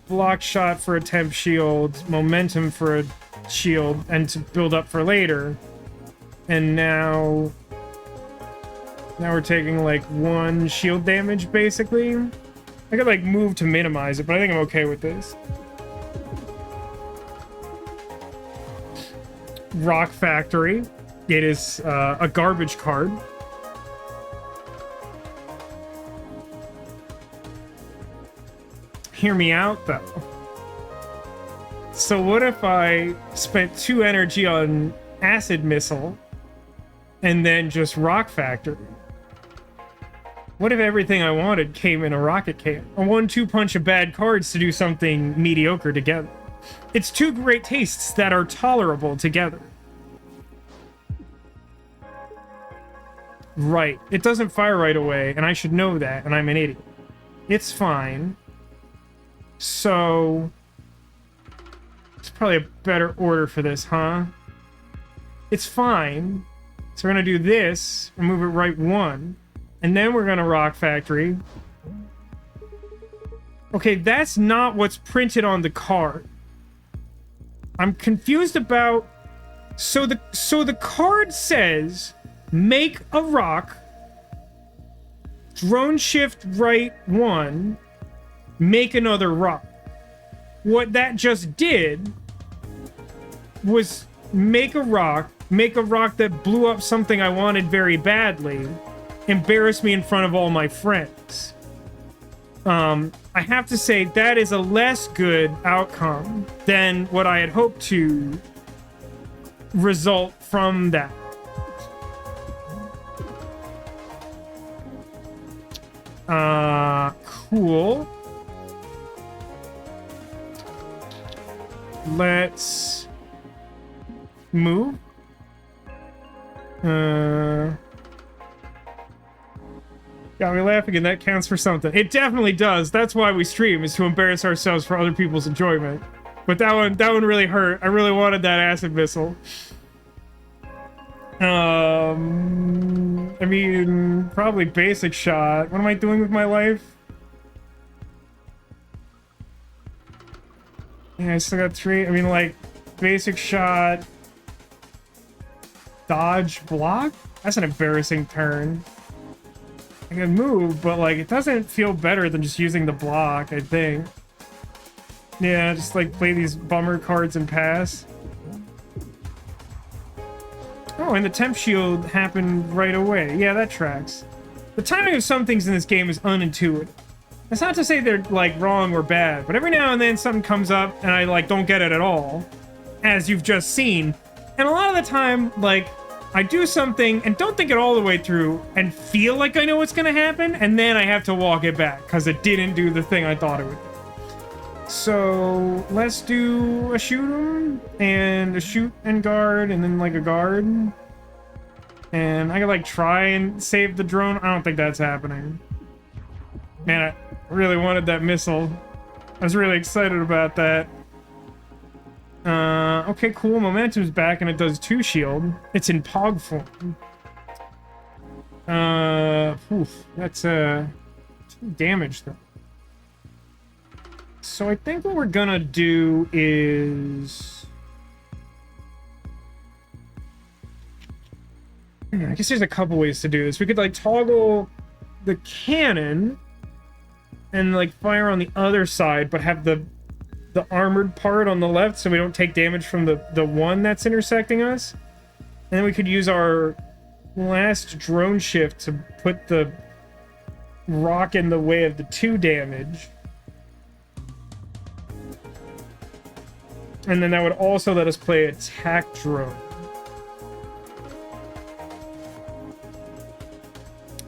Block shot for a temp shield, momentum for a shield, and to build up for later. And now we're taking, like, 1 shield damage, basically. I could, like, move to minimize it, but I think I'm okay with this. Rock Factory. It is a garbage card. Hear me out, though. So what if I spent 2 energy on Acid Missile and then just Rock Factory? What if everything I wanted came in a rocket can? A 1-2 punch of bad cards to do something mediocre together. It's 2 great tastes that are tolerable together. Right. It doesn't fire right away, and I should know that, and I'm an idiot. It's fine. So it's probably a better order for this, huh? It's fine. So we're gonna do this, and move it right 1. And then we're gonna Rock Factory. Okay, that's not what's printed on the card. I'm confused about... So the card says, make a rock, drone shift right 1, make another rock. What that just did was make a rock that blew up something I wanted very badly, embarrass me in front of all my friends. I have to say that is a less good outcome than what I had hoped to result from that. Cool. Let's move. Got me laughing, and that counts for something. It definitely does. That's why we stream, is to embarrass ourselves for other people's enjoyment. But that one really hurt. I really wanted that acid missile. I mean, probably basic shot. What am I doing with my life? Yeah, I still got 3. I mean, like, basic shot, dodge, block? That's an embarrassing turn. I can move, but, like, it doesn't feel better than just using the block, I think. Yeah, just, like, play these bummer cards and pass. Oh, and the temp shield happened right away. Yeah, that tracks. The timing of some things in this game is unintuitive. That's not to say they're, like, wrong or bad, but every now and then something comes up and I, like, don't get it at all, as you've just seen. And a lot of the time, like, I do something and don't think it all the way through and feel like I know what's gonna happen, and then I have to walk it back because it didn't do the thing I thought it would do. So let's do a shoot 'em and a shoot and guard, and then like a guard. And I could like try and save the drone. I don't think that's happening. Man, I really wanted that missile. I was really excited about that. Okay, cool. Momentum's back and it does 2 shield. It's in Pog form. That's 2 damage though. So I think what we're gonna do is... I guess there's a couple ways to do this. We could like toggle the cannon and like fire on the other side, but have the armored part on the left so we don't take damage from the one that's intersecting us. And then we could use our last drone shift to put the rock in the way of the 2 damage. And then that would also let us play attack drone.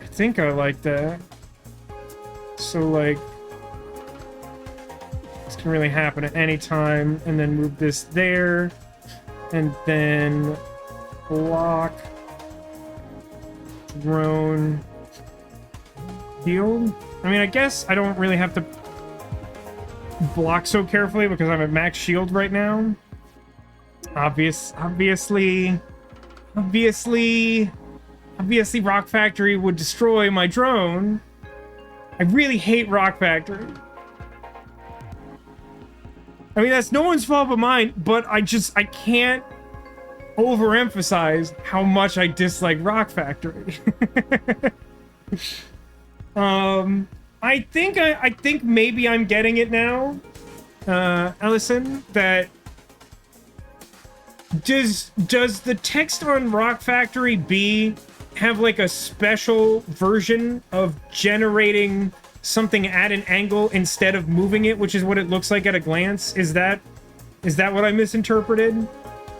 I think I like that. So, like, this can really happen at any time. And then move this there. And then block, drone, heal. I mean, I guess I don't really have to block so carefully because I'm at max shield right now. Obviously, Rock Factory would destroy my drone. I really hate Rock Factory. I mean, that's no one's fault but mine, but I can't overemphasize how much I dislike Rock Factory. I think maybe I'm getting it now, Ellison, that does the text on Rock Factory B have like a special version of generating something at an angle instead of moving it, which is what it looks like at a glance? Is that what I misinterpreted?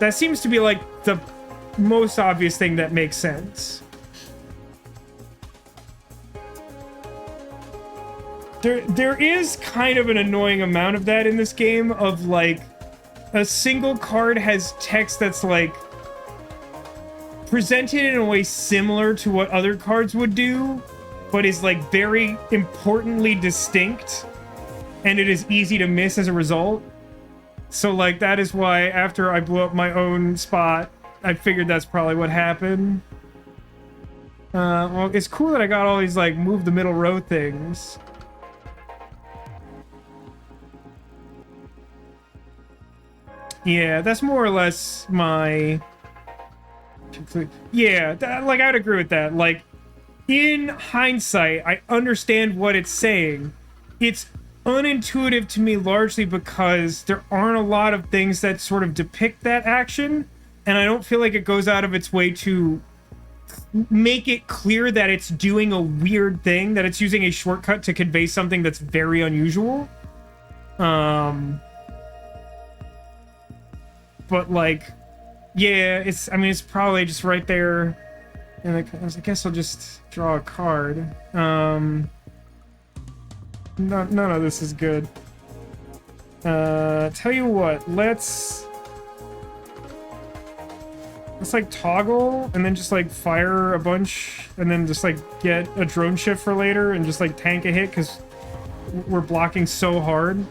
That seems to be like the most obvious thing that makes sense. There is kind of an annoying amount of that in this game, of like a single card has text that's like presented in a way similar to what other cards would do, but is like very importantly distinct, and it is easy to miss as a result. So like that is why after I blew up my own spot, I figured that's probably what happened. Well, it's cool that I got all these like move the middle row things. Yeah, that's more or less my... Yeah, like, I'd agree with that. Like, in hindsight, I understand what it's saying. It's unintuitive to me largely because there aren't a lot of things that sort of depict that action, and I don't feel like it goes out of its way to make it clear that it's doing a weird thing, that it's using a shortcut to convey something that's very unusual. But, like, yeah, it's probably just right there. And I guess I'll just draw a card. None of this is good. Tell you what, let's like toggle and then just like fire a bunch and then just like get a drone shift for later and just like tank a hit because we're blocking so hard.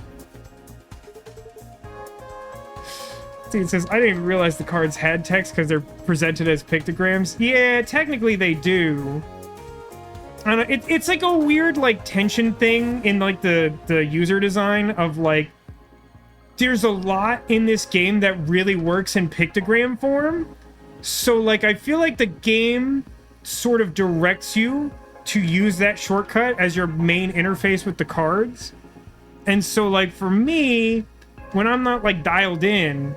It says, I didn't even realize the cards had text because they're presented as pictograms. Yeah, technically they do. I don't know, it's like a weird, like, tension thing in, like, the user design of, like, there's a lot in this game that really works in pictogram form. So, like, I feel like the game sort of directs you to use that shortcut as your main interface with the cards. And so, like, for me, when I'm not, like, dialed in,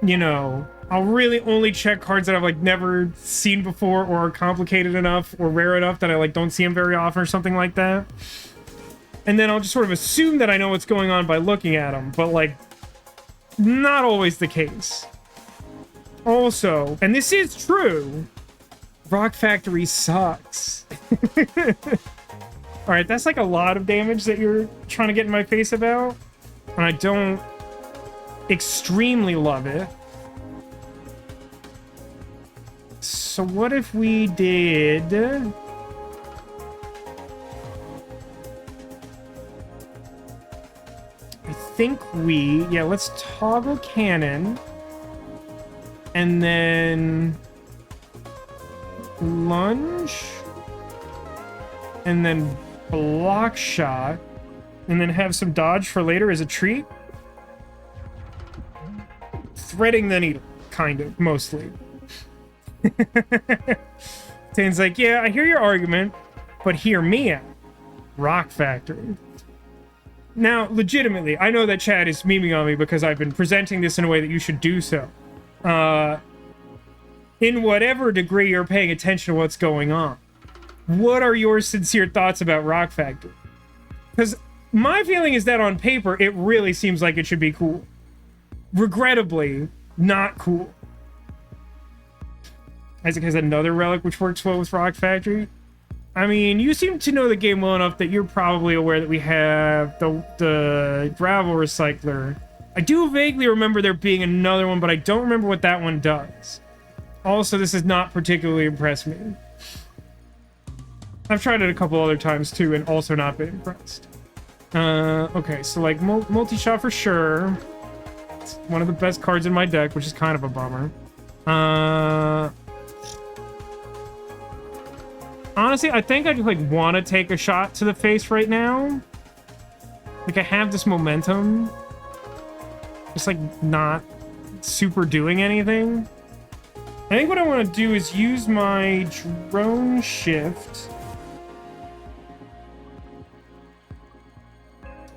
you know, I'll really only check cards that I've, like, never seen before or are complicated enough or rare enough that I, like, don't see them very often or something like that. And then I'll just sort of assume that I know what's going on by looking at them, but, like, not always the case. Also, and this is true, Rock Factory sucks. Alright, that's, like, a lot of damage that you're trying to get in my face about, and I don't extremely love it. So what if we did... I think we... Yeah, let's toggle cannon. And then... lunge. And then block shot. And then have some dodge for later as a treat. Threading the needle, kind of, mostly. Tane's like, yeah, I hear your argument, but hear me out. Rock Factory. Now, legitimately, I know that chat is memeing on me because I've been presenting this in a way that you should do so. In whatever degree you're paying attention to what's going on, what are your sincere thoughts about Rock Factory? Because my feeling is that on paper, it really seems like it should be cool. Regrettably, not cool. Isaac has another relic which works well with Rock Factory. I mean, you seem to know the game well enough that you're probably aware that we have the gravel recycler. I do vaguely remember there being another one, but I don't remember what that one does. Also, this has not particularly impressed me. I've tried it a couple other times too, and also not been impressed. Okay, so like multi-shot for sure. It's one of the best cards in my deck, which is kind of a bummer. Honestly, I think I just like want to take a shot to the face right now. Like I have this momentum. Just like not super doing anything. I think what I want to do is use my drone shift.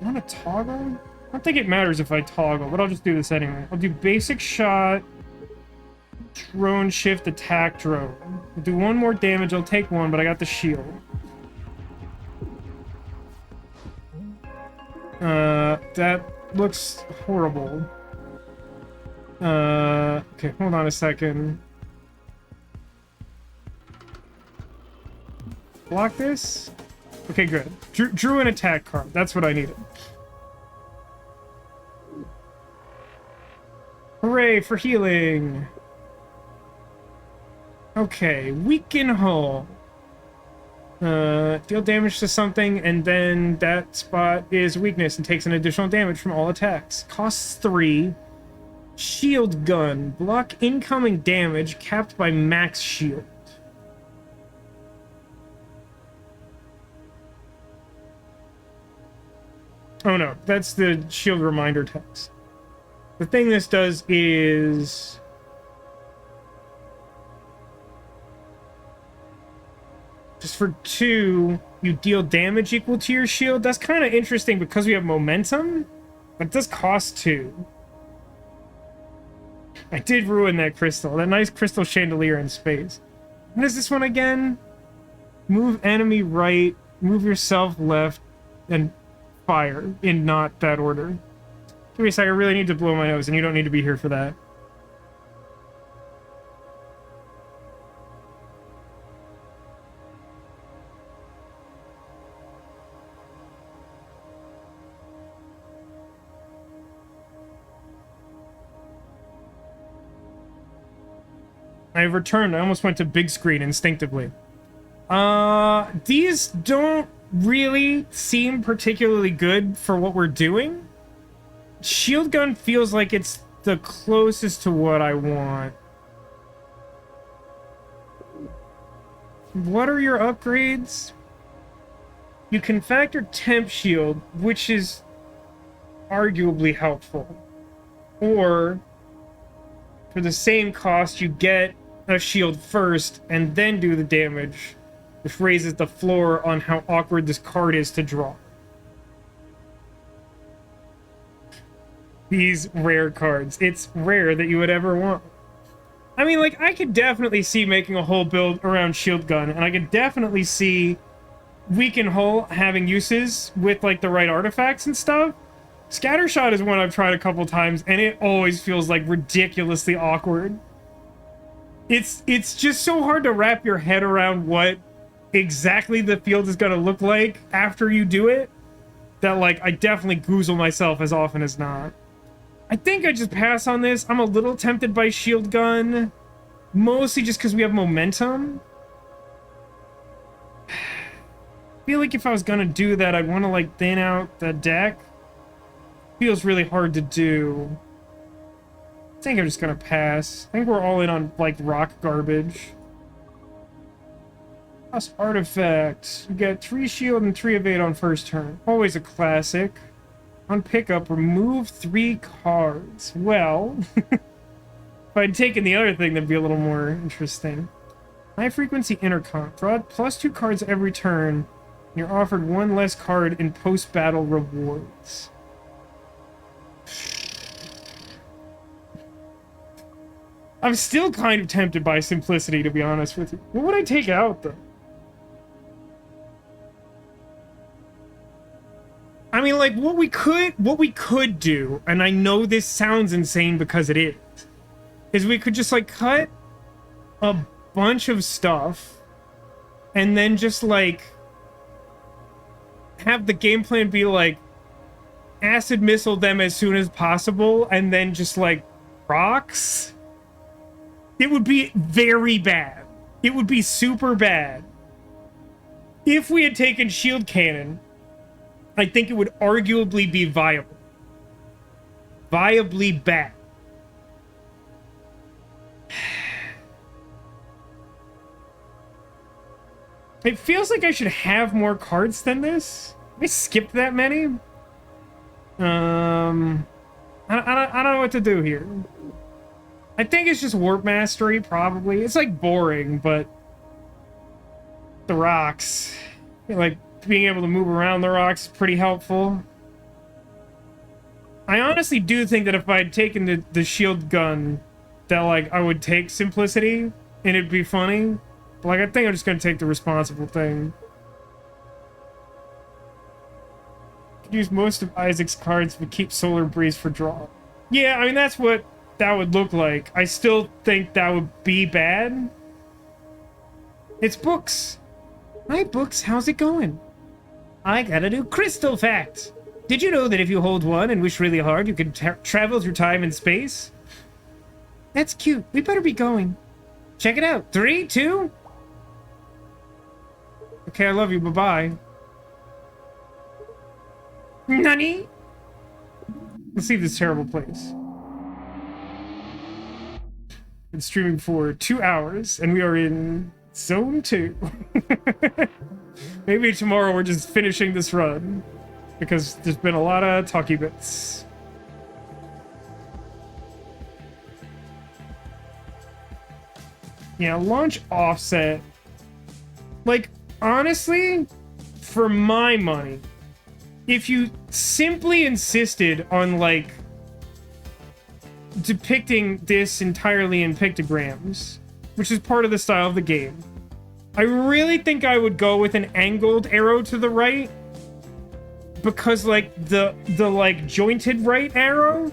I want to toggle? I don't think it matters if I toggle, but I'll just do this anyway. I'll do basic shot, drone shift, attack drone. I'll do one more damage. I'll take one, but I got the shield. That looks horrible. Okay, hold on a second. Block this? Okay, good. Drew an attack card. That's what I needed. Hooray for healing! Okay, weaken hull. Deal damage to something, and then that spot is weakness and takes an additional damage from all attacks. Costs 3. Shield gun. Block incoming damage capped by max shield. Oh no, that's the shield reminder text. The thing this does is... just for 2, you deal damage equal to your shield. That's kind of interesting because we have momentum, but it does cost 2. I did ruin that crystal. That nice crystal chandelier in space. What is this one again? Move enemy right, move yourself left, and fire in not that order. Give me a sec, I really need to blow my nose, and you don't need to be here for that. I've returned. I almost went to big screen instinctively. These don't really seem particularly good for what we're doing. Shield gun feels like it's the closest to what I want. What are your upgrades? You can factor temp shield, which is arguably helpful. Or, for the same cost, you get a shield first and then do the damage, which raises the floor on how awkward this card is to draw. These rare cards. It's rare that you would ever want. I mean, like, I could definitely see making a whole build around shield gun, and I could definitely see weaken hull having uses with, like, the right artifacts and stuff. Scattershot is one I've tried a couple times, and it always feels, like, ridiculously awkward. It's just so hard to wrap your head around what exactly the field is going to look like after you do it, that, like, I definitely goozle myself as often as not. I think I just pass on this. I'm a little tempted by shield gun, mostly just because we have momentum. I feel like if I was going to do that, I'd want to, like, thin out the deck. Feels really hard to do. I think I'm just gonna pass. I think we're all in on, like, rock garbage. Plus artifacts. You get 3 shield and 3 evade on first turn. Always a classic. On pickup, remove 3 cards. Well, if I'd taken the other thing, that'd be a little more interesting. High frequency intercom. Draw plus 2 cards every turn. You're offered one less card in post-battle rewards. I'm still kind of tempted by simplicity, to be honest with you. What would I take out, though? I mean, like, what we could do, and I know this sounds insane because it is we could just, like, cut a bunch of stuff and then just, like, have the game plan be, like, acid missile them as soon as possible and then just, like, rocks. It would be very bad. It would be super bad. If we had taken shield cannon, I think it would arguably be viable. Viably bad. It feels like I should have more cards than this. I skipped that many. I don't know what to do here. I think it's just warp mastery, probably. It's like boring, but the rocks, like being able to move around the rocks is pretty helpful. I honestly do think that if I had taken the shield gun, that like I would take simplicity and it'd be funny. But like I think I'm just gonna take the responsible thing. Could use most of Isaac's cards but keep Solar Breeze for draw. Yeah, I mean that's what that would look like. I still think that would be bad. It's Books. Hi Books, how's it going? I got a new crystal fact. Did you know that if you hold one and wish really hard, you can travel through time and space? That's cute. We better be going. Check it out. 3, 2. Okay, I love you. Bye-bye. Nani? Let's leave this terrible place. Been streaming for 2 hours, and we are in Zone 2. Maybe tomorrow we're just finishing this run, because there's been a lot of talky bits. Yeah, launch offset. Like, honestly, for my money, if you simply insisted on, like, depicting this entirely in pictograms, which is part of the style of the game, I really think I would go with an angled arrow to the right, because, like, the like, jointed right arrow,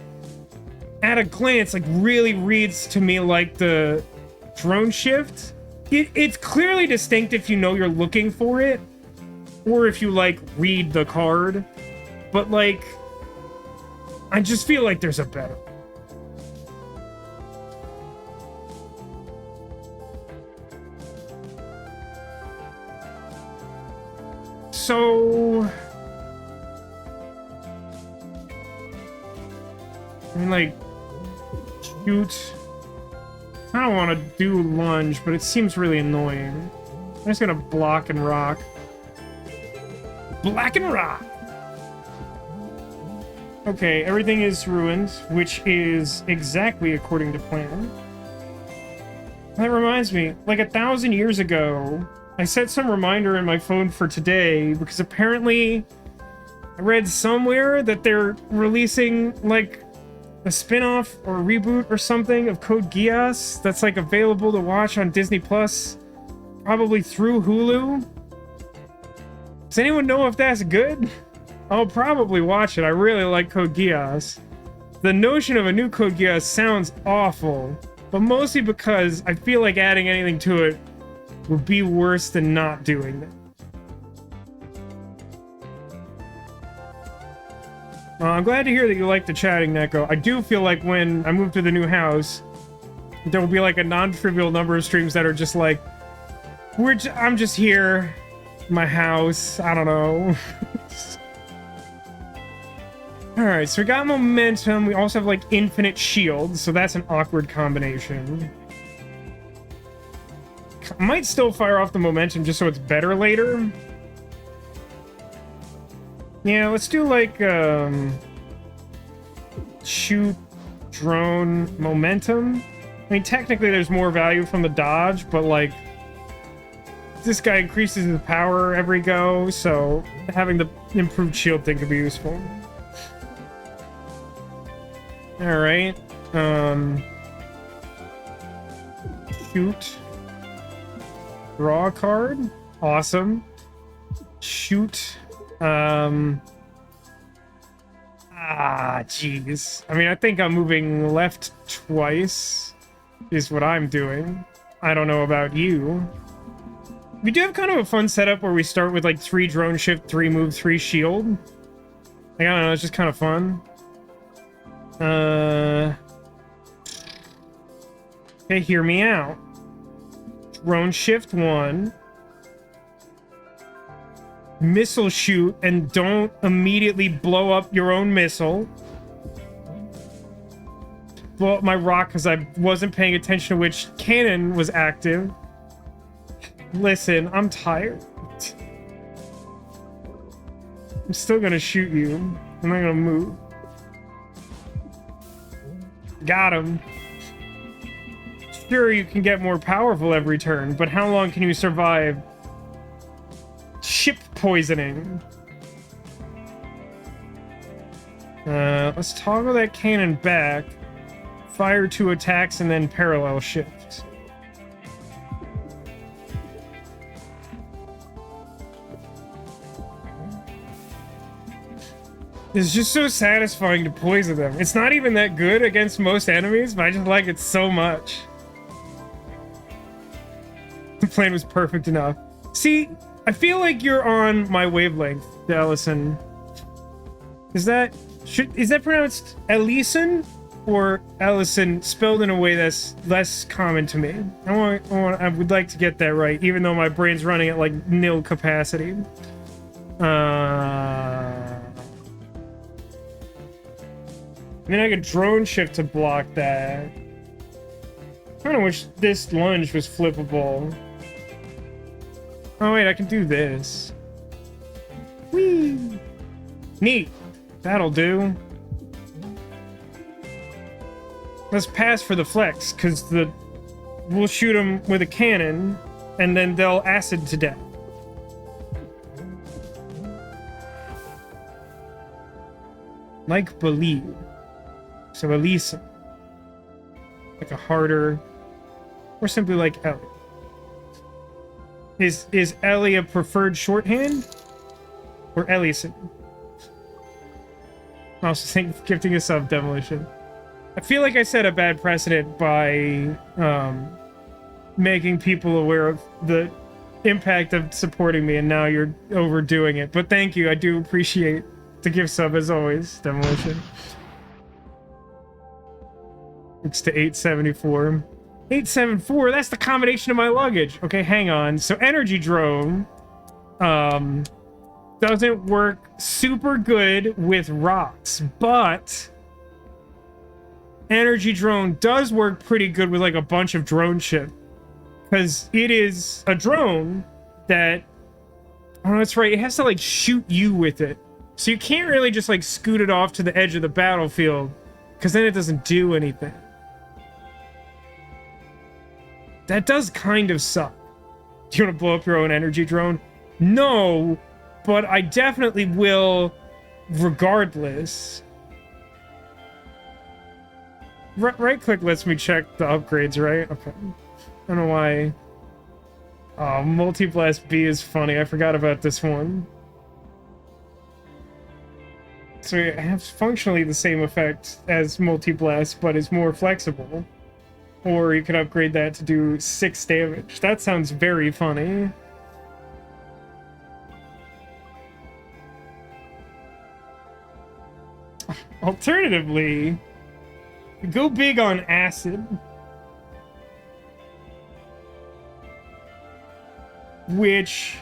at a glance, like, really reads to me like the drone shift. It's clearly distinct if you know you're looking for it, or if you, like, read the card, but, like, I just feel like there's a better. So, I mean, like, shoot. I don't want to do lunge, but it seems really annoying. I'm just gonna block and rock. Black and rock! Okay, everything is ruined, which is exactly according to plan. That reminds me, like 1,000 years ago, I set some reminder in my phone for today, because apparently I read somewhere that they're releasing, like, a spin-off or a reboot or something of Code Geass that's, like, available to watch on Disney Plus, probably through Hulu. Does anyone know if that's good? I'll probably watch it. I really like Code Geass. The notion of a new Code Geass sounds awful, but mostly because I feel like adding anything to it would be worse than not doing it. I'm glad to hear that you like the chatting, Neko. I do feel like when I move to the new house, there will be like a non-trivial number of streams that are just like, I'm just here, my house, I don't know. Alright, so we got momentum, we also have like infinite shield, so that's an awkward combination. I might still fire off the momentum just so it's better later. Yeah, let's do like, shoot, drone, momentum. I mean, technically there's more value from the dodge, but like, this guy increases his power every go, so having the improved shield thing could be useful. All right. Shoot. Draw a card. Awesome. Shoot. Jeez. I mean, I think I'm moving left twice is what I'm doing. I don't know about you. We do have kind of a fun setup where we start with like 3 drone shift, 3 move, 3 shield. Like, I don't know, it's just kind of fun. Okay, hear me out. Drone shift 1. Missile shoot, and don't immediately blow up your own missile. Blow up my rock because I wasn't paying attention to which cannon was active. Listen, I'm tired. I'm still gonna shoot you. I'm not gonna move. Got him. Sure, you can get more powerful every turn, but how long can you survive ship poisoning? Let's toggle that cannon back. Fire 2 attacks and then parallel shift. It's just so satisfying to poison them. It's not even that good against most enemies, but I just like it so much. The plan was perfect enough. See, I feel like you're on my wavelength, Ellison. Is that pronounced Ellison or Ellison, spelled in a way that's less common to me? I would like to get that right, even though my brain's running at like nil capacity. I mean, I could drone shift to block that. I kind of wish this lunge was flippable. Oh wait, I can do this. Whee! Neat. That'll do. Let's pass for the flex, because we'll shoot them with a cannon, and then they'll acid to death. Like believe. So Elisa. Like a harder, or simply like Ellie. Is Ellie a preferred shorthand? Or Ellison? I also think gifting a sub, Demolition. I feel like I set a bad precedent by making people aware of the impact of supporting me, and now you're overdoing it. But thank you, I do appreciate the gift sub as always, Demolition. It's to 874. 874, that's the combination of my luggage. Okay, hang on. So energy drone doesn't work super good with rocks, but energy drone does work pretty good with like a bunch of drone ship, because it is a drone that, oh, that's right, it has to like shoot you with it, so you can't really just like scoot it off to the edge of the battlefield, because then it doesn't do anything. That does kind of suck. Do you want to blow up your own energy drone? No, but I definitely will regardless. Right click lets me check the upgrades, right? Okay. I don't know why. Oh, Multi-Blast B is funny. I forgot about this one. So it has functionally the same effect as Multi-Blast, but is more flexible. Or you could upgrade that to do 6 damage. That sounds very funny. Alternatively, go big on acid. Which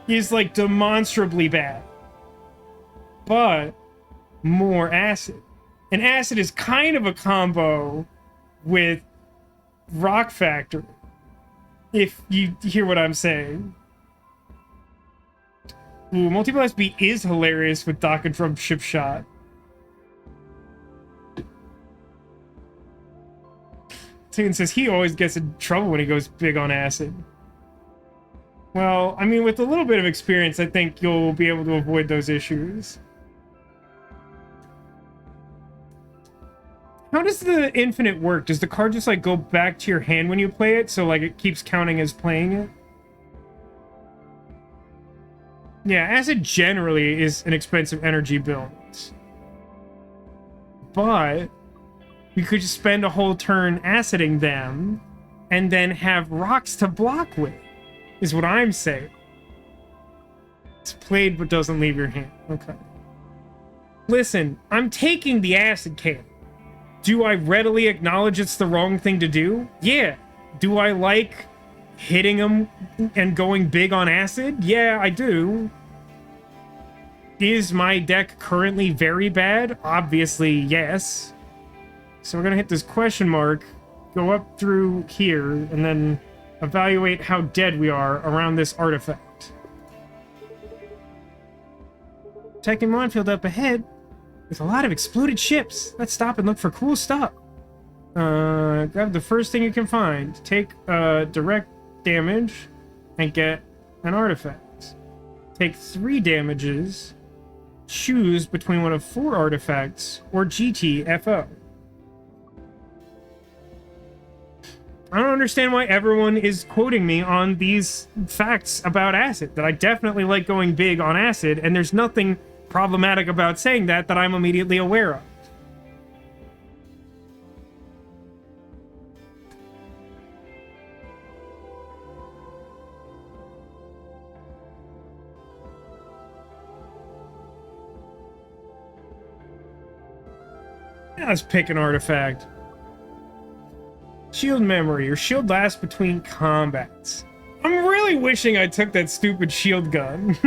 is like demonstrably bad. But more acid. And acid is kind of a combo with Rock Factory, if you hear what I'm saying. Ooh, Multi-Blast B is hilarious with Dock and Drum Ship Shot. Tegan says he always gets in trouble when he goes big on acid. Well, I mean, with a little bit of experience, I think you'll be able to avoid those issues. How does the infinite work? Does the card just, like, go back to your hand when you play it, so, like, it keeps counting as playing it? Yeah, acid generally is an expensive energy build. But you could just spend a whole turn aciding them and then have rocks to block with, is what I'm saying. It's played but doesn't leave your hand. Okay. Listen, I'm taking the acid can. Do I readily acknowledge it's the wrong thing to do? Yeah. Do I like hitting them and going big on acid? Yeah, I do. Is my deck currently very bad? Obviously, yes. So we're gonna hit this question mark, go up through here, and then evaluate how dead we are around this artifact. Checking minefield up ahead. There's a lot of exploded ships. Let's stop and look for cool stuff. Grab the first thing you can find. Take direct damage and get an artifact. Take 3 damages. Choose between one of 4 artifacts or GTFO. I don't understand why everyone is quoting me on these facts about acid, that I definitely like going big on acid, and there's nothing problematic about saying that I'm immediately aware of. Yeah, let's pick an artifact. Shield memory. Your shield lasts between combats. I'm really wishing I took that stupid shield gun.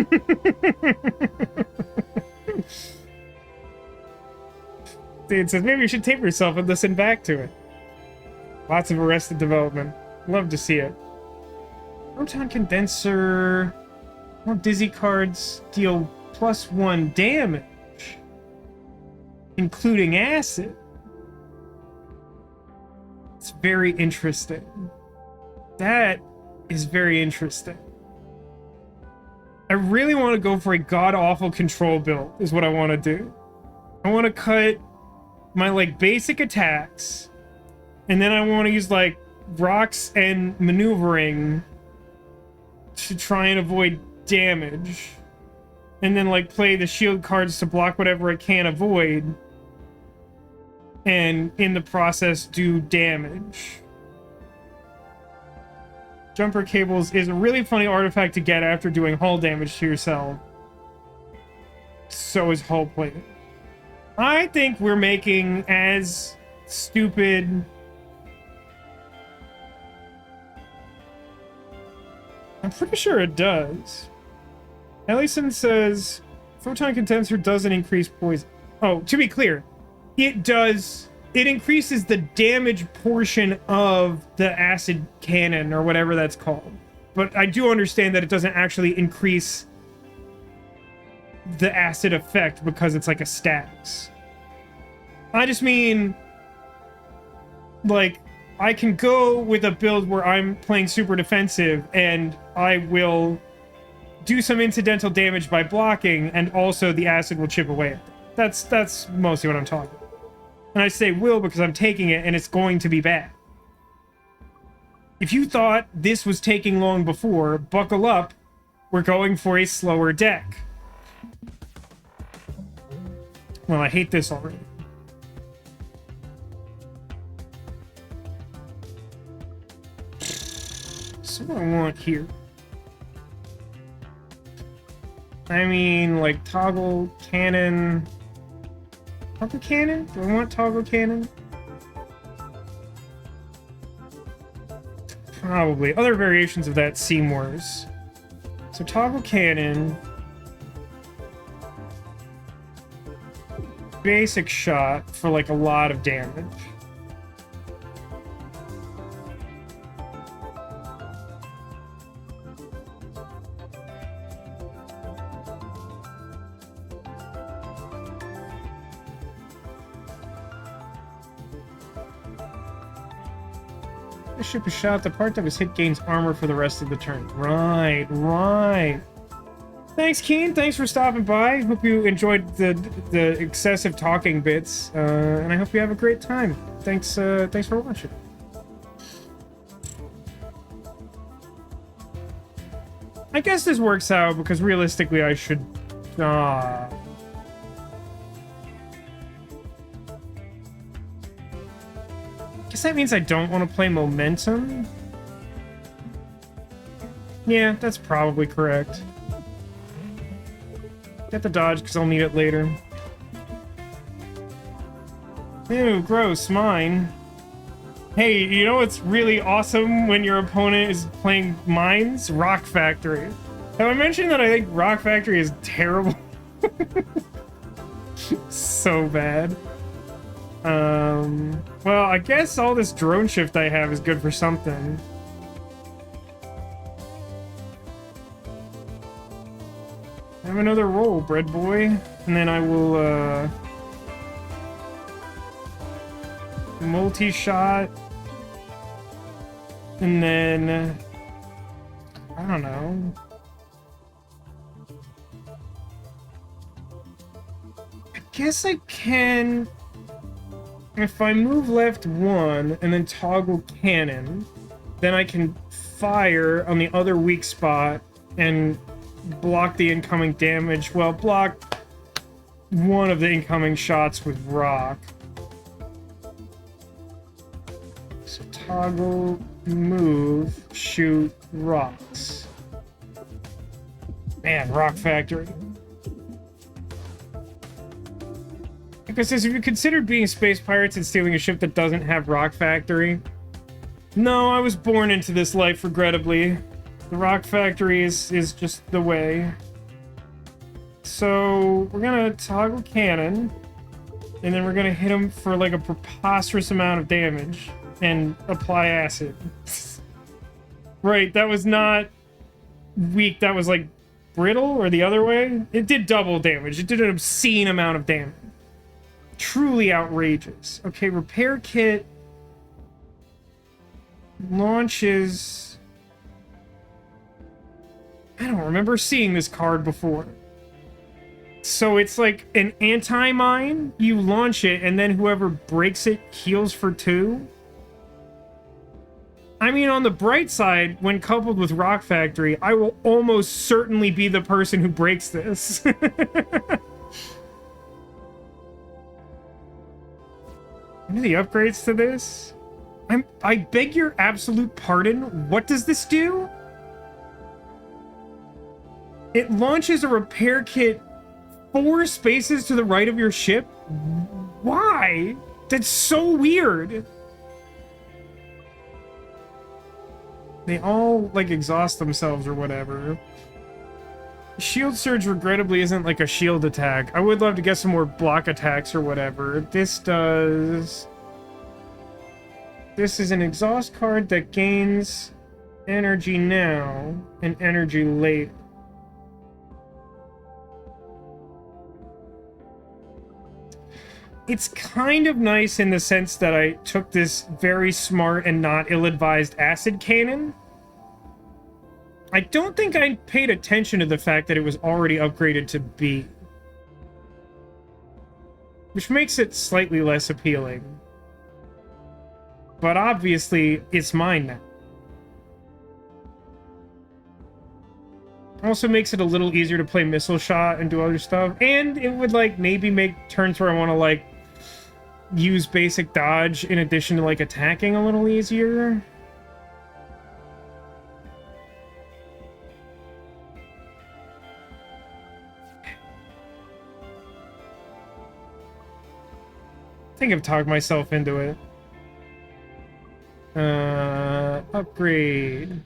It says maybe you should tape yourself and listen back to it. Lots of Arrested Development. Love to see it. Proton Condenser. More Dizzy cards deal +1 damage, including acid. It's very interesting. That is very interesting. I really want to go for a god-awful control build, is what I want to do. I want to cut my, like, basic attacks, and then I want to use, like, rocks and maneuvering to try and avoid damage. And then, like, play the shield cards to block whatever I can avoid. And in the process, do damage. Jumper Cables is a really funny artifact to get after doing hull damage to yourself. So is hull plating. I think we're making as stupid... I'm pretty sure it does. Ellison says, Photon Condenser doesn't increase poison. Oh, to be clear, it does... It increases the damage portion of the acid cannon, or whatever that's called. But I do understand that it doesn't actually increase the acid effect because it's like a stacks. I just mean, like, I can go with a build where I'm playing super defensive and I will do some incidental damage by blocking, and also the acid will chip away at it. That's mostly what I'm talking about. And I say will because I'm taking it and it's going to be bad. If you thought this was taking long before, buckle up. We're going for a slower deck. Well, I hate this already. So what do I want here? I mean, like, toggle cannon... Toggle cannon? Do I want toggle cannon? Probably. Other variations of that seem worse. So toggle cannon. Basic shot for, like, a lot of damage. The ship is shot. The part that was hit gains armor for the rest of the turn. Right, right. Thanks, Keen. Thanks for stopping by. Hope you enjoyed the excessive talking bits, and I hope you have a great time. Thanks for watching. I guess this works out because realistically, I should. Guess that means I don't want to play Momentum. Yeah, that's probably correct. Get the dodge, because I'll need it later. Ew, gross, mine. Hey, you know what's really awesome when your opponent is playing mines? Rock Factory. Have I mentioned that I think Rock Factory is terrible? So bad. Well, I guess all this drone shift I have is good for something. Have another roll, bread boy. And then I will, multi-shot. And then... I don't know. I guess I can... If I move left 1 and then toggle cannon, then I can fire on the other weak spot and block the incoming damage. Well, block one of the incoming shots with rock. So toggle, move, shoot, rocks. Man, Rock Factory. Because if you consider being space pirates and stealing a ship that doesn't have Rock Factory, no, I was born into this life, regrettably. The Rock Factory is just the way. So we're gonna toggle cannon, and then we're gonna hit him for like a preposterous amount of damage and apply acid. Right, that was not weak, that was like brittle, or the other way. It did double damage. It did an obscene amount of damage. Truly outrageous. Okay, repair kit launches... I don't remember seeing this card before. So it's like an anti-mine, you launch it, and then whoever breaks it heals for 2. I mean, on the bright side, when coupled with Rock Factory, I will almost certainly be the person who breaks this. What are the upgrades to this? I beg your absolute pardon, what does this do? It launches a repair kit 4 spaces to the right of your ship? Why? That's so weird. They all, like, exhaust themselves or whatever. Shield Surge, regrettably, isn't like a shield attack. I would love to get some more block attacks or whatever. This does... This is an exhaust card that gains energy now and energy later. It's kind of nice in the sense that I took this very smart and not ill-advised acid cannon. I don't think I paid attention to the fact that it was already upgraded to B. Which makes it slightly less appealing. But obviously, it's mine now. Also makes it a little easier to play missile shot and do other stuff. And it would, like, maybe make turns where I want to, like, use basic dodge in addition to, like, attacking a little easier. I think I've talked myself into it. Upgrade.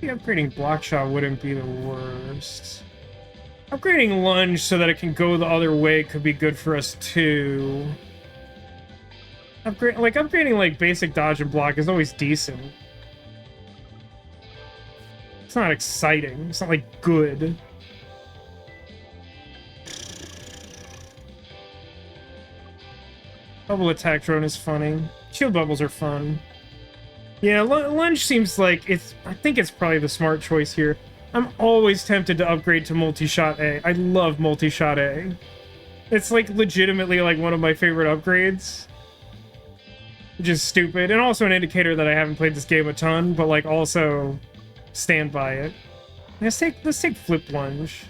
Upgrading block shot wouldn't be the worst. Upgrading lunge so that it can go the other way could be good for us too. Upgrading like basic dodge and block is always decent. It's not exciting. It's not like good. Bubble attack drone is funny. Shield bubbles are fun. Yeah, lunge seems like I think it's probably the smart choice here. I'm always tempted to upgrade to multi-shot A. I love multi-shot A. It's like legitimately like one of my favorite upgrades. Which is stupid, and also an indicator that I haven't played this game a ton, but like also stand by it. Let's take flip lunge.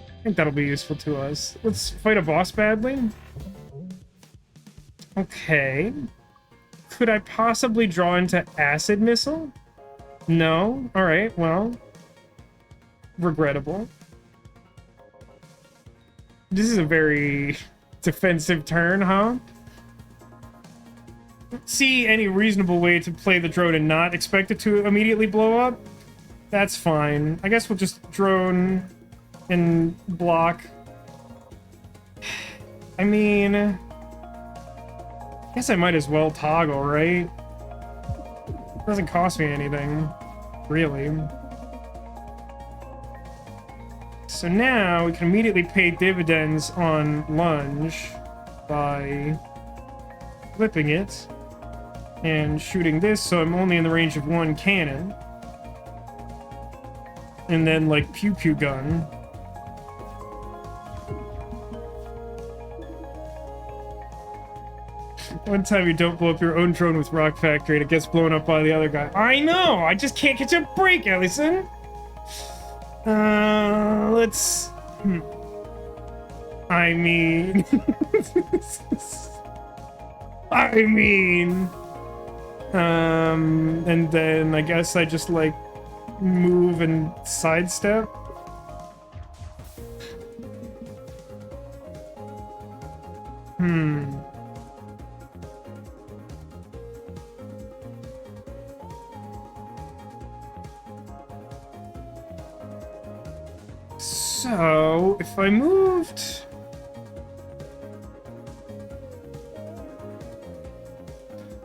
I think that'll be useful to us. Let's fight a boss badly. Okay. Could I possibly draw into acid missile? No. All right. Well, regrettable. This is a very defensive turn, huh? See any reasonable way to play the drone and not expect it to immediately blow up? That's fine. I guess we'll just drone and block. I mean, I guess I might as well toggle, right? It doesn't cost me anything, really. So now we can immediately pay dividends on lunge by flipping it and shooting this, so I'm only in the range of one cannon. And then, like, pew pew gun. One time you don't blow up your own drone with Rock Factory and it gets blown up by the other guy. I know! I just can't catch a break, Ellison! Let's... I mean... and then I guess I just, like, move and sidestep. So, if I moved...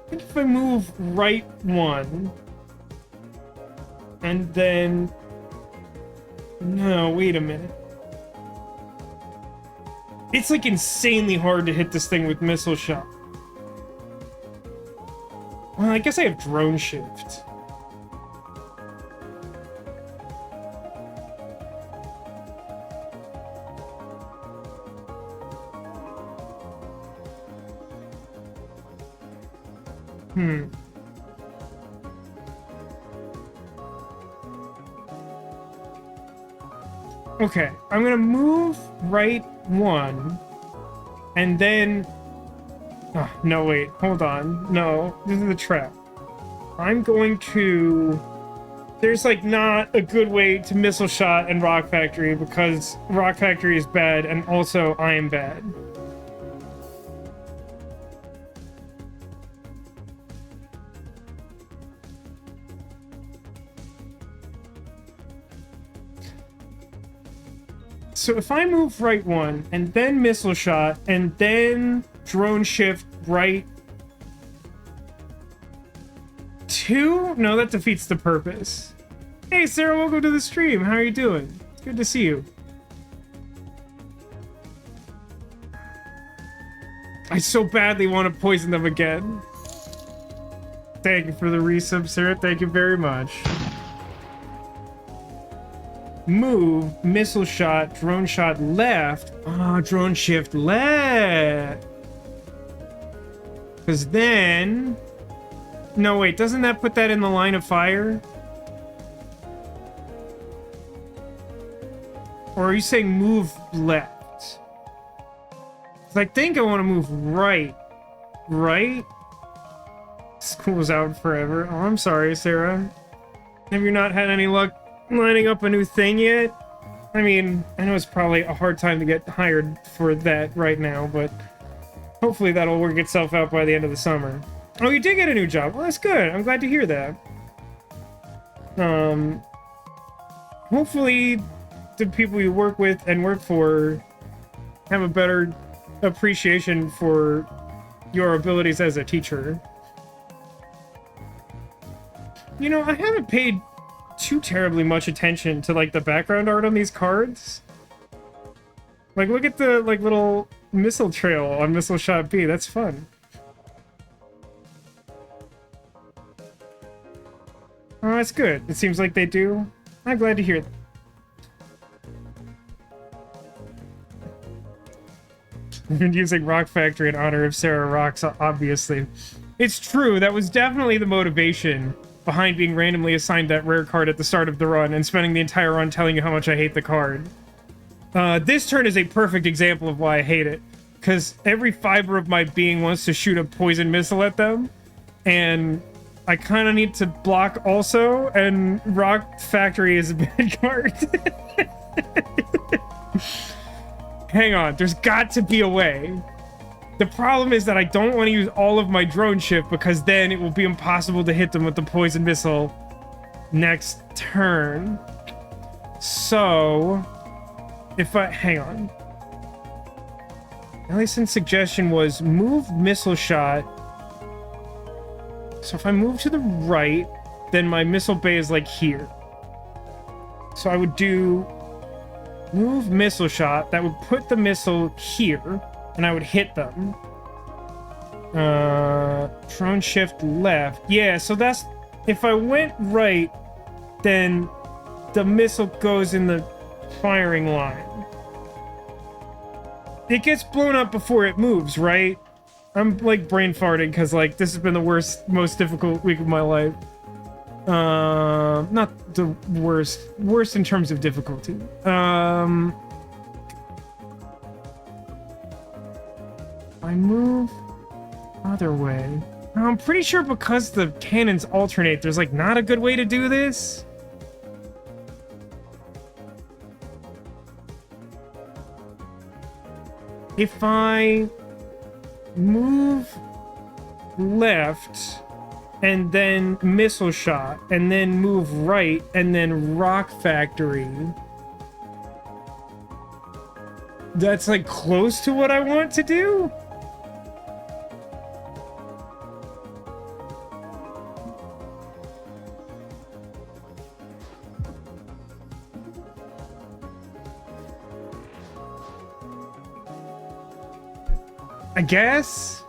I think if I move right one... And then... No, wait a minute. It's like insanely hard to hit this thing with missile shot. Well, I guess I have drone shift. Okay, I'm gonna move right one, and then... Oh, no, wait, hold on. No, this is the trap. I'm going to... There's, like, not a good way to missile shot and Rock Factory, because Rock Factory is bad, and also I am bad. So if I move right one, and then missile shot, and then drone shift right two? No, that defeats the purpose. Hey, Sarah, welcome to the stream. How are you doing? It's good to see you. I so badly want to poison them again. Thank you for the resub, Sarah. Thank you very much. Move, missile shot, drone shot left. Ah, drone shift left. Because then... No, wait, doesn't that put that in the line of fire? Or are you saying move left? Because I think I want to move right. Right? School's out forever. Oh, I'm sorry, Sarah. Have you not had any luck lining up a new thing yet? I mean, I know it's probably a hard time to get hired for that right now, but hopefully that'll work itself out by the end of the summer. Oh, you did get a new job. Well, that's good. I'm glad to hear that. Hopefully the people you work with and work for have a better appreciation for your abilities as a teacher. You know, I haven't paid too terribly much attention to, like, the background art on these cards. Like, look at the, like, little missile trail on Missile Shot B. That's fun. Oh, that's good. It seems like they do. I'm glad to hear that. We've been using Rock Factory in honor of Sarah Rocks, obviously. It's true, that was definitely the motivation behind being randomly assigned that rare card at the start of the run and spending the entire run telling you how much I hate the card. This turn is a perfect example of why I hate it, because every fiber of my being wants to shoot a poison missile at them, and I kind of need to block also, and Rock Factory is a bad card. Hang on, there's got to be a way. The problem is that I don't want to use all of my drone shift because then it will be impossible to hit them with the poison missile next turn. So, if I... hang on. Allison's suggestion was move missile shot. So if I move to the right, then my missile bay is like here. So I would do move missile shot. That would put the missile here. And I would hit them. Drone shift left. Yeah, so that's... if I went right, then the missile goes in the firing line. It gets blown up before it moves, right? I'm, like, brain farting because, like, this has been the worst, most difficult week of my life. Not the worst. Worst in terms of difficulty. I move other way. I'm pretty sure because the cannons alternate, there's like not a good way to do this. If I move left and then missile shot and then move right and then Rock Factory, that's like close to what I want to do. I guess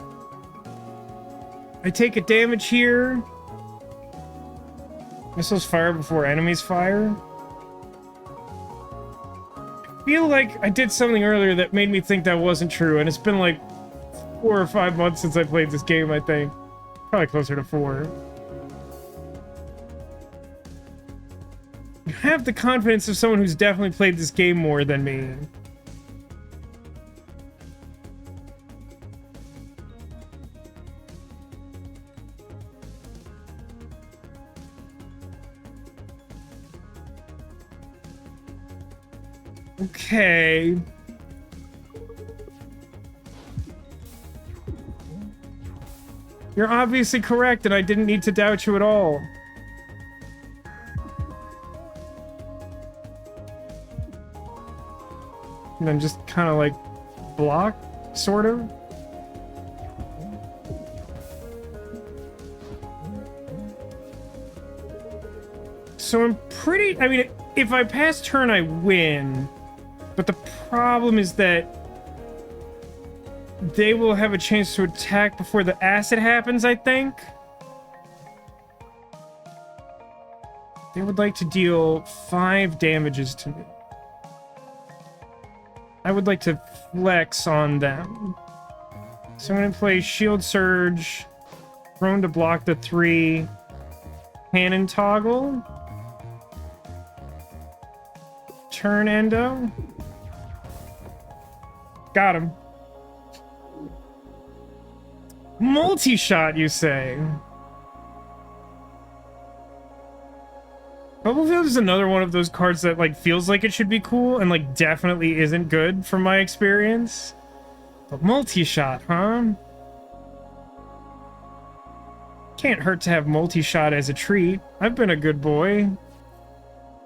I take a damage here. Missiles fire before enemies fire. I feel like I did something earlier that made me think that wasn't true, and it's been like 4 or 5 months since I played this game, I think. Probably closer to 4. You have the confidence of someone who's definitely played this game more than me. Okay. You're obviously correct, and I didn't need to doubt you at all. And then just kind of like block, sort of. So I'm pretty... I mean, if I pass turn, I win. But the problem is that they will have a chance to attack before the acid happens, I think. They would like to deal 5 damages to me. I would like to flex on them. So I'm going to play Shield Surge, prone to block the 3, Cannon Toggle, turn Endo. Got him. Multi-shot, you say? Bubblefield is another one of those cards that, like, feels like it should be cool and, like, definitely isn't good from my experience. But multi-shot, huh? Can't hurt to have multi-shot as a treat. I've been a good boy.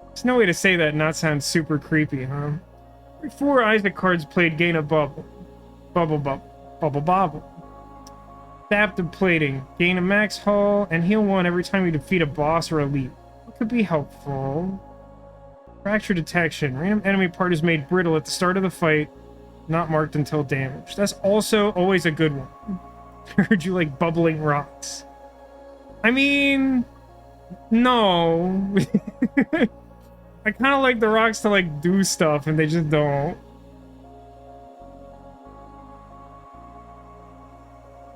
There's no way to say that and not sound super creepy, huh? 4 Isaac cards played gain a bubble. Bubble, bubble. Bubble, bubble. Adaptive plating. Gain a max hull and heal 1 every time you defeat a boss or elite. It could be helpful. Fracture detection. Random enemy part is made brittle at the start of the fight, not marked until damaged. That's also always a good one. Heard you like bubbling rocks. I mean, no. I kind of like the rocks to like do stuff and they just don't.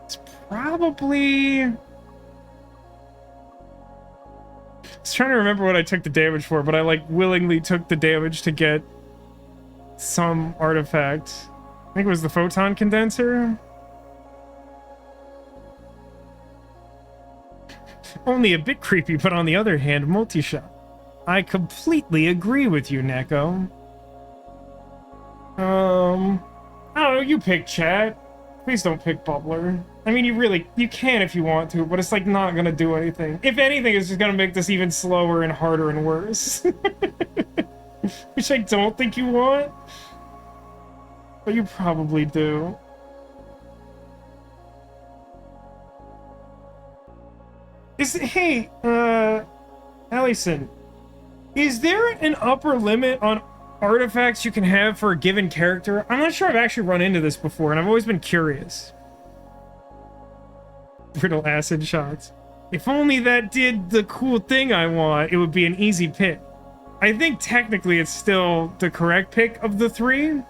It's probably... I was trying to remember what I took the damage for, but I like willingly took the damage to get some artifact. I think it was the photon condenser. Only a bit creepy, but on the other hand, multi-shot. I completely agree with you, Neko. I don't know, you pick, chat. Please don't pick Bubbler. I mean, you can if you want to, but it's like not gonna do anything. If anything, it's just gonna make this even slower and harder and worse. Which I don't think you want. But you probably do. Hey, Allison, is there an upper limit on artifacts you can have for a given character? I'm not sure I've actually run into this before, and I've always been curious. Brittle acid shots. If only that did the cool thing I want, it would be an easy pick. I think technically it's still the correct pick of the 3.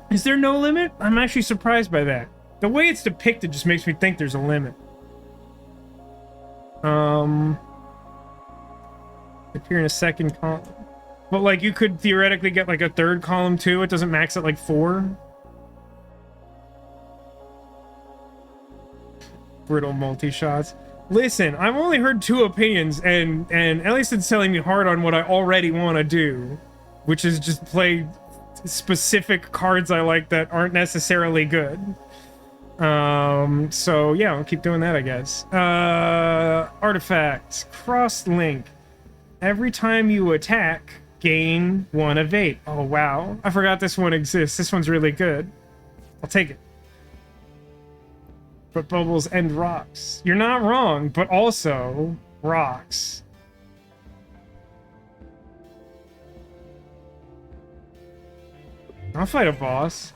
Is there no limit? I'm actually surprised by that. The way it's depicted just makes me think there's a limit. Appear in a second column. But like you could theoretically get like a third column too. It doesn't max at like 4. Brittle multi-shots. Listen, I've only heard 2 opinions, and Ellison's telling me hard on what I already want to do, which is just play specific cards I like that aren't necessarily good. So yeah, I'll keep doing that, I guess. Artifacts. Cross-link. Every time you attack, gain 1 evade. Oh, wow. I forgot this one exists. This one's really good. I'll take it. But bubbles and rocks. You're not wrong, but also rocks. I'll fight a boss.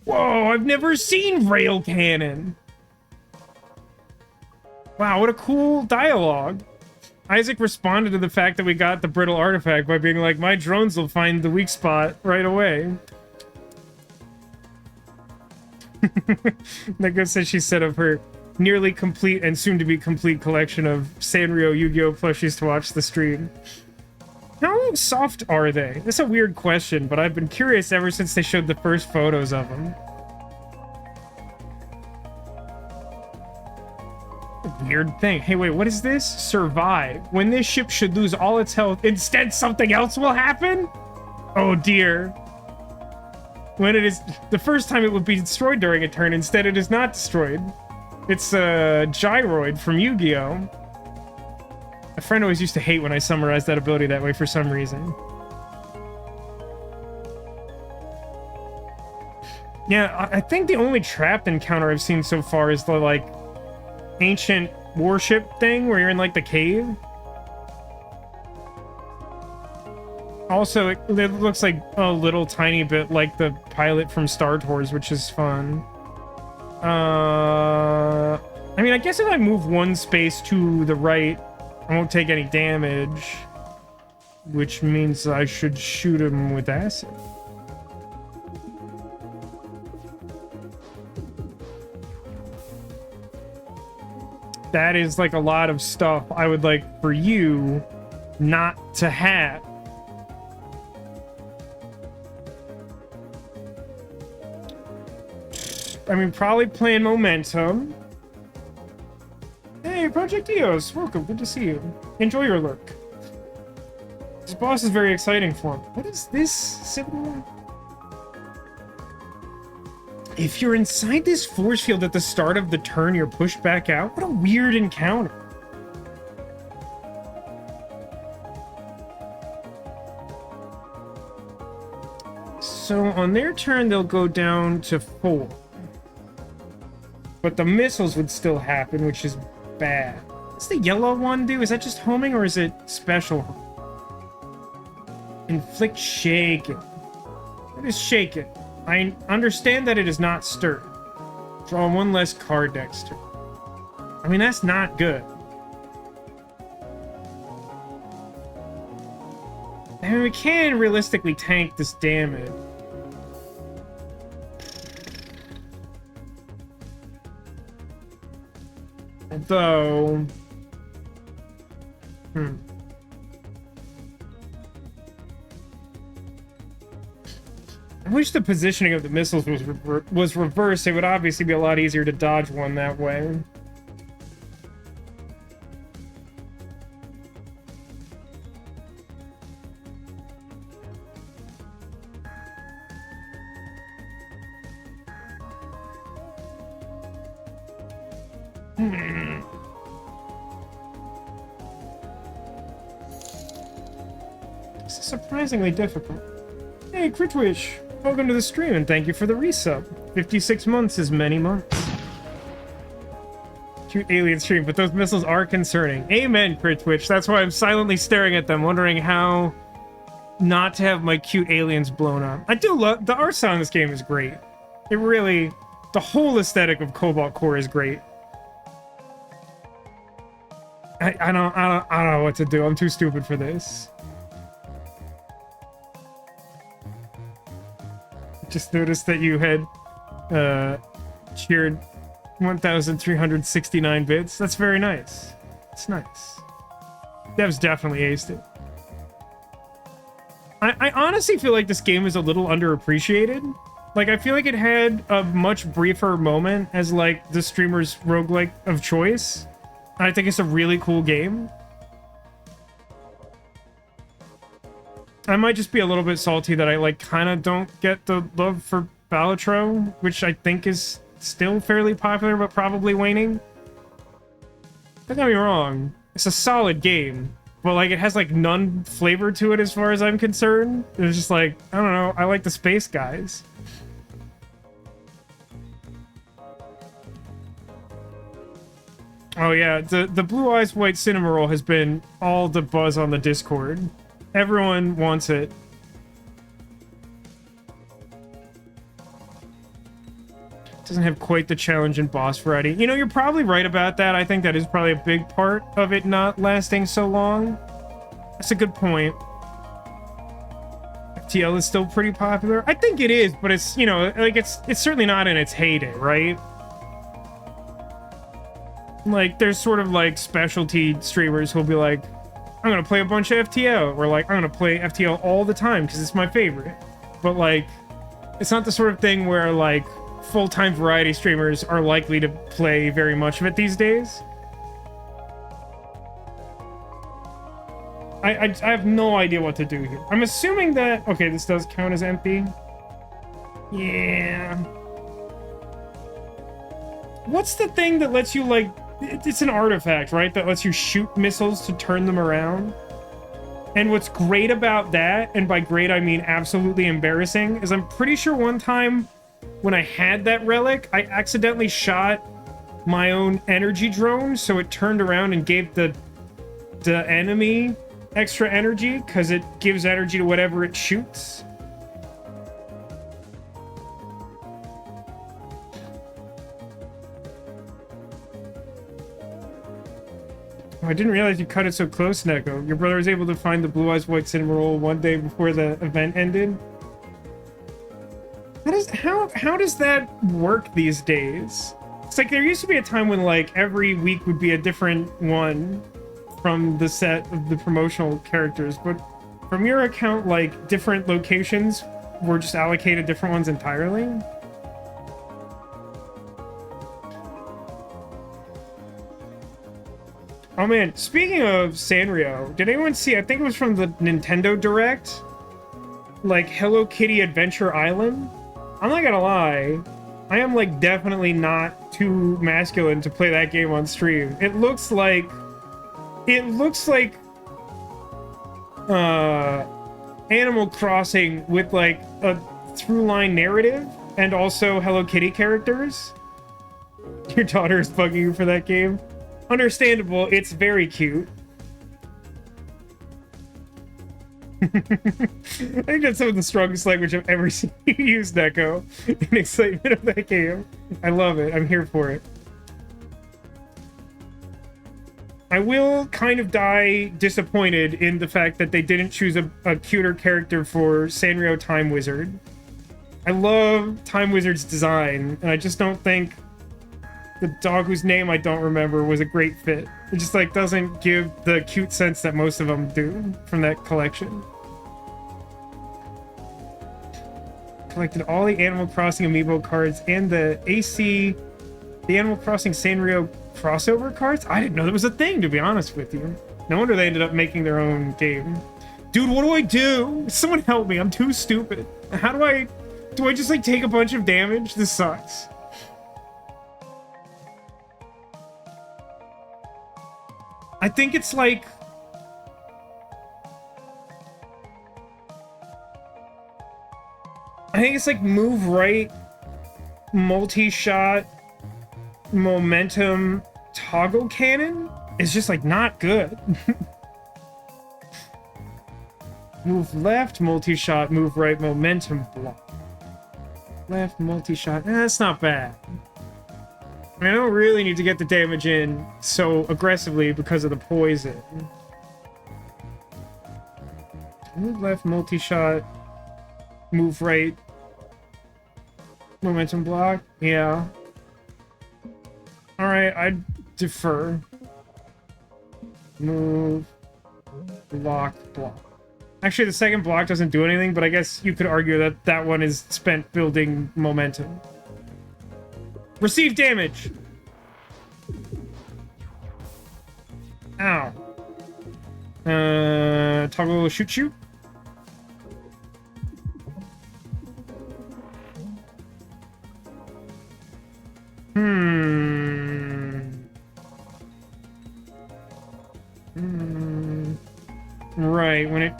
Whoa, I've never seen rail cannon. Wow, what a cool dialogue. Isaac responded to the fact that we got the brittle artifact by being like, my drones will find the weak spot right away. Neko says she set up her nearly complete and soon-to-be complete collection of Sanrio Yu-Gi-Oh! Plushies to watch the stream. How soft are they? That's a weird question, but I've been curious ever since they showed the first photos of them. Weird thing. Hey, wait, what is this? Survive. When this ship should lose all its health, instead something else will happen? Oh dear. When it is the first time it would be destroyed during a turn, instead it is not destroyed. It's a gyroid from Yu-Gi-Oh! A friend always used to hate when I summarized that ability that way for some reason. Yeah, I think the only trapped encounter I've seen so far is the, like, ancient warship thing where you're in, like, the cave. Also, it looks like a little tiny bit like the pilot from Star Tours, which is fun. I mean, I guess if I move 1 space to the right, I won't take any damage, which means I should shoot him with acid. That is like a lot of stuff I would like for you not to have. I mean, probably playing momentum. Hey, Project Eos, welcome, good to see you. Enjoy your lurk. This boss is very exciting for him. What is this symbol? If you're inside this force field at the start of the turn, you're pushed back out? What a weird encounter. So on their turn, they'll go down to 4. but the missiles would still happen, which is bad. What's the yellow one do? Is that just homing or is it special? Inflict shaken. It is shaken. I understand that it is not stirred. Draw one less card next turn. I mean, that's not good. I mean, we can realistically tank this damage. Although... I wish the positioning of the missiles was reversed. It would obviously be a lot easier to dodge one that way. This is surprisingly difficult. Hey, Critwish! Welcome to the stream and thank you for the resub. 56 months is many months. Cute alien stream, but those missiles are concerning. Amen, Critwitch. That's why I'm silently staring at them, wondering how not to have my cute aliens blown up. I do love... The art style in this game is great. It really... The whole aesthetic of Cobalt Core is great. I don't know what to do. I'm too stupid for this. Just noticed that you had cheered 1,369 bits. That's very nice. It's nice. Devs definitely aced it. I honestly feel like this game is a little underappreciated. Like, I feel like it had a much briefer moment as, like, the streamer's roguelike of choice. I think it's a really cool game. I might just be a little bit salty that I, like, kind of don't get the love for Balatro, which I think is still fairly popular, but probably waning. Don't get me wrong. It's a solid game, but, like, it has, like, none flavor to it as far as I'm concerned. It's just like, I don't know, I like the space guys. Oh yeah, the Blue Eyes White Cinema Roll has been all the buzz on the Discord. Everyone wants it. Doesn't have quite the challenge and boss variety. You know, you're probably right about that. I think that is probably a big part of it not lasting so long. That's a good point. FTL is still pretty popular. I think it is, but it's, you know, like it's certainly not in its heyday, right? Like, there's sort of, like, specialty streamers who'll be like, I'm gonna play a bunch of FTL, or, like, I'm gonna play FTL all the time because it's my favorite. But, like, it's not the sort of thing where, like, full-time variety streamers are likely to play very much of it these days. I have no idea what to do here. I'm assuming that... Okay, this does count as MP. Yeah. What's the thing that lets you, like... It's an artifact, right? That lets you shoot missiles to turn them around. And what's great about that, and by great I mean absolutely embarrassing, is I'm pretty sure one time when I had that relic, I accidentally shot my own energy drone, so it turned around and gave the enemy extra energy, because it gives energy to whatever it shoots. I didn't realize you cut it so close, Neko. Your brother was able to find the Blue Eyes White Cinema Roll one day before the event ended. How does that work these days? It's like there used to be a time when, like, every week would be a different one from the set of the promotional characters, but from your account, like, different locations were just allocated different ones entirely? Oh man, speaking of Sanrio, did anyone see, I think it was from the Nintendo Direct, like, Hello Kitty Adventure Island? I'm not gonna lie, I am, like, definitely not too masculine to play that game on stream. It looks like Animal Crossing with, like, a through-line narrative and also Hello Kitty characters. Your daughter is bugging you for that game. Understandable, it's very cute. I think that's some of the strongest language I've ever seen you use, Neko. In excitement of that game. I love it. I'm here for it. I will kind of die disappointed in the fact that they didn't choose a cuter character for Sanrio Time Wizard. I love Time Wizard's design, and I just don't think the dog whose name I don't remember was a great fit. It just, like, doesn't give the cute sense that most of them do from that collection. Collected all the Animal Crossing amiibo cards and the the Animal Crossing Sanrio crossover cards? I didn't know that was a thing, to be honest with you. No wonder they ended up making their own game. Dude, what do I do? Someone help me. I'm too stupid. How do I just, like, take a bunch of damage? This sucks. I think it's like... move right, multi-shot, momentum, toggle cannon is just, like, not good. Move left, multi-shot, move right, momentum block. Left, multi-shot. That's not bad. I mean, I don't really need to get the damage in so aggressively because of the poison. Move left, multi-shot, move right, momentum block. Yeah. Alright, I'd defer. Move, block, block. Actually, the second block doesn't do anything, but I guess you could argue that that one is spent building momentum. Receive damage! Ow. Toggle shoot. Right, when it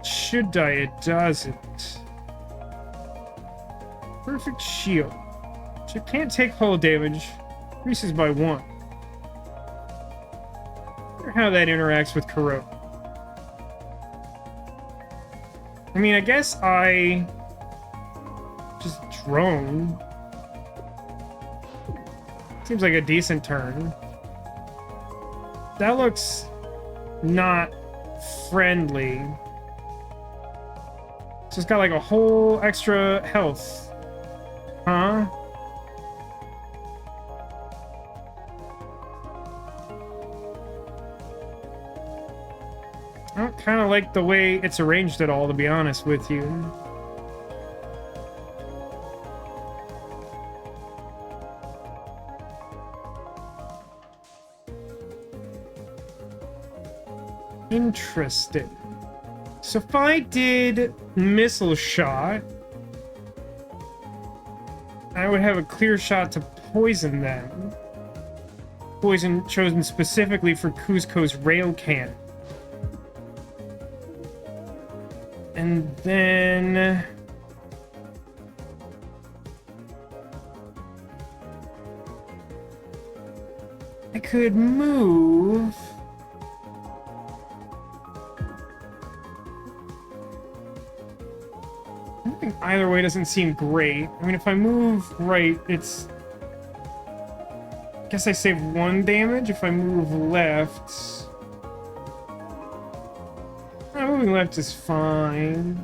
should die, it doesn't. Perfect shield. So it can't take hull damage. Increases by 1. I wonder how that interacts with corrode. I mean, I guess I just drone. Seems like a decent turn. That looks not friendly. So it's got like a whole extra health. Huh? I don't kind of like the way it's arranged at all, to be honest with you. Interesting. So if I did missile shot, I would have a clear shot to poison them. Poison chosen specifically for Kuzco's rail cannon. And then... I could move... Either way doesn't seem great. I mean, if I move right, it's... I guess I save 1 damage. If I move left... moving left is fine.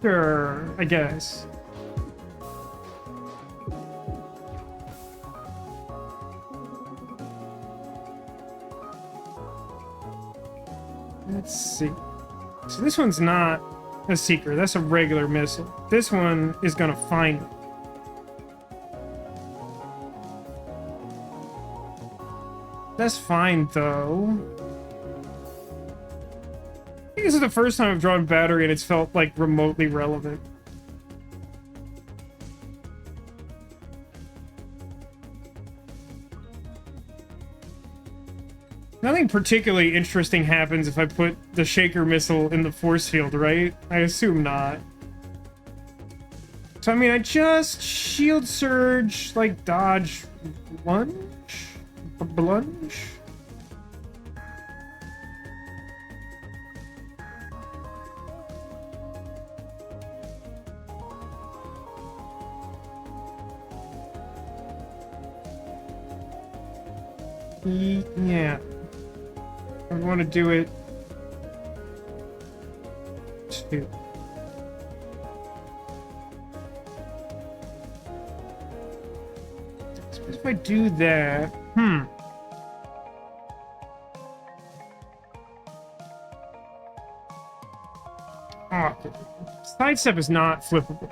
Sure, I guess. Let's see. So this one's not a seeker. That's a regular missile. This one is gonna find it. That's fine, though. I think this is the first time I've drawn battery and it's felt, like, remotely relevant. Nothing particularly interesting happens if I put the shaker missile in the force field, right? I assume not. So, I mean, I just shield surge, like, dodge, lunge? Blunge? Yeah. I want to do it too. If I do that, Oh, sidestep is not flippable,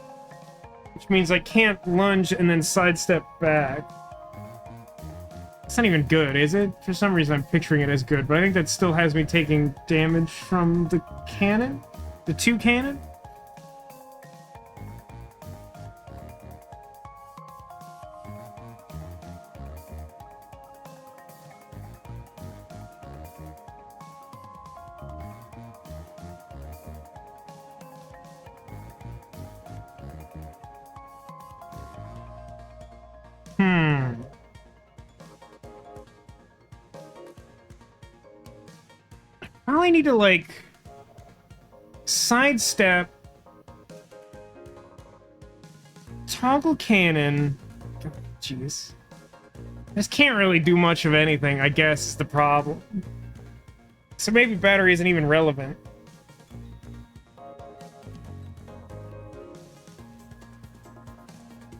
which means I can't lunge and then sidestep back. It's not even good, is it? For some reason, I'm picturing it as good, but I think that still has me taking damage from the cannon? The 2 cannon? I only need to, like, sidestep, toggle cannon. Jeez. This can't really do much of anything, I guess, is the problem. So maybe battery isn't even relevant.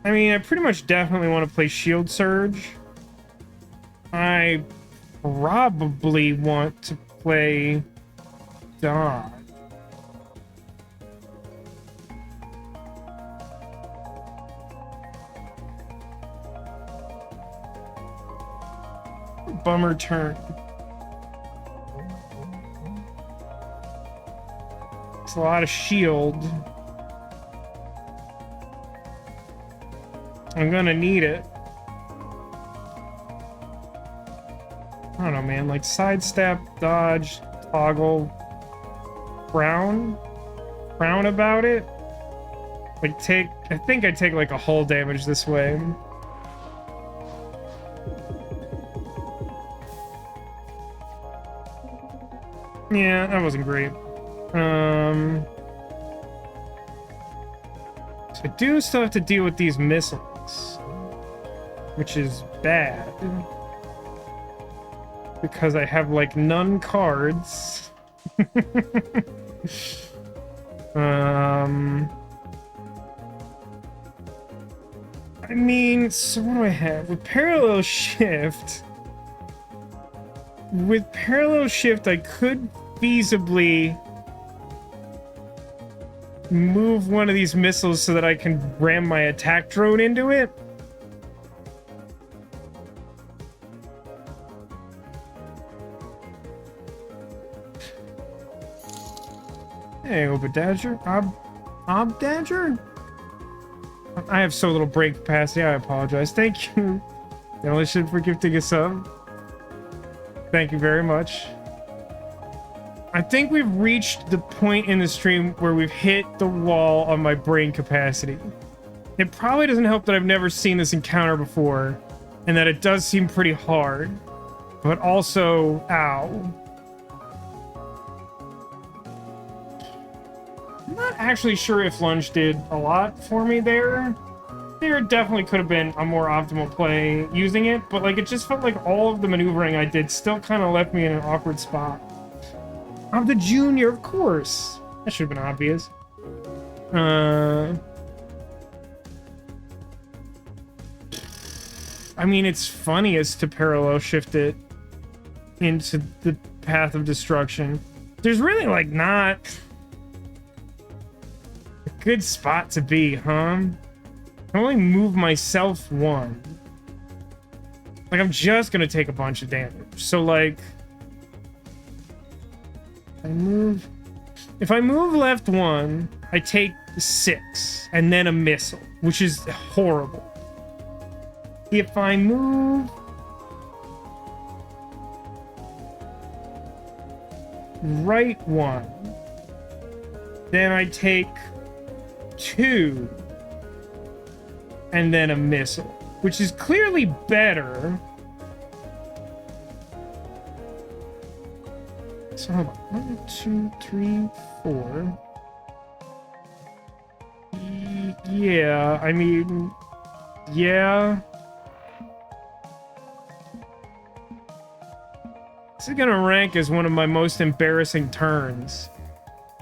I mean, I pretty much definitely want to play Shield Surge. I probably want to play dodge. Bummer turn. It's a lot of shield. I'm gonna need it. I don't know, man. Like sidestep, dodge, toggle, frown about it. Like I think I take like a hull damage this way. Yeah, that wasn't great. So I do still have to deal with these missiles, which is bad. Because I have, like, none cards. I mean, so what do I have? With parallel shift, I could feasibly move one of these missiles so that I can ram my attack drone into it. Hey, Obadager. Obdager? I have so little brain capacity, I apologize. Thank you, Demolition, for gifting a sub. Thank you very much. I think we've reached the point in the stream where we've hit the wall on my brain capacity. It probably doesn't help that I've never seen this encounter before, and that it does seem pretty hard. But also, ow. I'm not actually sure if lunge did a lot for me there. There definitely could have been a more optimal play using it, but like it just felt like all of the maneuvering I did still kind of left me in an awkward spot. I'm the junior, of course. That should have been obvious. I mean, it's funniest to parallel shift it into the path of destruction. There's really like not good spot to be, huh? I only move myself one. Like, I'm just gonna take a bunch of damage. So, like, if I move left one, I take 6, and then a missile, which is horrible. If I move right one, then I take 2, and then a missile, which is clearly better. So hold on. 1, 2, 3, 4. Yeah, I mean, yeah. This is gonna rank as one of my most embarrassing turns.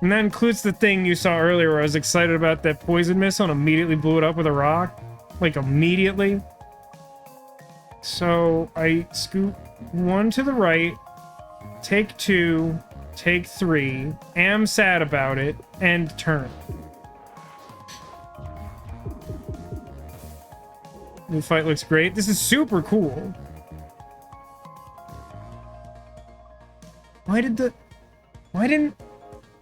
And that includes the thing you saw earlier where I was excited about that poison missile and immediately blew it up with a rock. Like, immediately. So, I scoot 1 to the right, take 2, take 3, am sad about it, and turn. New fight looks great. This is super cool. Why didn't...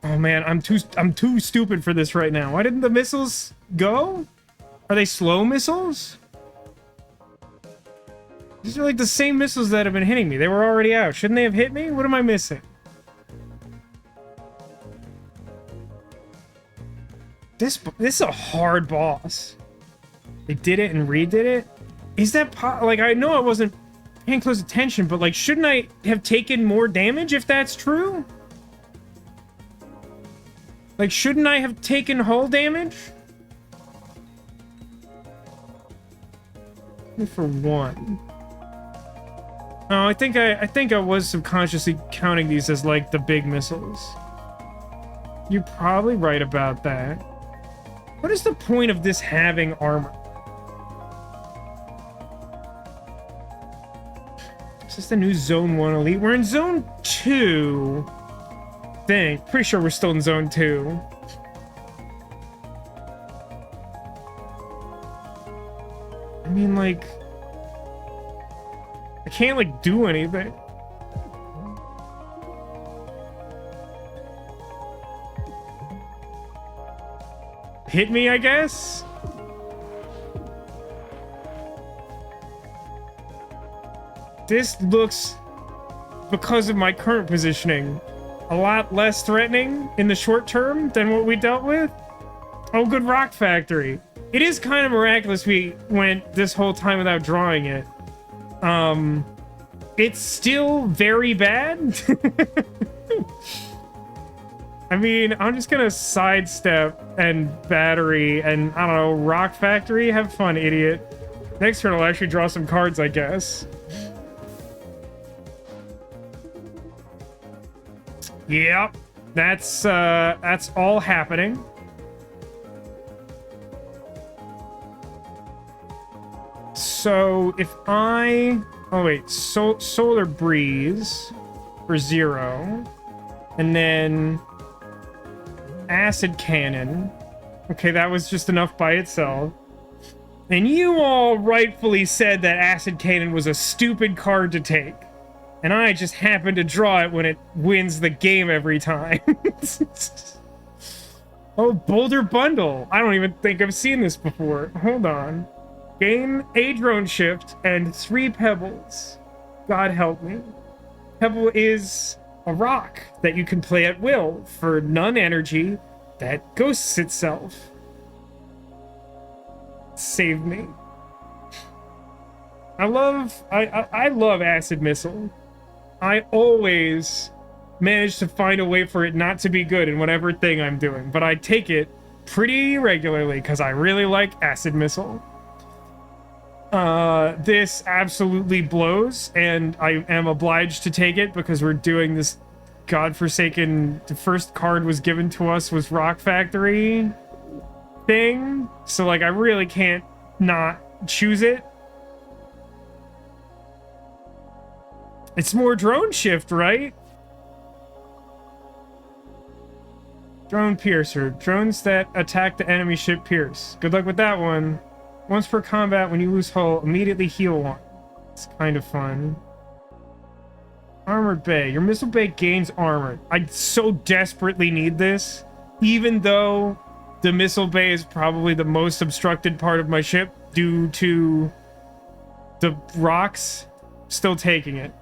Oh man, I'm too stupid for this right now. Why didn't the missiles go? Are they slow missiles? These are like the same missiles that have been hitting me. They were already out. Shouldn't they have hit me? What am I missing? This is a hard boss. They did it and redid it? Is that like, I know I wasn't paying close attention, but like, shouldn't I have taken more damage if that's true? Like, shouldn't I have taken hull damage? For 1. Oh, I think I was subconsciously counting these as like the big missiles. You're probably right about that. What is the point of this having armor? Is this the new Zone 1 Elite? We're in Zone 2. Pretty sure we're still in Zone 2. I mean, like... I can't, like, do anything. Hit me, I guess? This looks, because of my current positioning, a lot less threatening in the short term than what we dealt with. Oh, good rock factory. It is kind of miraculous we went this whole time without drawing it. It's still very bad. I mean, I'm just gonna sidestep and battery and, I don't know, rock factory. Have fun, idiot. Next turn I'll actually draw some cards, I guess. Yep, that's all happening. So if I... Oh wait, Solar Breeze for 0. And then Acid Cannon. Okay, that was just enough by itself. And you all rightfully said that Acid Cannon was a stupid card to take. And I just happened to draw it when it wins the game every time. Oh, Boulder Bundle. I don't even think I've seen this before. Hold on. Gain a drone shift and 3 pebbles. God help me. Pebble is a rock that you can play at will for none energy that ghosts itself. Save me. I love Acid Missile. I always manage to find a way for it not to be good in whatever thing I'm doing, but I take it pretty regularly because I really like Acid Missile. This absolutely blows, and I am obliged to take it because we're doing this godforsaken... The first card was given to us was Rock Factory thing, so like I really can't not choose it. It's more drone shift, right? Drone Piercer. Drones that attack the enemy ship pierce. Good luck with that one. Once per combat, when you lose hull, immediately heal 1. It's kind of fun. Armored Bay. Your missile bay gains armor. I so desperately need this. Even though the missile bay is probably the most obstructed part of my ship due to the rocks, still taking it.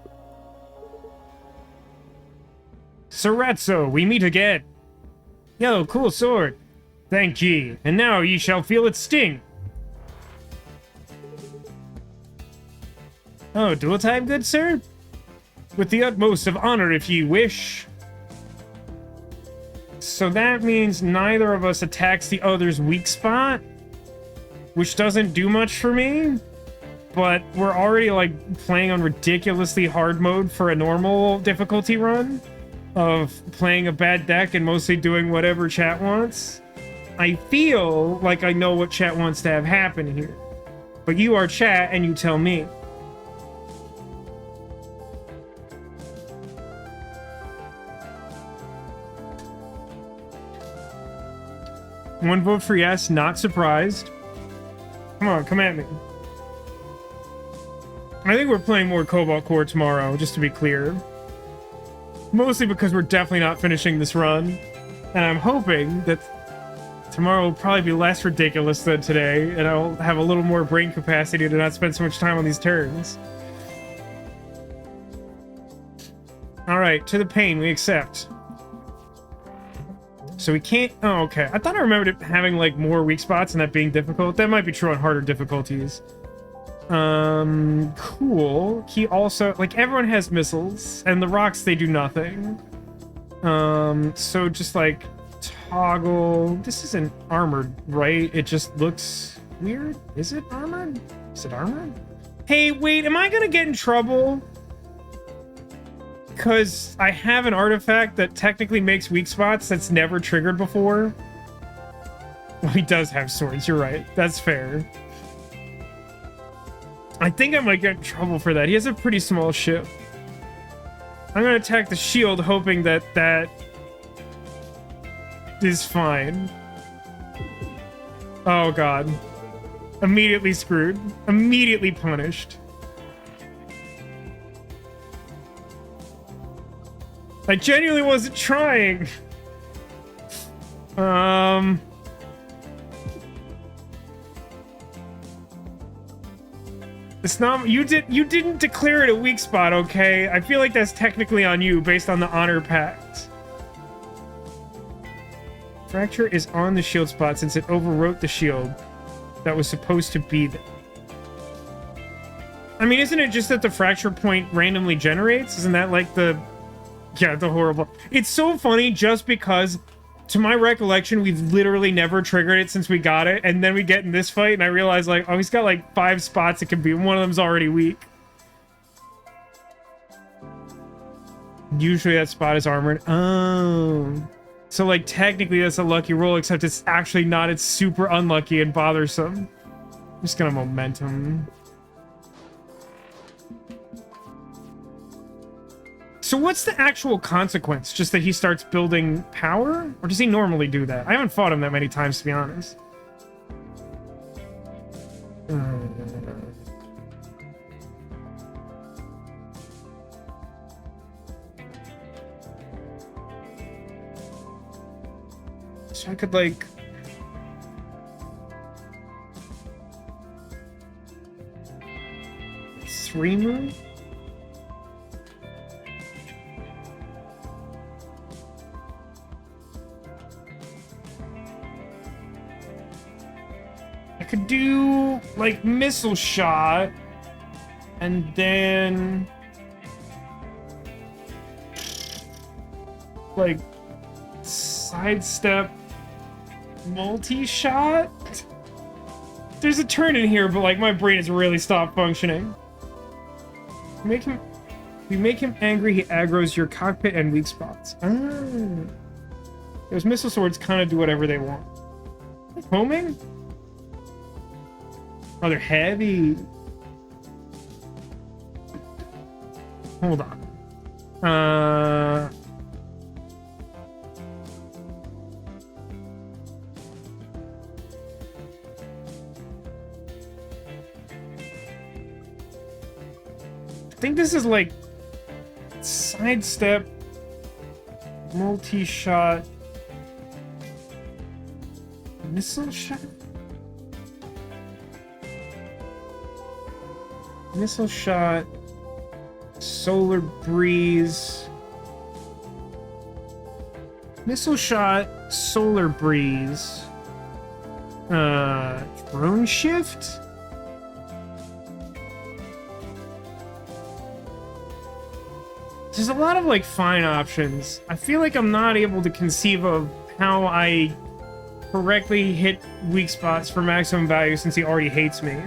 Ceretzo, we meet again. Yo, cool sword. Thank ye, and now ye shall feel its sting. Oh, dual time, good sir? With the utmost of honor, if ye wish. So that means neither of us attacks the other's weak spot, which doesn't do much for me, but we're already, like, playing on ridiculously hard mode for a normal difficulty run of playing a bad deck and mostly doing whatever chat wants. I feel like I know what chat wants to have happen here, but you are chat and you tell me. One vote for yes, not surprised. Come on, come at me. I think we're playing more Cobalt Core tomorrow, just to be clear. Mostly because we're definitely not finishing this run. And I'm hoping that tomorrow will probably be less ridiculous than today, and I'll have a little more brain capacity to not spend so much time on these turns. Alright, to the pain, we accept. So we can't... Oh, okay. I thought I remembered it having, like, more weak spots and that being difficult. That might be true on harder difficulties. Cool. He also... Like, everyone has missiles, and the rocks, they do nothing. So just, like, toggle... This isn't armored, right? It just looks weird. Is it armored? Is it armored? Hey, wait, am I gonna get in trouble? Because I have an artifact that technically makes weak spots that's never triggered before. Well, he does have swords, you're right. That's fair. I think I might get in trouble for that. He has a pretty small ship. I'm gonna attack the shield, hoping that that is fine. Oh god. Immediately screwed. Immediately punished. I genuinely wasn't trying. It's not... You didn't declare it a weak spot, okay? I feel like that's technically on you, based on the honor pact. Fracture is on the shield spot since it overwrote the shield that was supposed to be there. I mean, isn't it just that the fracture point randomly generates? Isn't that like the... Yeah, the horrible... It's so funny just because, to my recollection, we've literally never triggered it since we got it, and then we get in this fight, and I realize, like, oh, he's got, like, 5 spots it can be, and one of them's already weak. Usually that spot is armored. Oh. So, like, technically that's a lucky roll, except it's actually not. It's super unlucky and bothersome. I'm just gonna momentum. So what's the actual consequence? Just that he starts building power? Or does he normally do that? I haven't fought him that many times, to be honest. So I could, like... Three move? I could do, like, missile shot, and then, like, sidestep multi-shot? There's a turn in here, but, like, my brain has really stopped functioning. We make him angry, he aggroes your cockpit and weak spots. Ah. Those missile swords kind of do whatever they want. Homing? Oh, they're heavy. Hold on. I think this is like sidestep, multi-shot, missile shot? Missile shot, solar breeze, missile shot, solar breeze, drone shift? There's a lot of, like, fine options. I feel like I'm not able to conceive of how I correctly hit weak spots for maximum value since he already hates me.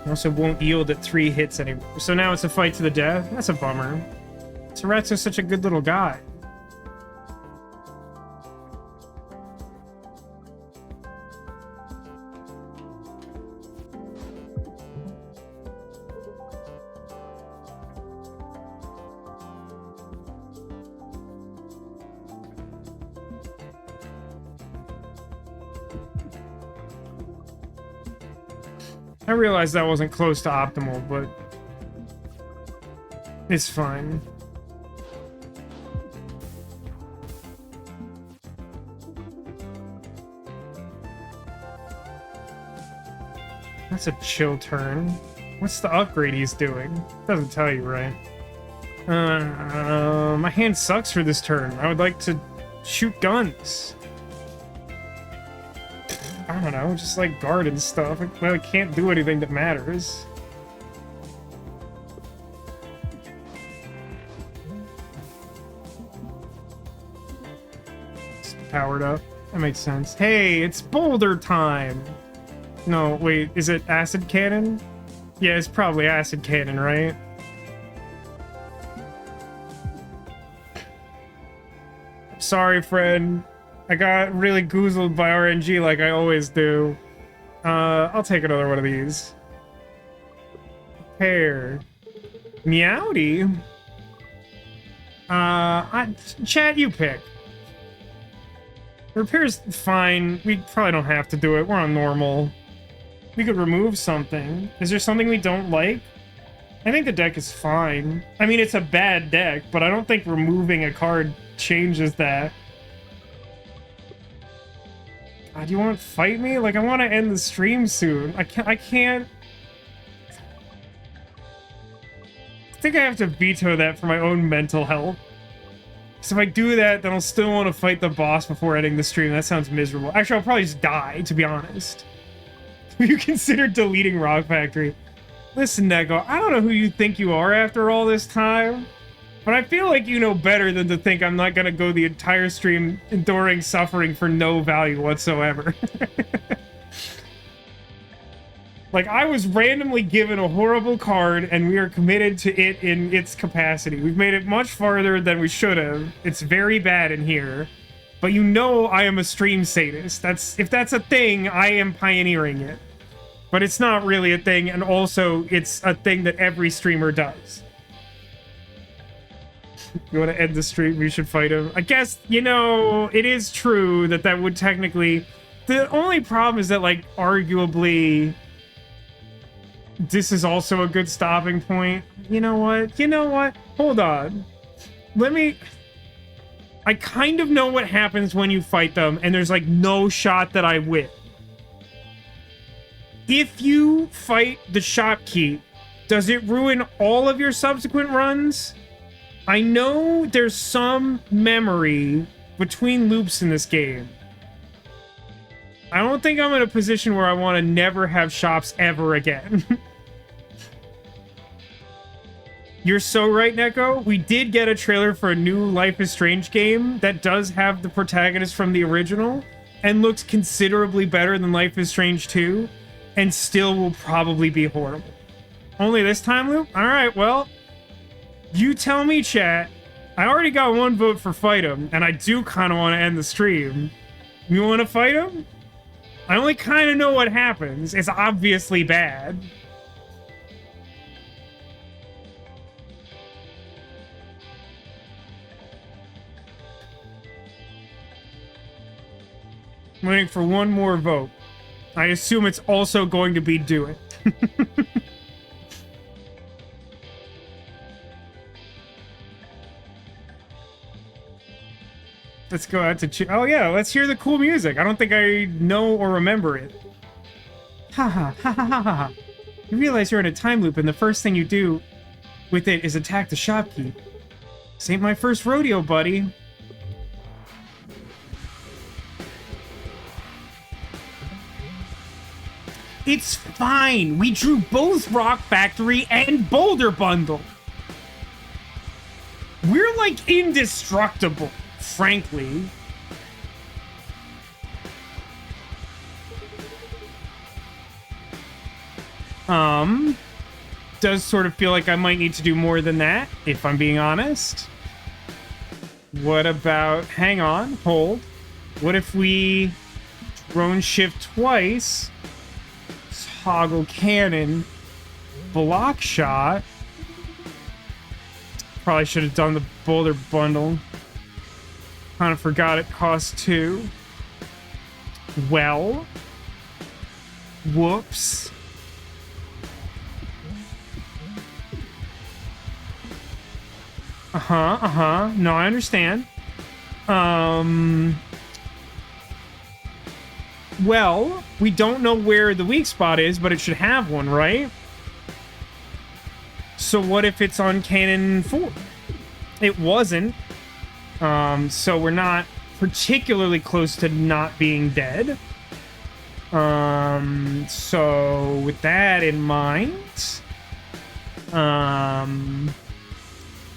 Also won't yield at 3 hits anymore. So now it's a fight to the death? That's a bummer. Tourette's is such a good little guy. I realized that wasn't close to optimal, but it's fine. That's a chill turn. What's the upgrade he's doing? Doesn't tell you, right? My hand sucks for this turn. I would like to shoot guns. I don't know, just like guard and stuff. I can't do anything that matters. It's powered up. That makes sense. Hey, it's boulder time! No, wait, is it acid cannon? Yeah, it's probably acid cannon, right? Sorry, friend. I got really goozled by RNG like I always do. I'll take another one of these. Hair. Meowdy? Chat, you pick. Repair's fine. We probably don't have to do it. We're on normal. We could remove something. Is there something we don't like? I think the deck is fine. I mean, it's a bad deck, but I don't think removing a card changes that. God, do you want to fight me? Like, I want to end the stream soon. I can't... I think I have to veto that for my own mental health. So if I do that, then I'll still want to fight the boss before ending the stream. That sounds miserable. Actually, I'll probably just die, to be honest. Have you considered deleting Rock Factory? Listen, Neko, I don't know who you think you are after all this time, but I feel like you know better than to think I'm not going to go the entire stream enduring suffering for no value whatsoever. Like, I was randomly given a horrible card, and we are committed to it in its capacity. We've made it much farther than we should have. It's very bad in here. But you know I am a stream sadist. If that's a thing, I am pioneering it. But it's not really a thing, and also, it's a thing that every streamer does. You want to end the stream? You should fight him. I guess, you know, it is true that that would technically... The only problem is that, like, arguably... This is also a good stopping point. You know what? You know what? Hold on. Let me... I kind of know what happens when you fight them, and there's, like, no shot that I win. If you fight the shopkeep, does it ruin all of your subsequent runs? I know there's some memory between loops in this game. I don't think I'm in a position where I want to never have shops ever again. You're so right, Neko. We did get a trailer for a new Life is Strange game that does have the protagonist from the original and looks considerably better than Life is Strange 2 and still will probably be horrible. Only this time loop? Alright, well, you tell me, chat. I already got one vote for fight him, and I do kind of want to end the stream. You want to fight him? I only kind of know what happens. It's obviously bad. I'm waiting for one more vote. I assume it's also going to be do it. Let's go out to... Oh yeah, let's hear the cool music. I don't think I know or remember it. Ha ha ha ha ha ha. You realize you're in a time loop and the first thing you do with it is attack the shopkeep. This ain't my first rodeo, buddy. It's fine. We drew both Rock Factory and Boulder Bundle. We're like indestructible, frankly. Does sort of feel like I might need to do more than that, if I'm being honest. What about, hang on, hold. What if we drone shift twice, toggle cannon, block shot? Probably should have done the Boulder Bundle. Kind of forgot it cost 2. Well. Whoops. No, I understand. Well, we don't know where the weak spot is, but it should have one, right? So what if it's on cannon 4? It wasn't. So we're not particularly close to not being dead. So with that in mind,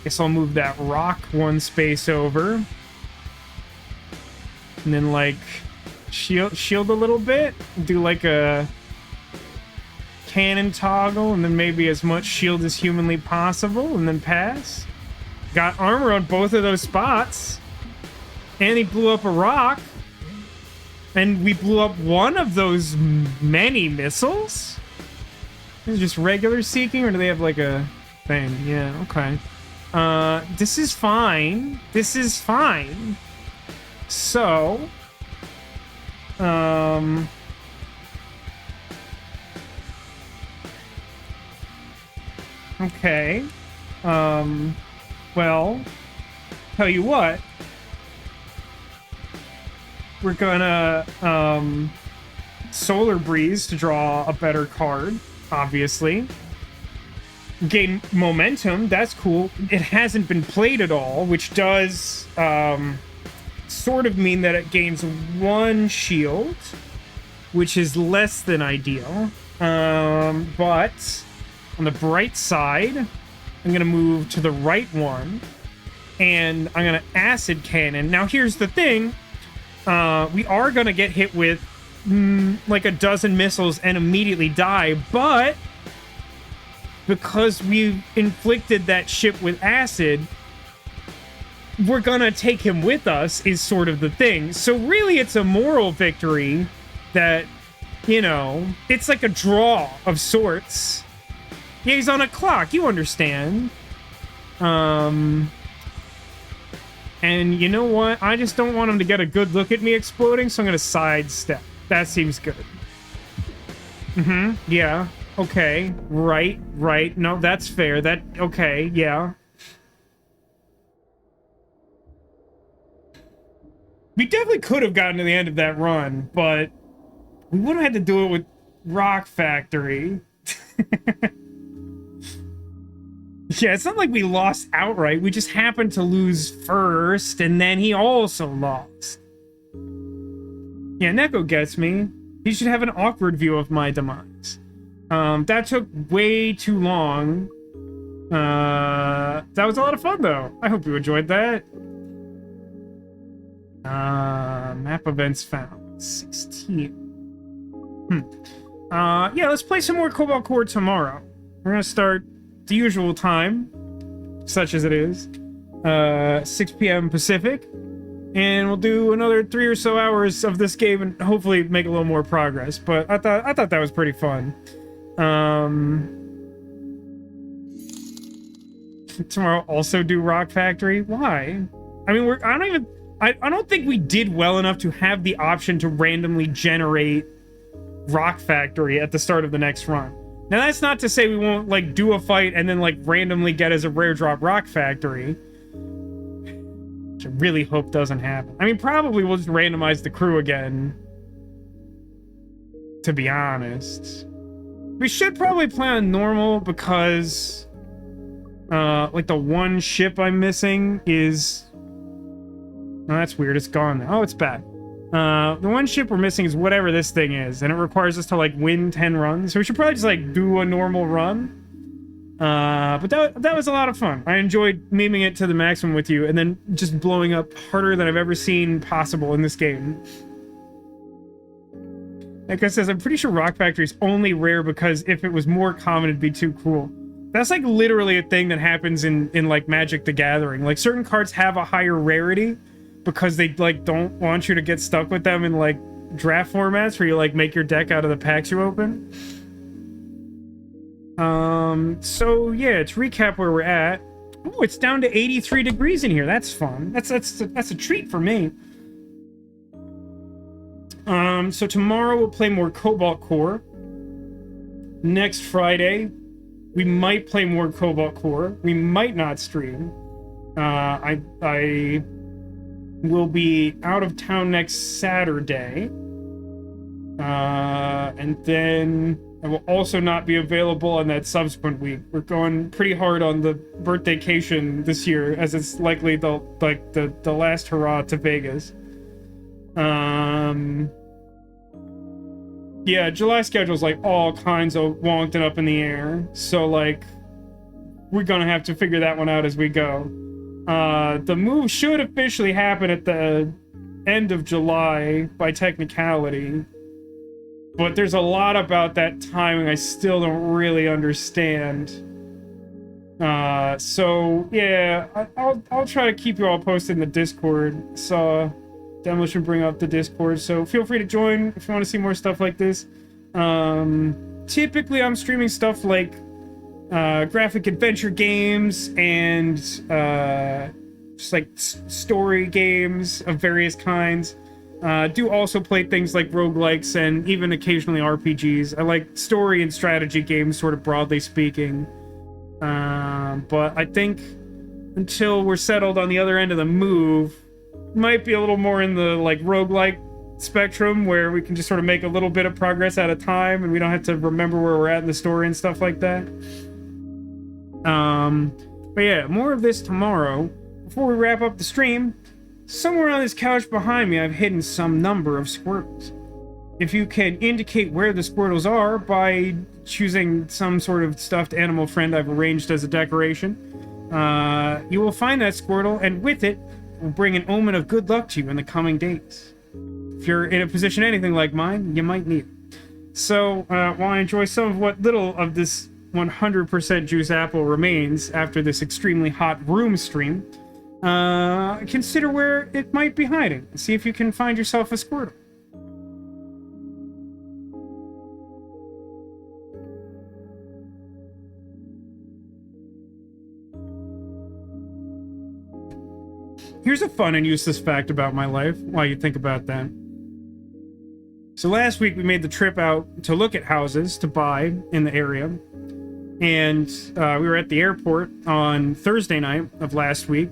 guess I'll move that rock 1 space over. And then, like, shield a little bit. Do, like, a cannon toggle. And then maybe as much shield as humanly possible. And then pass. Got armor on both of those spots. And he blew up a rock. And we blew up one of those many missiles? Is it just regular seeking? Or do they have, like, a thing? Yeah, okay. This is fine. This is fine. So, okay. Well, tell you what. We're gonna, Solar Breeze to draw a better card, obviously. Gain momentum, that's cool. It hasn't been played at all, which does sort of mean that it gains 1 shield, which is less than ideal. But on the bright side, I'm gonna move to the right one, and I'm gonna acid cannon. Now here's the thing, we are gonna get hit with like a dozen missiles and immediately die, but because we've inflicted that ship with acid, we're gonna take him with us, is sort of the thing. So really, it's a moral victory that, you know, it's like a draw of sorts. Yeah, he's on a clock, you understand. And you know what? I just don't want him to get a good look at me exploding, so I'm gonna sidestep. That seems good. Yeah. Okay, right. No, that's fair. Okay, yeah. We definitely could have gotten to the end of that run, but we would have had to do it with Rock Factory. Yeah, it's not like we lost outright. We just happened to lose first, and then he also lost. Yeah, Neko gets me. He should have an awkward view of my demise. That took way too long. That was a lot of fun, though. I hope you enjoyed that. Map events found. 16. Yeah, let's play some more Cobalt Core tomorrow. We're gonna start the usual time, such as it is. 6 p.m. Pacific. And we'll do another 3 or so hours of this game and hopefully make a little more progress. But I thought that was pretty fun. Tomorrow also do Rock Factory. Why? I mean, I don't think we did well enough to have the option to randomly generate Rock Factory at the start of the next run. Now that's not to say we won't like do a fight and then like randomly get as a rare drop Rock Factory, which I really hope doesn't happen. I mean, probably we'll just randomize the crew again, to be honest. We should probably play on normal because like the one ship I'm missing is... Oh, that's weird. It's gone now. Oh, it's back. The one ship we're missing is whatever this thing is, and it requires us to, like, win 10 runs. So we should probably just, like, do a normal run. But that was a lot of fun. I enjoyed memeing it to the maximum with you, and then just blowing up harder than I've ever seen possible in this game. Like I says, I'm pretty sure Rock Factory is only rare because if it was more common, it'd be too cool. That's, like, literally a thing that happens in like, Magic the Gathering. Like, certain cards have a higher rarity because they, like, don't want you to get stuck with them in, like, draft formats where you, like, make your deck out of the packs you open. So, yeah, to recap where we're at. Oh, it's down to 83 degrees in here. That's fun. That's a treat for me. So tomorrow we'll play more Cobalt Core. Next Friday, we might play more Cobalt Core. We might not stream. I will be out of town next Saturday. And then I will also not be available on that subsequent week. We're going pretty hard on the birthdaycation this year, as it's likely the last hurrah to Vegas. Yeah, July schedule's, like, all kinds of wonked and up in the air. So, like, we're gonna have to figure that one out as we go. The move should officially happen at the end of July by technicality. But there's a lot about that timing I still don't really understand. So, yeah, I'll try to keep you all posted in the Discord. So... Demolition bring up the Discord, so feel free to join if you want to see more stuff like this. Typically I'm streaming stuff like graphic adventure games and just like story games of various kinds. Do also play things like roguelikes and even occasionally RPGs. I like story and strategy games, sort of broadly speaking. But I think until we're settled on the other end of the move, might be a little more in the, like, roguelike spectrum, where we can just sort of make a little bit of progress at a time, and we don't have to remember where we're at in the story and stuff like that. But yeah, more of this tomorrow. Before we wrap up the stream, somewhere on this couch behind me, I've hidden some number of Squirtles. If you can indicate where the Squirtles are by choosing some sort of stuffed animal friend I've arranged as a decoration, you will find that Squirtle, and with it, will bring an omen of good luck to you in the coming days. If you're in a position anything like mine, you might need it. So, while I enjoy some of what little of this 100% juice apple remains after this extremely hot room stream, consider where it might be hiding and see if you can find yourself a Squirtle. Here's a fun and useless fact about my life, while you think about that. So last week we made the trip out to look at houses to buy in the area. And we were at the airport on Thursday night of last week.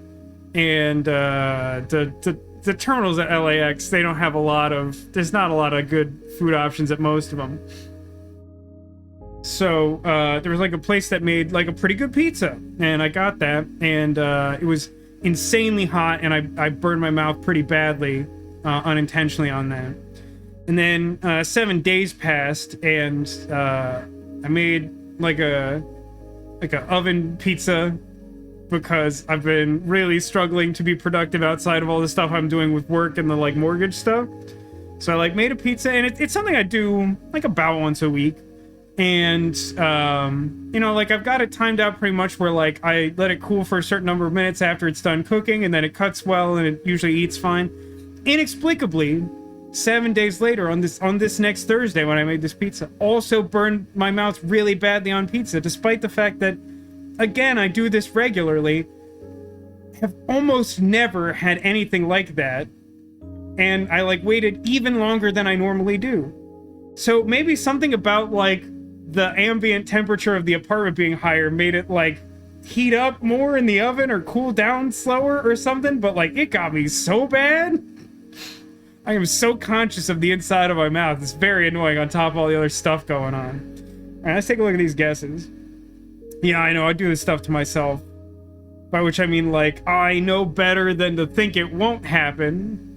And the terminals at LAX, they don't have there's not a lot of good food options at most of them. So there was, like, a place that made, like, a pretty good pizza. And I got that, and it was insanely hot, and I burned my mouth pretty badly unintentionally on that. And then 7 days passed, and I made like a oven pizza because I've been really struggling to be productive outside of all the stuff I'm doing with work and the, like, mortgage stuff. So I, like, made a pizza, and it's something I do, like, about once a week. And, you know, like, I've got it timed out pretty much where, like, I let it cool for a certain number of minutes after it's done cooking, and then it cuts well, and it usually eats fine. Inexplicably, 7 days later, on this next Thursday when I made this pizza, also burned my mouth really badly on pizza, despite the fact that, again, I do this regularly, have almost never had anything like that, and I, like, waited even longer than I normally do. So maybe something about, like, the ambient temperature of the apartment being higher made it, like, heat up more in the oven or cool down slower or something, but, like, it got me so bad. I am so conscious of the inside of my mouth. It's very annoying on top of all the other stuff going on. All right, let's take a look at these guesses. Yeah, I know, I do this stuff to myself. By which I mean, like, I know better than to think it won't happen.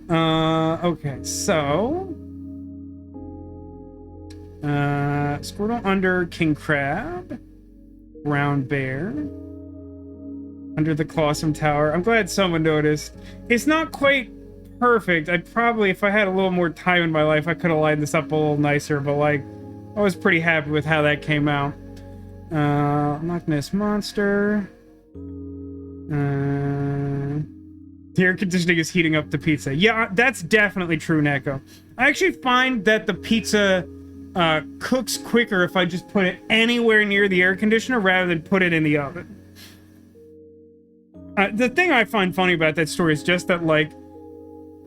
Okay, so... Squirtle under King Crab. Brown Bear. Under the Clawsome Tower. I'm glad someone noticed. It's not quite perfect. I'd probably, if I had a little more time in my life, I could have lined this up a little nicer, but, like, I was pretty happy with how that came out. Loch Ness Monster. The air conditioning is heating up the pizza. Yeah, that's definitely true, Neko. I actually find that the pizza cooks quicker if I just put it anywhere near the air conditioner rather than put it in the oven. The thing I find funny about that story is just that, like,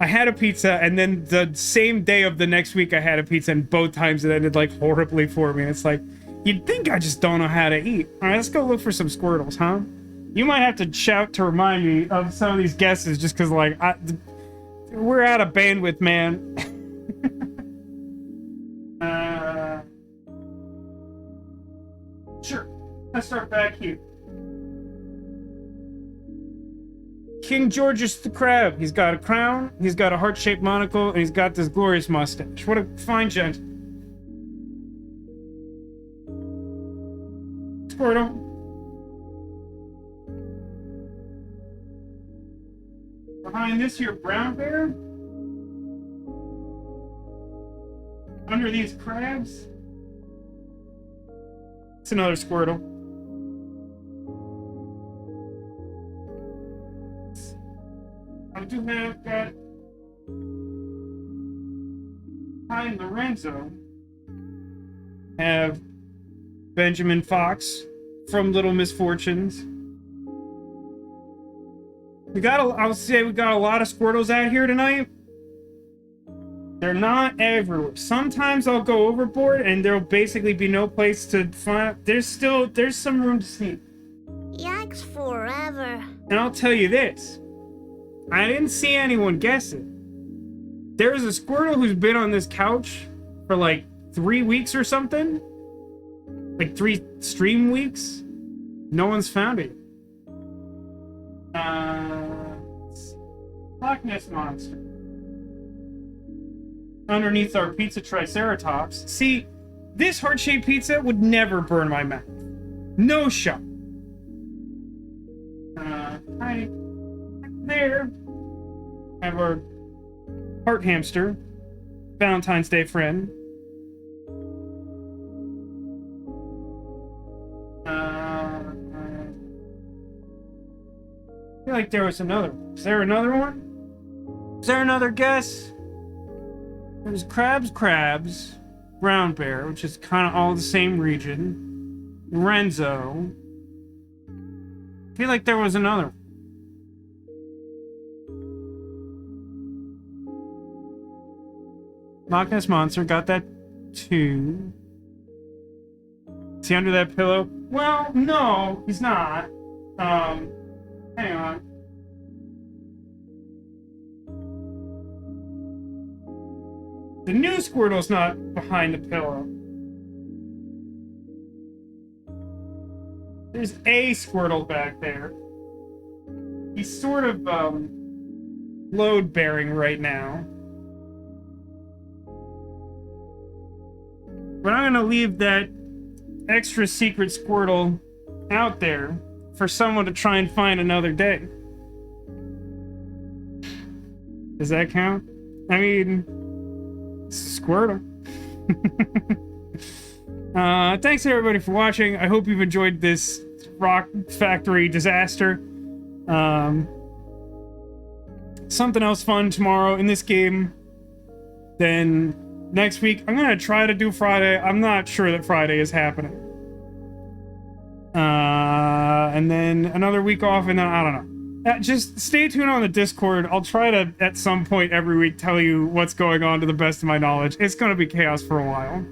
I had a pizza, and then the same day of the next week I had a pizza, and both times it ended, like, horribly for me. And it's like, you'd think I just don't know how to eat. Alright, let's go look for some Squirtles, huh? You might have to shout to remind me of some of these guesses, just because, like, we're out of bandwidth, man. Sure. Let's start back here. King George's the Crab. He's got a crown, he's got a heart-shaped monocle, and he's got this glorious mustache. What a fine gent. Squirtle. Behind this here brown bear. Under these crabs. It's another Squirtle. I do have that behind Lorenzo. Have Benjamin Fox from Little Misfortunes. I'll say we got a lot of Squirtles out here tonight. They're not everywhere. Sometimes I'll go overboard and there'll basically be no place to find. There's some room to sneak. Yikes forever. And I'll tell you this. I didn't see anyone guess it. There's a Squirtle who's been on this couch for like 3 weeks or something. Like 3 stream weeks. No one's found it. Loch Ness Monster. Underneath our pizza Triceratops. See, this heart-shaped pizza would never burn my mouth. No shot. Right there. Have our heart hamster. Valentine's Day friend. I feel like there was another. Is there another one? Is there another guess? There's crabs, brown bear, which is kind of all the same region. Renzo. I feel like there was another. Loch Ness Monster, got that too. Is he under that pillow? Well, no, he's not. Hang on. The new Squirtle's not behind the pillow. There's a Squirtle back there. He's sort of, load-bearing right now. But I'm gonna leave that extra secret Squirtle out there for someone to try and find another day. Does that count? I mean, Squirtle. Thanks everybody for watching. I hope you've enjoyed this rock factory disaster. Something else fun tomorrow in this game. Then next week, I'm gonna try to do Friday. I'm not sure that Friday is happening. And then another week off, and then I don't know. Just stay tuned on the Discord. I'll try to, at some point every week, tell you what's going on to the best of my knowledge. It's gonna be chaos for a while.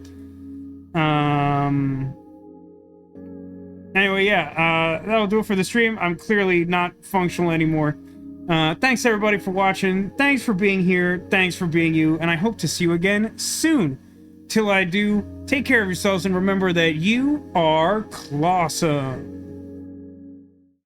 Anyway, yeah, that'll do it for the stream. I'm clearly not functional anymore. Thanks everybody for watching. Thanks for being here. Thanks for being you. And I hope to see you again soon. Till I do, take care of yourselves and remember that you are clawsome.